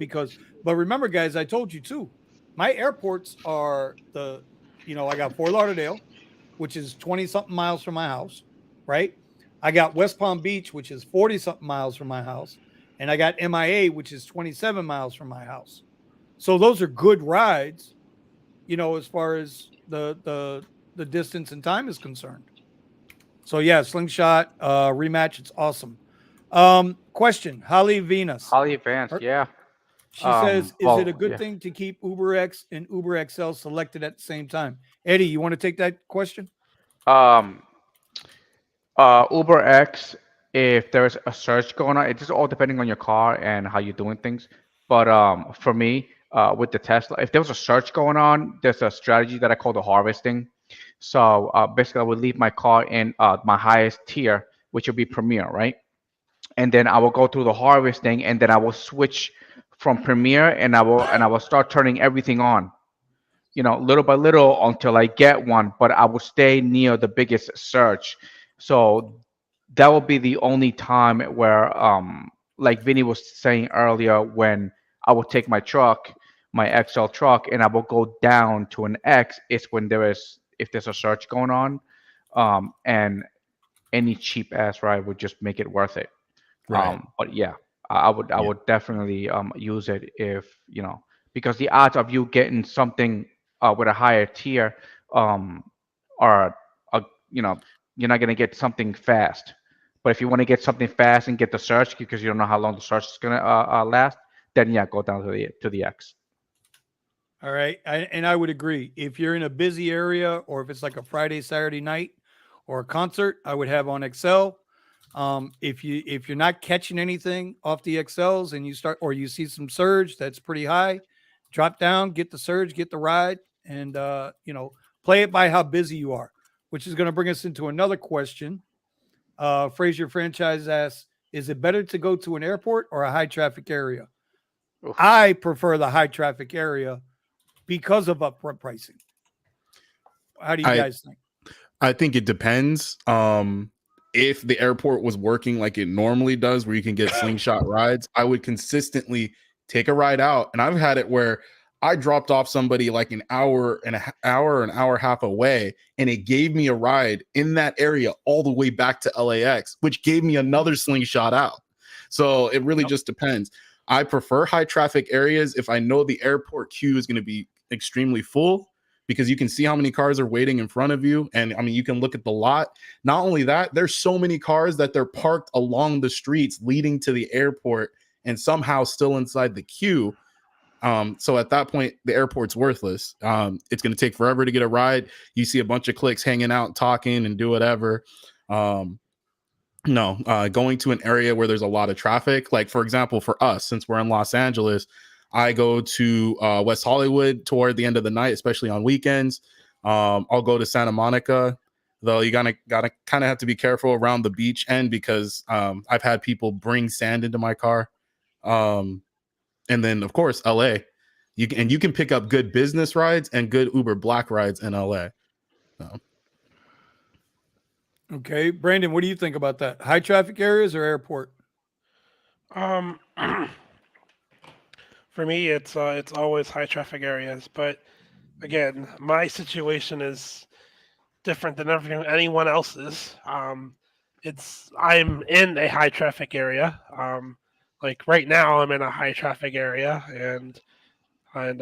but remember, guys, I told you too, my airports are I got Fort Lauderdale, which is 20 something miles from my house, right? I got West Palm Beach, which is 40 something miles from my house. And I got MIA, which is 27 miles from my house. So those are good rides, as far as the distance and time is concerned. So yeah, slingshot rematch. It's awesome. Question: Holly Venus. Holly Vance, yeah. She says, "Is it a good thing to keep UberX and Uber XL selected at the same time?" Eddie, you want to take that question? UberX, if there's a search going on, it's just all depending on your car and how you're doing things. But for me, with the Tesla, if there was a search going on, there's a strategy that I call the harvesting. So basically, I would leave my car in my highest tier, which would be Premier, right? And then I will go through the harvesting, and then I will switch from Premier, and I will start turning everything on, little by little until I get one. But I will stay near the biggest search. So that will be the only time where, like Vinny was saying earlier, when I will take my truck, my XL truck, and I will go down to an X, is when if there's a search going on, and any cheap ass ride would just make it worth it. Right. But yeah, I would definitely use it if because the odds of you getting something with a higher tier are you're not gonna get something fast. But if you want to get something fast and get the search because you don't know how long the search is gonna last, then yeah, go down to the X. All right, I would agree. If you're in a busy area, or if it's like a Friday, Saturday night, or a concert, I would have on XL. If you're not catching anything off the XLs and you see some surge that's pretty high, drop down, get the surge, get the ride, and play it by how busy you are, which is going to bring us into another question. Frazier Franchise asks, is it better to go to an airport or a high traffic area? Oof. I prefer the high traffic area because of upfront pricing. How do you guys think? I think it depends. If the airport was working like it normally does, where you can get slingshot rides, I would consistently take a ride out. And I've had it where I dropped off somebody like an hour and a half away, and it gave me a ride in that area all the way back to LAX, which gave me another slingshot out. So it really just depends. I prefer high traffic areas if I know the airport queue is going to be extremely full, because you can see how many cars are waiting in front of you. And I mean, you can look at the lot. Not only that, there's so many cars that they're parked along the streets leading to the airport and somehow still inside the queue. So at that point, the airport's worthless. It's going to take forever to get a ride. You see a bunch of clicks hanging out, talking and do whatever. Going to an area where there's a lot of traffic, like for example, for us, since we're in Los Angeles, I go to West Hollywood toward the end of the night, especially on weekends. I'll go to Santa Monica, though you gotta kind of have to be careful around the beach end, because I've had people bring sand into my car. And then of course LA, you can pick up good business rides and good Uber Black rides in LA. So. Okay, Brandon, what do you think about that? High traffic areas or airport? For me, it's always high traffic areas. But again, my situation is different than anyone else's. I'm in a high traffic area. Like right now, I'm in a high traffic area, and But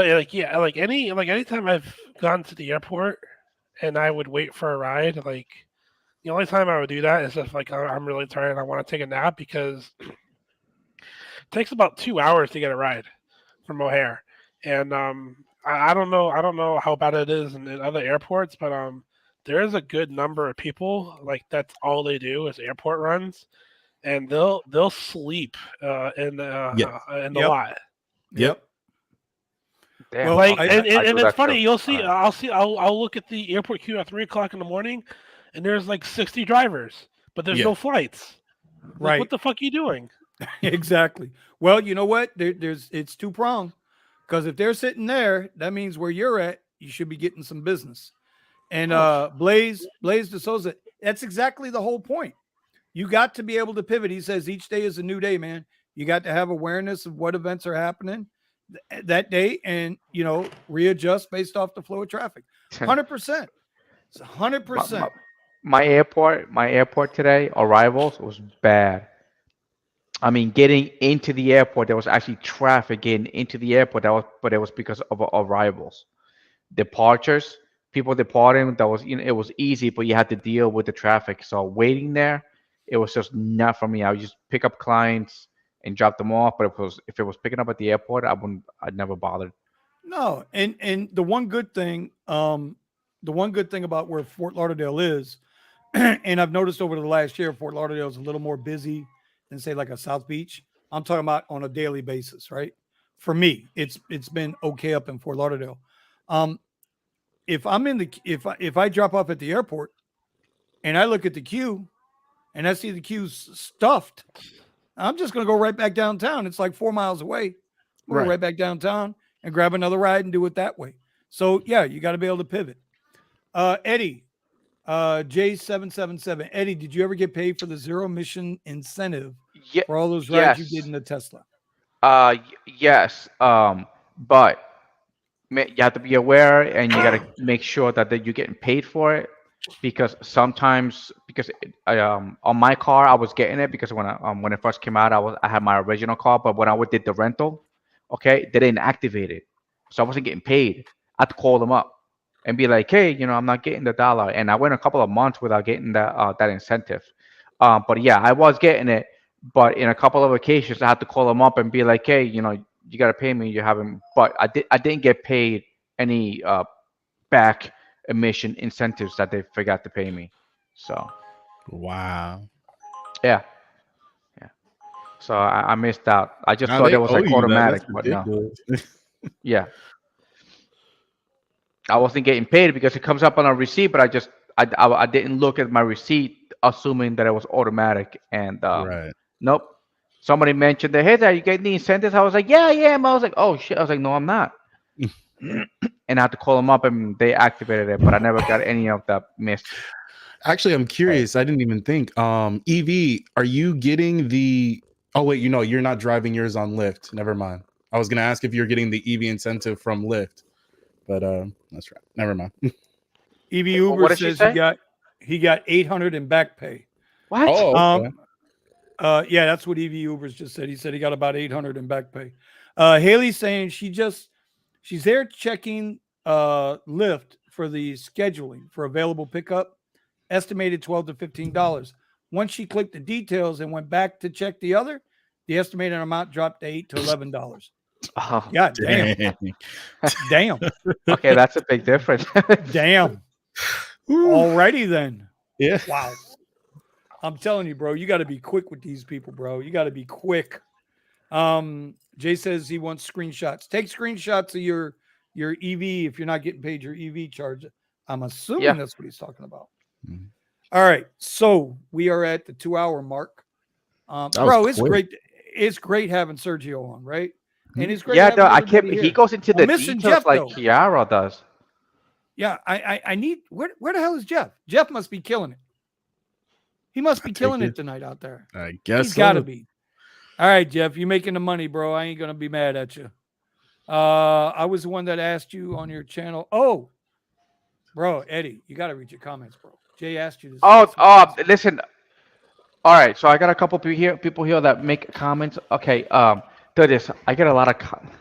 anytime I've gone to the airport and I would wait for a ride, like the only time I would do that is if like I'm really tired and I want to take a nap, because it takes about 2 hours to get a ride from O'Hare. And I don't know how bad it is in other airports, but there is a good number of people like that's all they do is airport runs, and they'll sleep in the lot. Yep. Damn, Well, okay. and it's funny. Too. You'll see. I'll look at the airport queue at 3:00 in the morning, and there's like 60 drivers, but there's no flights. Right. Like, what the fuck are you doing? Exactly. Well, you know what? It's two-pronged, because if they're sitting there, that means where you're at, you should be getting some business. And Blaze DeSouza, that's exactly the whole point. You got to be able to pivot. He says each day is a new day, man. You got to have awareness of what events are happening that day and, readjust based off the flow of traffic. 100%. It's 100%. My airport today, arrivals was bad. I mean, getting into the airport, there was actually traffic getting into the airport. But it was because of arrivals. Departures, people departing, it was easy, but you had to deal with the traffic. So waiting there, it was just not for me. I would just pick up clients and drop them off. But if it was picking up at the airport, I'd never bothered. No, and the one good thing about where Fort Lauderdale is, and I've noticed over the last year, Fort Lauderdale is a little more busy than say like a South Beach. I'm talking about on a daily basis, right? For me, it's been okay up in Fort Lauderdale. If I drop off at the airport and I look at the queue and I see the queue's stuffed, I'm just going to go right back downtown. It's like 4 miles away. We'll go right back downtown and grab another ride and do it that way. So yeah, you got to be able to pivot. Eddie, J777. Eddie, did you ever get paid for the zero emission incentive for all those rides you did in the Tesla? Yes. But you have to be aware, and you got to make sure that you're getting paid for it, because sometimes on my car I was getting it because when it first came out I had my original car, but when I did the rental, they didn't activate it, so I wasn't getting paid. I had to call them up and be like, hey, I'm not getting the dollar, and I went a couple of months without getting that incentive. But yeah, I was getting it, but in a couple of occasions I had to call them up and be like, hey, you got to pay me. You haven't, but I didn't get paid any back emission incentives that they forgot to pay me. So, wow. Yeah. So I missed out. I just thought it was like automatic, but no. Yeah. I wasn't getting paid because it comes up on a receipt, but I didn't look at my receipt assuming that it was automatic, and nope. Somebody mentioned that, hey, are you getting the incentives? I was like, yeah, I am. I was like, oh shit. I was like, no, I'm not. And I had to call them up and they activated it, but I never got any of that missed. Actually, I'm curious. I didn't even think. EV, are you getting the? Oh wait, you're not driving yours on Lyft. Never mind. I was gonna ask if you're getting the EV incentive from Lyft, but that's right. Never mind. EV Uber says he got 800 in back pay. What? Oh, okay. Yeah, that's what EV Ubers just said. He said he got about 800 in back pay. Haley's saying she's there checking Lyft for the scheduling for available pickup, estimated $12 to $15. Once she clicked the details and went back to check the estimated amount dropped to $8 to $11. Oh, God damn. Damn. Okay, that's a big difference. Damn. Alrighty then. Yeah. Wow. I'm telling you, bro, you got to be quick with these people, bro. You got to be quick. Jay says he wants screenshots. Take screenshots of your EV if you're not getting paid your EV charge. I'm assuming that's what he's talking about. Mm-hmm. All right. So we are at the 2-hour mark. Bro, it's great. It's great having Sergio on, right? And it's great. Yeah, no, he goes into the details Jeff, like Kiara does. Yeah, I need where the hell is Jeff? Jeff must be killing it. He must be killing it tonight out there. I guess he's got to be. All right, Jeff, you're making the money, bro. I ain't gonna be mad at you. I was the one that asked you on your channel. Oh, bro, Eddie, you got to read your comments, bro. Jay asked you this. Listen. All right, so I got a couple people here that make comments. Okay, do this. I get a lot of comments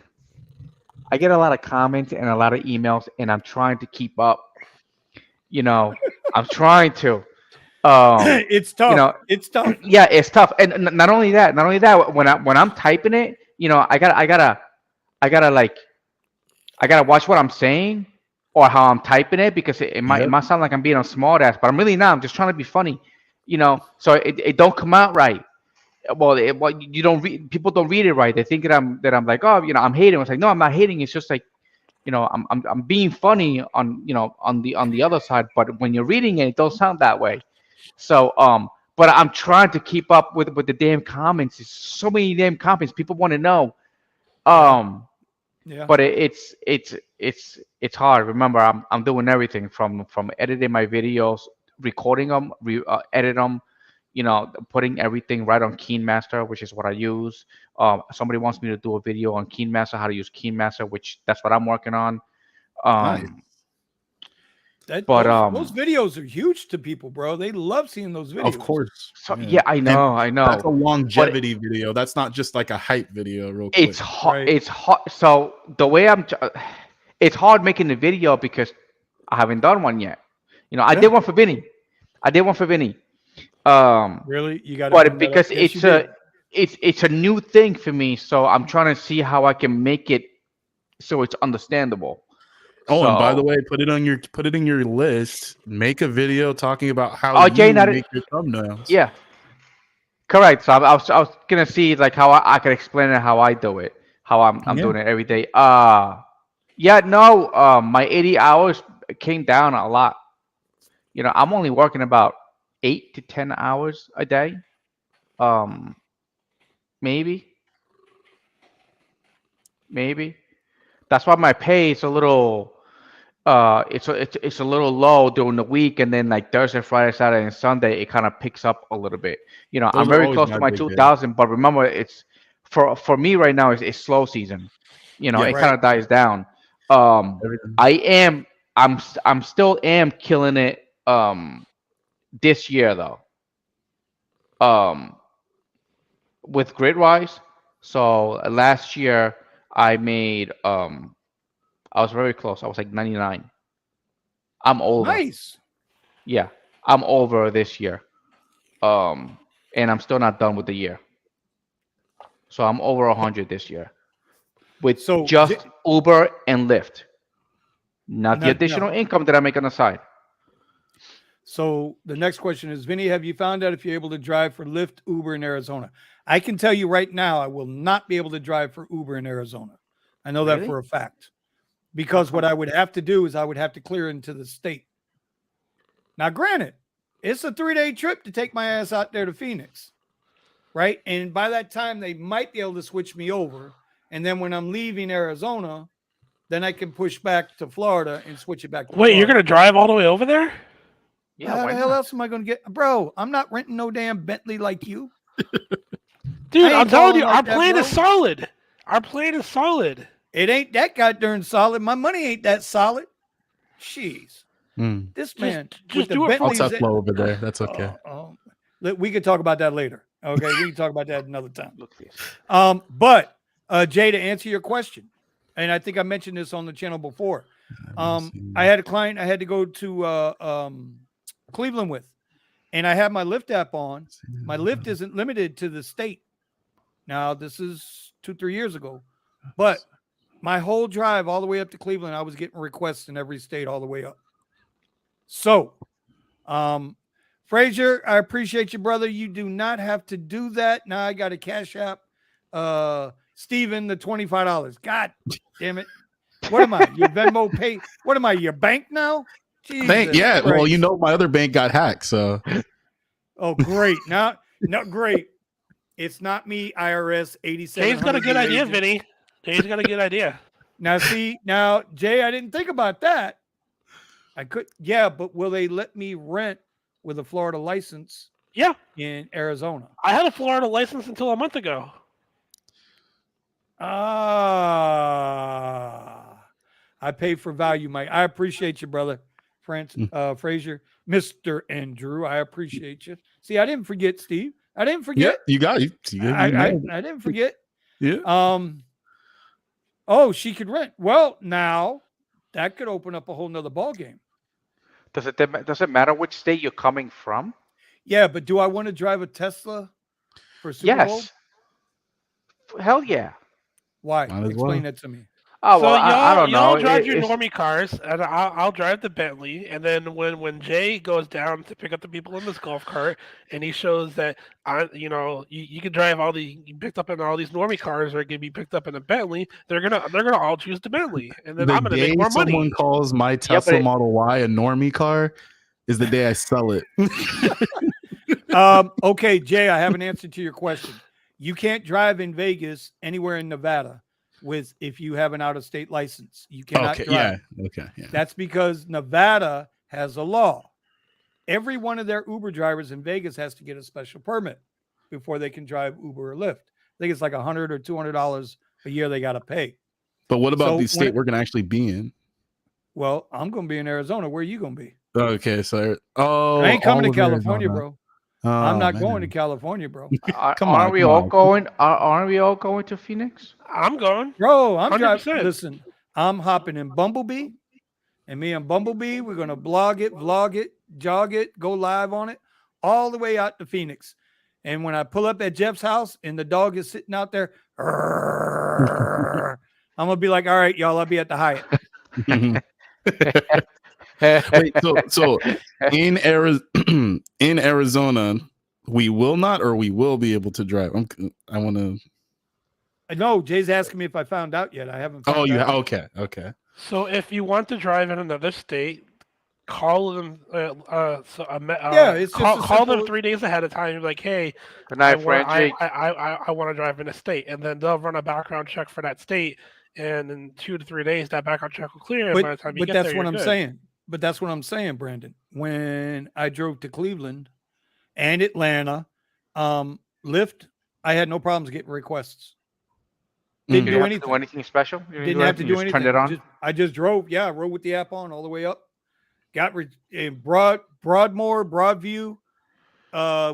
and a lot of emails, and I'm trying to keep up. I'm trying to. It's tough. It's tough. Yeah, it's tough. And not only that, when I'm typing it, I gotta watch what I'm saying or how I'm typing it, because it might sound like I'm being a smart ass, but I'm really not. I'm just trying to be funny, so it don't come out right. Well, you don't read. People don't read it right. They think that I'm like, oh, I'm hating. It's like, no, I'm not hating. It's just like, I'm being funny on the other side. But when you're reading it, it don't sound that way. So, but I'm trying to keep up with the damn comments. There's so many damn comments. People want to know. Yeah. But it's hard. Remember, I'm doing everything from editing my videos, recording them, edit them, putting everything right on KeenMaster, which is what I use. Somebody wants me to do a video on KeenMaster, how to use KeenMaster, which that's what I'm working on. Nice. But those videos are huge to people, bro. They love seeing those videos. Of course. So, yeah, I know. That's a longevity video. That's not just like a hype video. Real quick. It's hard. It's hard. So the way it's hard making the video because I haven't done one yet. I did one for Vinny. Really, you got to. But because it's a new thing for me, so I'm trying to see how I can make it so it's understandable. Oh, and by the way, put it in your list. Make a video talking about how you make your thumbnails. Yeah, correct. So I was gonna see like how I could explain it, how I do it, how I'm doing it every day. My 80 hours came down a lot. I'm only working about 8 to 10 hours a day. Maybe. That's why my pay is a little it's a little low during the week, and then like Thursday, Friday, Saturday, and Sunday it kind of picks up a little bit. I'm very close to my 2,000, but remember it's for me right now it's slow season. It kind of dies down. I'm still killing it this year though. With Gridwise. So last year I made I was very close. I was like 99. I'm over. Nice. Yeah, I'm over this year. And I'm still not done with the year. So I'm over 100 this year. With just Uber and Lyft. Not the additional income that I make on the side. So the next question is, Vinny, have you found out if you're able to drive for Lyft, Uber in Arizona? I can tell you right now, I will not be able to drive for Uber in Arizona. I know that for a fact. Because what I would have to do is I would have to clear into the state. Now, granted, it's a 3-day trip to take my ass out there to Phoenix, right? And by that time, they might be able to switch me over. And then when I'm leaving Arizona, then I can push back to Florida and switch it back to Florida. You're going to drive all the way over there? Yeah, how the hell else am I going to get? Bro, I'm not renting no damn Bentley like you. Dude, I'm telling you, our plan is solid. Our plan is solid. It ain't that goddamn solid. My money ain't that solid. Jeez. This man. Just do it. I'll Tesla over there. That's okay. We could talk about that later. Okay, we can talk about that another time. But Jay, to answer your question, and I think I mentioned this on the channel before. I had a client I had to go to Cleveland with, and I have my Lyft app on. My Lyft isn't limited to the state. Now, this is 2-3 years ago, but my whole drive all the way up to Cleveland, I was getting requests in every state all the way up. So, Frazier, I appreciate you, brother. You do not have to do that. Now I got a Cash App. Steven, the $25. God damn it. What am I? Your Venmo pay? What am I? Your bank now? Bank, yeah. Christ. Well, my other bank got hacked, so. Oh, great. No, great. It's not me, IRS 87. Jay's got a good idea, Vinny. Jay's got a good idea. Now, Jay, I didn't think about that. I could, but will they let me rent with a Florida license? Yeah. In Arizona. I had a Florida license until a month ago. I pay for value, Mike. I appreciate you, brother. Frazier, Mr. Andrew, I appreciate you. See, I didn't forget, Steve. I didn't forget. Yeah, you got it. I didn't forget. Yeah. Oh, she could rent. Well, now that could open up a whole nother ball game. Does it matter which state you're coming from? Yeah, but do I want to drive a Tesla for Super Bowl? Hell yeah. Why? Explain that to me. Oh, well, I don't know. Y'all drive your normie cars, and I'll drive the Bentley. And then when Jay goes down to pick up the people in this golf cart, and he shows that you can drive all picked up in all these normie cars are gonna be picked up in a Bentley. They're gonna all choose the Bentley, and then I'm gonna make more money. Someone calls my Tesla Model Y a normie car is the day I sell it. Okay, Jay, I have an answer to your question. You can't drive in Vegas, anywhere in Nevada. with if you have an out-of-state license. You cannot drive. Yeah. Okay. Yeah. That's because Nevada has a law. Every one of their Uber drivers in Vegas has to get a special permit before they can drive Uber or Lyft. I think it's like $100 or $200 a year they got to pay. But what about the state we're going to actually be in? Well, I'm going to be in Arizona. Where are you going to be? Okay, so I ain't coming to California, bro. I'm not going to California, bro. Aren't we all going to Phoenix? I'm going, bro. I'm 100%. driving. Listen, I'm hopping in Bumblebee, and me and Bumblebee, we're gonna vlog it, jog it, go live on it, all the way out to Phoenix. And when I pull up at Jeff's house and the dog is sitting out there, I'm gonna be like, "All right, y'all, I'll be at the Hyatt." Wait, so in Arizona, we will not, or we will be able to drive. I want to. No, Jay's asking me if I found out yet. I haven't. Oh, you okay. So if you want to drive in another state, call them. It's call them 3 days ahead of time. You're like, hey, Good night, I want to drive in a state, and then they'll run a background check for that state, and in 2 to 3 days, that background check will clear. And by the time you get there, you're good. Saying. But that's what I'm saying, Brandon. When I drove to Cleveland and Atlanta, Lyft, I had no problems getting requests. Didn't do anything. Do anything special? Didn't have to do anything. Turned it on? I just drove. Yeah, I rode with the app on all the way up. Got in Broadmoor, Broadview,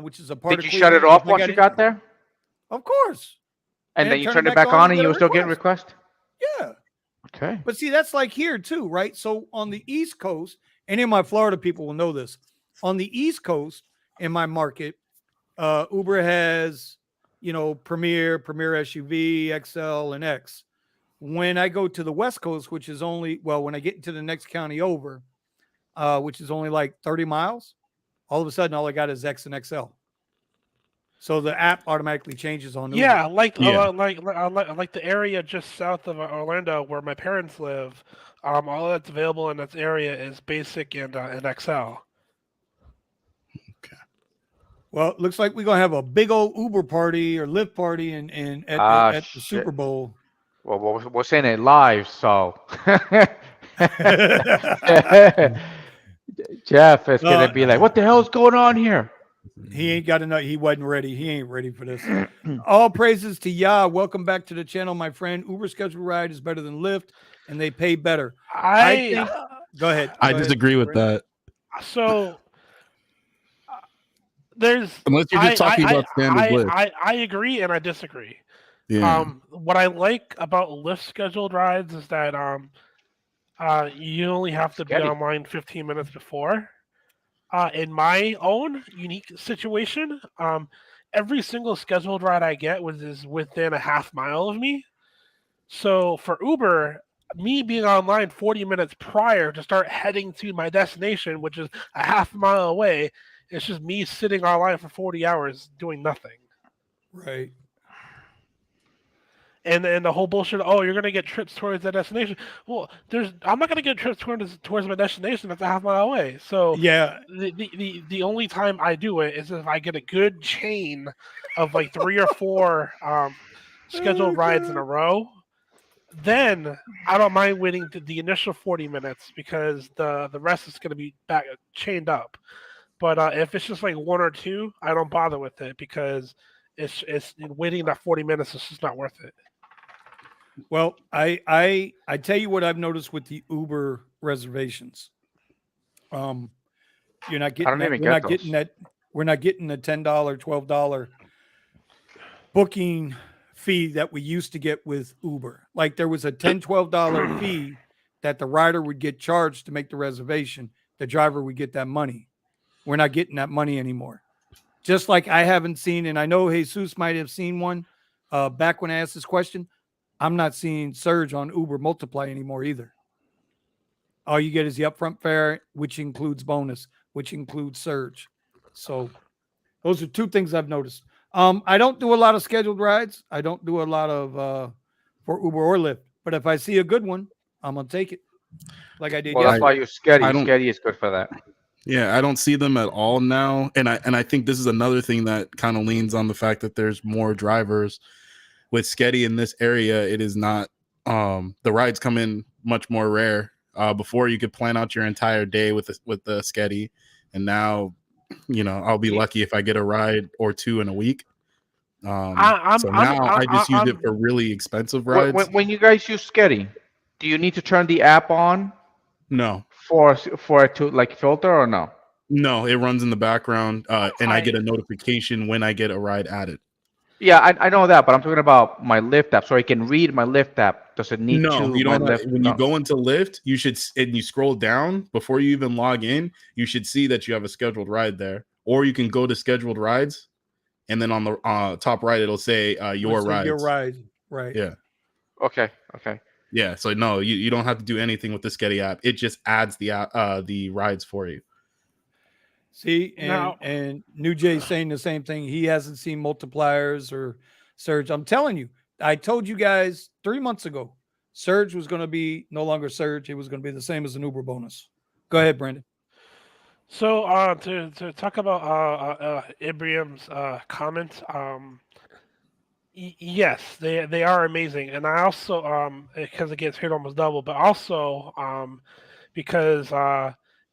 which is a part of Cleveland. Did you shut it off once you got there? Of course. And then you turned it back on and you were still getting requests? Yeah. Okay. But see, that's like here too, right? So on the East Coast, any of my Florida people will know this. On the East Coast, in my market, Uber has, Premier SUV, XL, and X. When I go to the West Coast, which is when I get into the next county over, which is only like 30 miles, all of a sudden, all I got is X and XL. So the app automatically changes on Uber. Yeah, like the area just south of Orlando where my parents live. All that's available in this area is basic and XL. Okay. Well, it looks like we're gonna have a big old Uber party or Lyft party at the Super Bowl. Well, we're saying it live, so Jeff is gonna be like, "What the hell is going on here?" He ain't got enough. He wasn't ready. He ain't ready for this. All praises to Yah. Welcome back to the channel, my friend. Uber scheduled ride is better than Lyft, and they pay better. I think. Go ahead. I disagree with that. So there's. Unless you're just talking about standard Lyft. I agree and I disagree. Yeah. What I like about Lyft scheduled rides is that you only have to be online 15 minutes before. In my own unique situation, every single scheduled ride I get is within a half mile of me. So for Uber, me being online 40 minutes prior to start heading to my destination, which is a half mile away, it's just me sitting online for 40 hours doing nothing. Right. And the whole bullshit. Oh, you're gonna get trips towards that destination. Well, I'm not gonna get trips towards my destination that's a half mile away. So yeah, the only time I do it is if I get a good chain of like 3 or 4 scheduled rides in a row. Then I don't mind waiting the initial 40 minutes because the rest is gonna be back chained up. But if it's just like 1 or 2, I don't bother with it because it's waiting that 40 minutes is just not worth it. Well, I tell you what I've noticed with the Uber reservations. You're not getting we're not getting the $10, $12 booking fee that we used to get with Uber. Like there was a $10, $12 fee that the rider would get charged to make the reservation. The driver would get that money. We're not getting that money anymore. Just like I haven't seen, and I know Jesus might have seen one back when I asked this question. I'm not seeing surge on Uber Multiply anymore either. All you get is the upfront fare, which includes bonus, which includes surge. So those are 2 things I've noticed. I don't do a lot of scheduled rides. I don't do a lot of for Uber or Lyft. But if I see a good one, I'm going to take it. Like I did yesterday. That's why you're Sketty. Sketty is good for that. Yeah, I don't see them at all now. And I think this is another thing that kind of leans on the fact that there's more drivers. With Sketty in this area, it is not the rides come in much more rare. Before you could plan out your entire day with the Sketty, and now, I'll be lucky if I get a ride or two in a week. I just use it for really expensive rides. When you guys use Sketty, do you need to turn the app on? No. For it to like filter or no? No, it runs in the background, and I get a notification when I get a ride added. Yeah, I know that, but I'm talking about my Lyft app, so I can read my Lyft app. Does it need No, to? you don't. When you go into Lyft, you should, and you scroll down before you even log in, you should see that you have a scheduled ride there, or you can go to scheduled rides, and then on the top right it'll say your rides. Your ride, right? Yeah. Okay. Yeah. So no, you don't have to do anything with the Sketty app. It just adds the rides for you. See, and New Jay's saying the same thing. He hasn't seen multipliers or surge. I'm telling you, I told you guys 3 months ago, surge was going to be no longer surge. It was going to be the same as an Uber bonus. Go ahead, Brandon. So to talk about Ibrahim's comment, yes, they are amazing, and I also because it gets paid almost double, but also because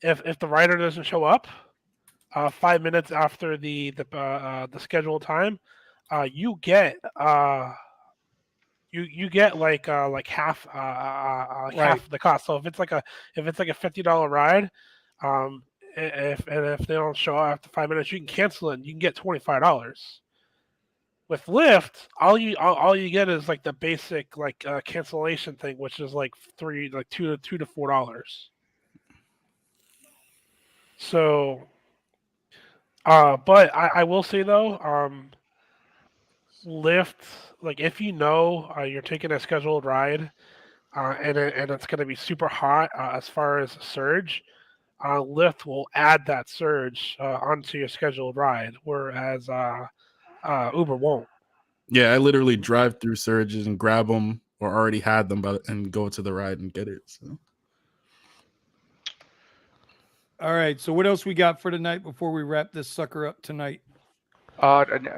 if the rider doesn't show up 5 minutes after the scheduled time, you get you get like half half the cost. So if it's like a $50 ride, if they don't show up after 5 minutes, you can cancel it and you can get $25. With Lyft, all you get is like the basic cancellation thing, which is like $2 to $4. So, but I will say though, Lyft, like if you're taking a scheduled ride, and it's going to be super hot as far as surge, Lyft will add that surge onto your scheduled ride, whereas Uber won't. Yeah, I literally drive through surges and grab them or already had them, and go to the ride and get it. So. All right. So what else we got for tonight before we wrap this sucker up tonight?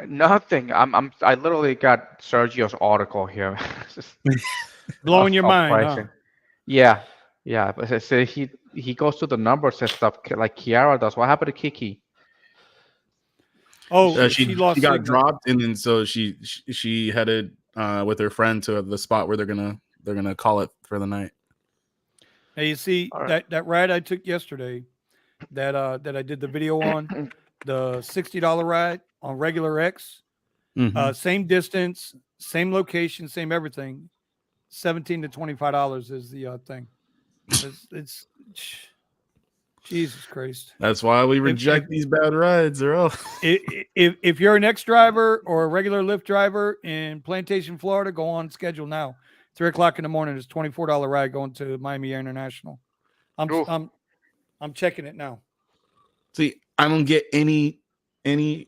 Nothing. I literally got Sergio's article here. Blowing your mind, huh? Yeah. But so he goes to the numbers and stuff like Kiara does. What happened to Kiki? Oh, she got dropped, and then so she headed with her friend to the spot where they're gonna call it for the night. Now you see that ride I took yesterday, that I did the video on, the $60 ride on regular X, same distance, same location, same everything, $17 to $25 is the thing. It's Jesus Christ. That's why we reject these bad rides, Earl. If you're an X driver or a regular Lyft driver in Plantation, Florida, go on schedule now. 3 o'clock in the morning is $24 ride going to Miami International. I'm checking it now. See, I don't get any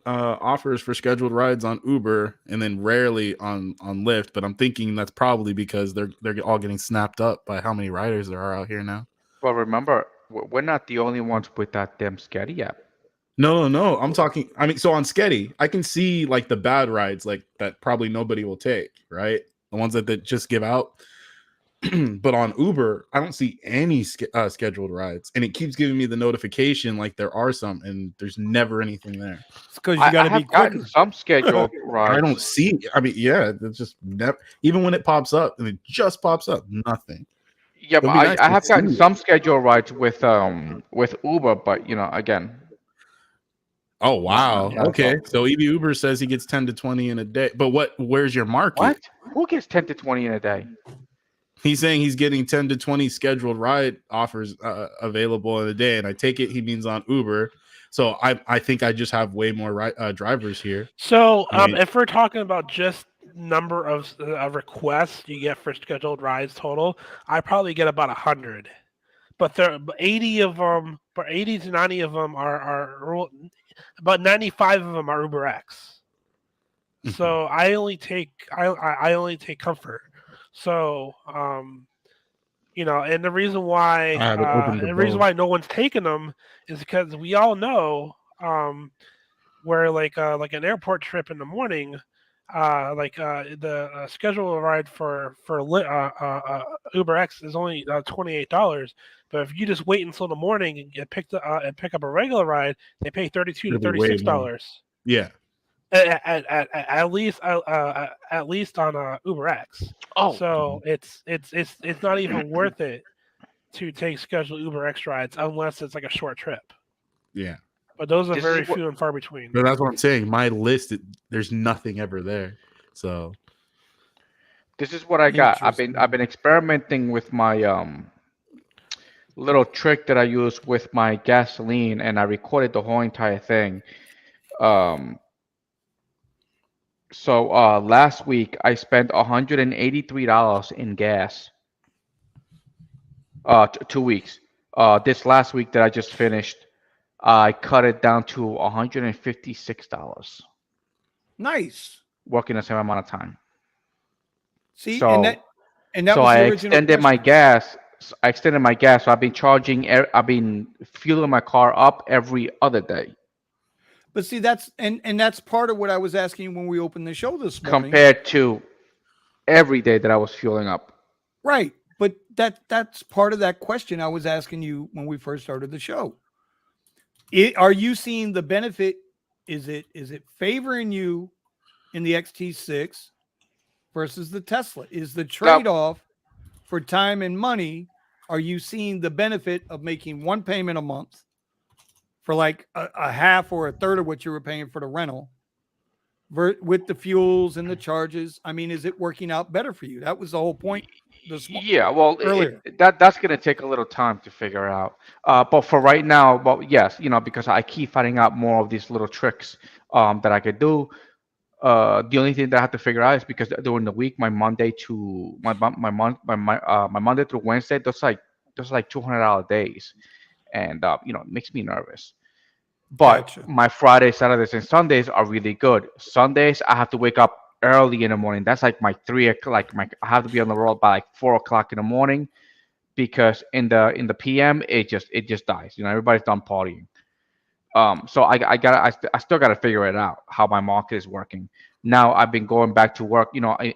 offers for scheduled rides on Uber, and then rarely on Lyft. But I'm thinking that's probably because they're all getting snapped up by how many riders there are out here now. Well, remember, we're not the only ones with that damn Sketty app. No. I'm talking. I mean, so on Sketty, I can see like the bad rides, like that probably nobody will take, right? The ones that just give out. But on Uber, I don't see any scheduled rides, and it keeps giving me the notification like there are some, and there's never anything there. It's because you got to be quick. Some scheduled rides. I don't see. I mean, yeah, it's just never. Even when it pops up, and it just pops up, nothing. Yeah, but I have gotten some scheduled rides with Uber, but again. Oh wow. Okay. So EV Uber says he gets 10 to 20 in a day. But where's your market? What? Who gets 10 to 20 in a day? He's saying he's getting 10 to 20 scheduled ride offers available in a day, and I take it he means on Uber. So I think I just have way more drivers here. So if we're talking about just number of requests you get for scheduled rides total, I probably get about 100. But 80 of them, but 80 to 90 of them are about 95 of them are UberX. So I only take comfort. So and the reason why no one's taking them is because we all know where like an airport trip in the morning, the schedule ride for UberX is only $28. But if you just wait until the morning and get picked and pick up a regular ride, they pay $32 to $36. Yeah. At least on UberX. Oh, so it's not even worth it to take scheduled UberX rides unless it's like a short trip. Yeah. But those are very few and far between. But that's what I'm saying. My list, there's nothing ever there. So this is what I got. I've been experimenting with my little trick that I use with my gasoline, and I recorded the whole entire thing. So last week I spent $183 in gas. 2 weeks. This last week that I just finished, I cut it down to $156. Nice. Working the same amount of time. See, so, and that so was I the original extended my gas. I extended my gas. So I've been fueling my car up every other day. But see, that's part of what I was asking when we opened the show this morning. Compared to every day that I was fueling up. Right. But that's part of that question I was asking you when we first started the show. Are you seeing the benefit? Is it favoring you in the XT6 versus the Tesla? Is the trade-off for time and money? Are you seeing the benefit of making one payment a month for like a half or a third of what you were paying for the rental with the fuels and the charges? I mean, is it working out better for you? That was the whole point. Yeah, well, that's going to take a little time to figure out. But for right now, yes, because I keep finding out more of these little tricks that I could do. The only thing that I have to figure out is because during the week, my Monday through Wednesday, those like $200 days, and it makes me nervous. But Gotcha. My Fridays, Saturdays, and Sundays are really good. Sundays, I have to wake up early in the morning. That's like my 3 o'clock. I have to be on the road by like 4 o'clock in the morning, because in the PM it just dies. Everybody's done partying. So I still gotta figure it out how my market is working. Now I've been going back to work.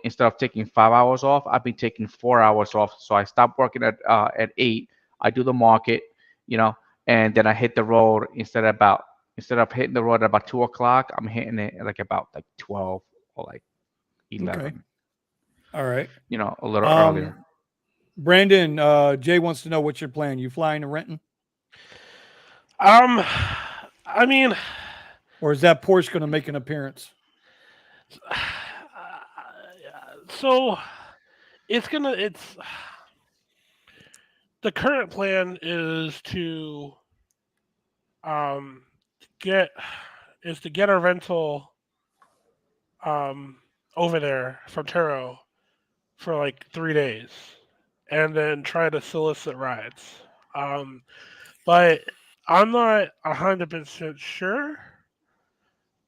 Instead of taking 5 hours off, I've been taking 4 hours off. So I stopped working at 8. I do the market, and then I hit the road instead of hitting the road at about 2 o'clock. I'm hitting it at about 12 or 11. Okay. All right. A little earlier. Brandon, Jay wants to know what's your plan. You flying or renting? I mean, or is that Porsche going to make an appearance? So the current plan is to get a rental over there from Turo for like 3 days, and then try to solicit rides. But I'm not 100% sure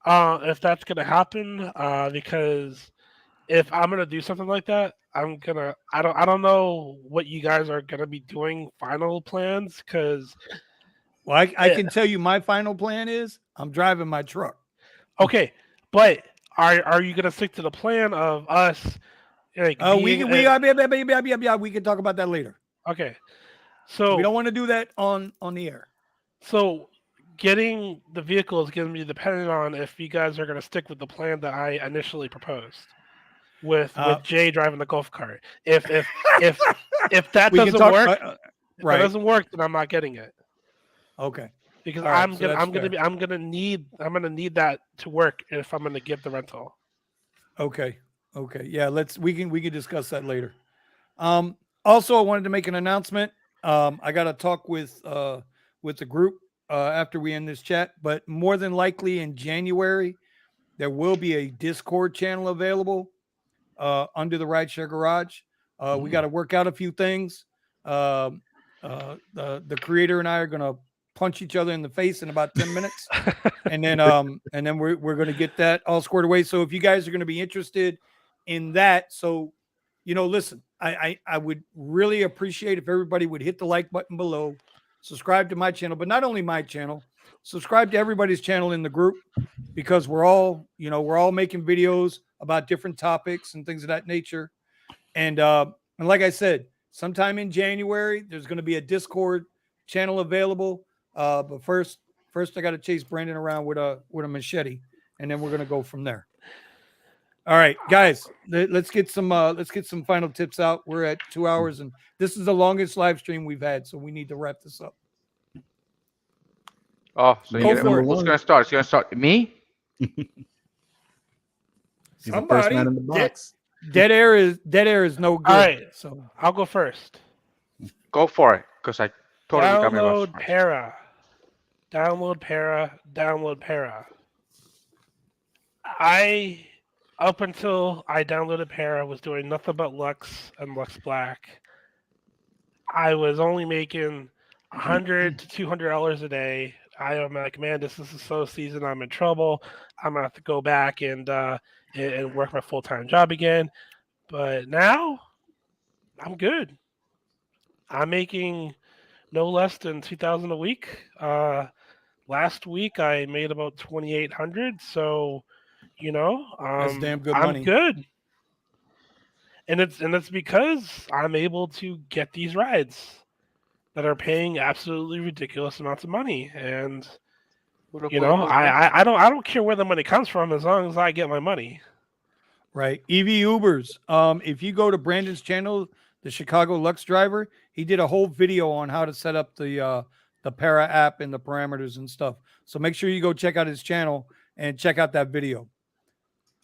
if that's gonna happen, because if I'm gonna do something like that, I don't know what you guys are gonna be doing final plans, because I can tell you my final plan is I'm driving my truck. Okay, but are you gonna stick to the plan of us? We can talk about that later. Okay, so we don't want to do that on the air. So getting the vehicle is going to be dependent on if you guys are going to stick with the plan that I initially proposed with Jay driving the golf cart. If that doesn't work, if that doesn't work, then I'm not getting it. Okay. Because I'm gonna need that to work if I'm gonna get the rental. Okay. Yeah, we can discuss that later. Also, I wanted to make an announcement. I got to talk with the group after we end this chat, but more than likely in January, there will be a Discord channel available under the RideShare Garage. We got to work out a few things. The creator and I are going to punch each other in the face in about 10 minutes. and then we're going to get that all squared away. So if you guys are going to be interested in that, listen, I would really appreciate if everybody would hit the like button below, subscribe to my channel, but not only my channel, subscribe to everybody's channel in the group, because we're all making videos about different topics and things of that nature. And like I said, sometime in January, there's going to be a Discord channel available. But first I got to chase Brandon around with a machete, and then we're going to go from there. All right, guys, let's get some final tips out. We're at 2 hours, and this is the longest live stream we've had, so we need to wrap this up. Oh, so who's going to start? It's going to start me? He's the first man in the box. Dead air is no good. All right, so I'll go first. Go for it, because I totally got me Download Para. Download Para. Download Para. Up until I downloaded Para, was doing nothing but Lux and Lux Black. I was only making $100 to $200 a day. I am like, man, this is the slow season. I'm in trouble. I'm gonna have to go back and work my full-time job again. But now, I'm good. I'm making no less than $2,000 a week. Last week I made about $2,800. So, that's damn good I'm money. Good. And it's because I'm able to get these rides that are paying absolutely ridiculous amounts of money. And I don't care where the money comes from as long as I get my money. Right. EV Ubers. If you go to Brandon's channel, the Chicago Lux Driver, he did a whole video on how to set up the Para app and the parameters and stuff. So make sure you go check out his channel and check out that video.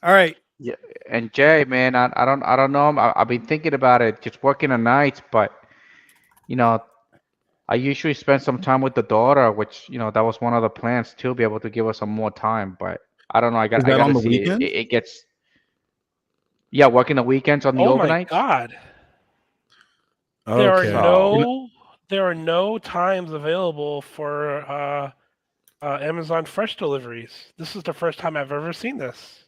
All right. Yeah, and Jay, man, I don't know. I've been thinking about it, just working the nights, but I usually spend some time with the daughter, which that was one of the plans to be able to give us some more time. But I don't know. I got on to the see weekend? It gets. Yeah, working the weekends on the overnight. Oh my God! Okay. There are no times available for Amazon Fresh deliveries. This is the first time I've ever seen this.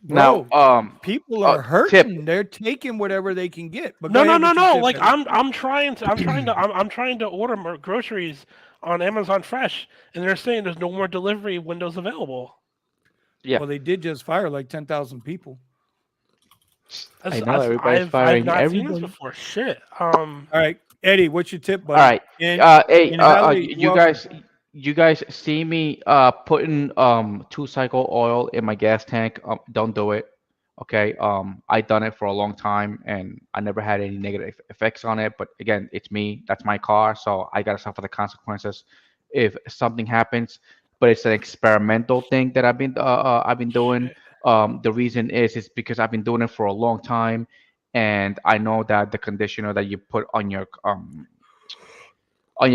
Bro, now, people are hurting. They're taking whatever they can get. But no. Like I'm trying to order more groceries on Amazon Fresh, and they're saying there's no more delivery windows available. Yeah. Well, they did just fire like 10,000 people. I know everybody's firing I've not everybody. seen this before. Shit. All right, Eddie, what's your tip, buddy? All right. And you guys see me putting 2-cycle oil in my gas tank? Don't do it. Okay. I done it for a long time and I never had any negative effects on it. But again, it's me. That's my car, so I gotta suffer the consequences if something happens. But it's an experimental thing that I've been doing. The reason is because I've been doing it for a long time, and I know that the conditioner that you put on your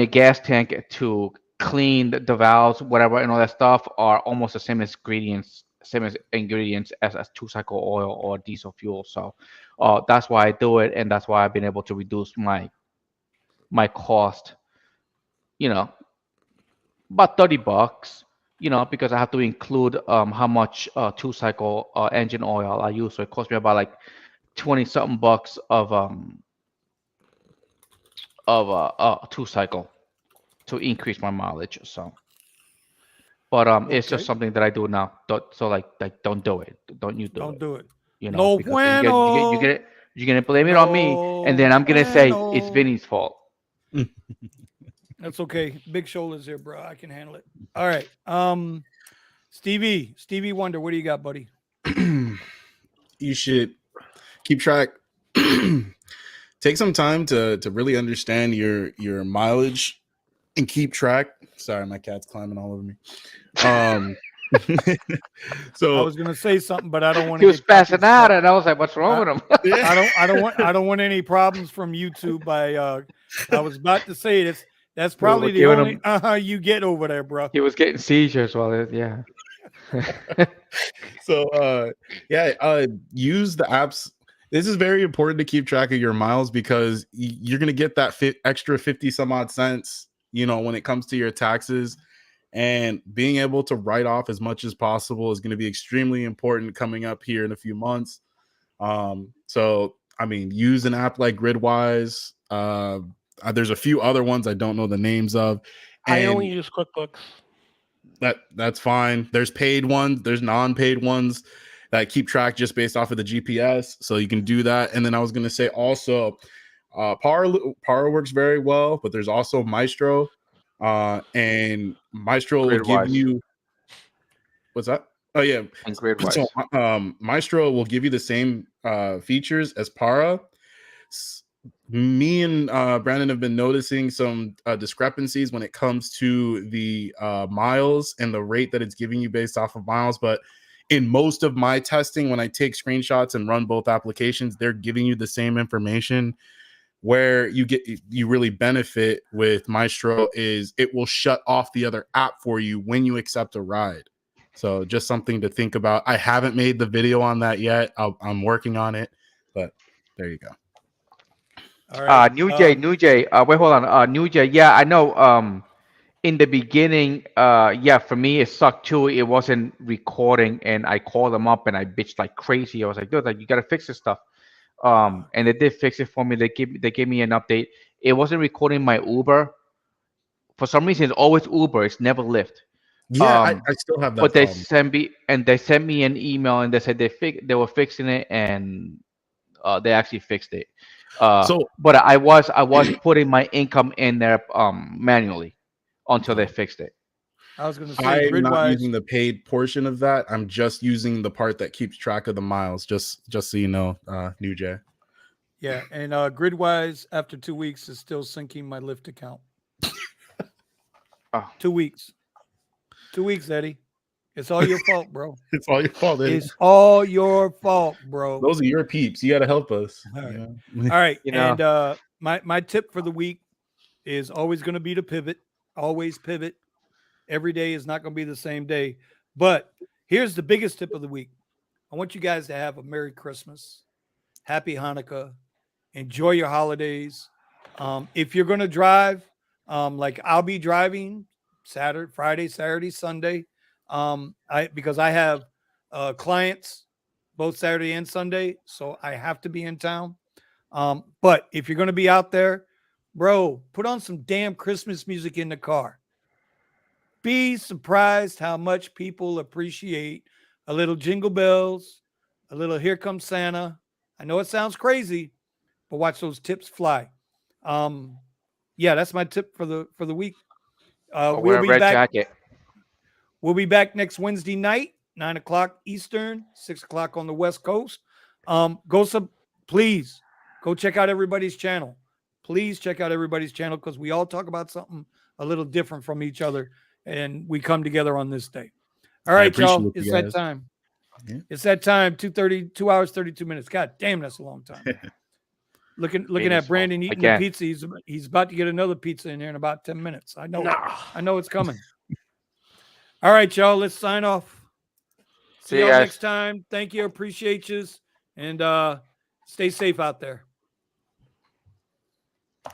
gas tank to clean the valves, whatever, and all that stuff are almost the same ingredients as 2-cycle oil or diesel fuel. So that's why I do it, and that's why I've been able to reduce my cost. About $30. Because I have to include how much 2-cycle engine oil I use. So it costs me about like 20-something bucks of 2-cycle to increase my mileage. So, but it's just something that I do now. Don't do it. Don't do it. No bueno. You're gonna blame it on me, and then I'm gonna say it's Vinny's fault. That's okay. Big shoulders here, bro. I can handle it. All right. Stevie Wonder, what do you got, buddy? You should keep track. Take some time to really understand your mileage and keep track. Sorry, my cat's climbing all over me. So I was gonna say something, but I don't want. He was passing out, and I was like, "What's wrong with him?" I don't want any problems from YouTube. I was about to say this. That's probably the only you get over there, bro. He was getting seizures yeah. So use the apps. This is very important to keep track of your miles because you're gonna get that extra 50 some odd cents, when it comes to your taxes, and being able to write off as much as possible is going to be extremely important coming up here in a few months. So use an app like Gridwise. There's a few other ones I don't know the names of. I only use QuickBooks. That's fine. There's paid ones, there's non-paid ones that keep track just based off of the GPS, so you can do that. And then I was going to say also, Power works very well, but there's also Maestro, and Maestro will give you what's that? Oh yeah, and grid-wise. So Maestro will give you the same features as Para. Me and Brandon have been noticing some discrepancies when it comes to the miles and the rate that it's giving you based off of miles. But in most of my testing, when I take screenshots and run both applications, they're giving you the same information. Where you really benefit with Maestro is it will shut off the other app for you when you accept a ride. So just something to think about. I haven't made the video on that yet. I'm working on it, but there you go. All right. New Jay. Wait, hold on. New Jay. Yeah, I know. In the beginning, yeah, for me it sucked too. It wasn't recording, and I called them up and I bitched like crazy. I was like, dude, like you gotta fix this stuff. And they did fix it for me. They gave me an update. It wasn't recording my Uber. For some reason, it's always Uber. It's never Lyft. Yeah, I still have that. But they sent me an email and they said they were fixing it, and they actually fixed it. But I was putting my income in there manually until they fixed it. I was going to say, I'm not using the paid portion of that. I'm just using the part that keeps track of the miles. Just so you know, New Jay. Yeah, and Gridwise after 2 weeks is still syncing my Lyft account. 2 weeks. 2 weeks, Eddie. It's all your fault, bro. It's all your fault, Eddie. It's all your fault, bro. Those are your peeps. You got to help us. All right. All right. And my tip for the week is always going to be to pivot. Always pivot. Every day is not going to be the same day. But here's the biggest tip of the week. I want you guys to have a Merry Christmas. Happy Hanukkah. Enjoy your holidays. If you're going to drive, like I'll be driving Friday, Saturday, Sunday. Because I have clients both Saturday and Sunday, so I have to be in town. But if you're going to be out there, bro, put on some damn Christmas music in the car. Be surprised how much people appreciate a little Jingle Bells, a little Here Comes Santa. I know it sounds crazy, but watch those tips fly. Yeah, that's my tip for the week. We'll be back. Jacket. We'll be back next Wednesday night, 9:00 Eastern, 6:00 on the West Coast. Please go check out everybody's channel. Please check out everybody's channel because we all talk about something a little different from each other, and we come together on this day. All right, y'all. It's that time. Yeah. It's that time. 2 hours, 32 minutes. God damn, that's a long time. Looking at Brandon eating the pizza. He's about to get another pizza in there in about 10 minutes. I know it's coming. All right, y'all. Let's sign off. See y'all next time. Thank you. Appreciate you. And stay safe out there.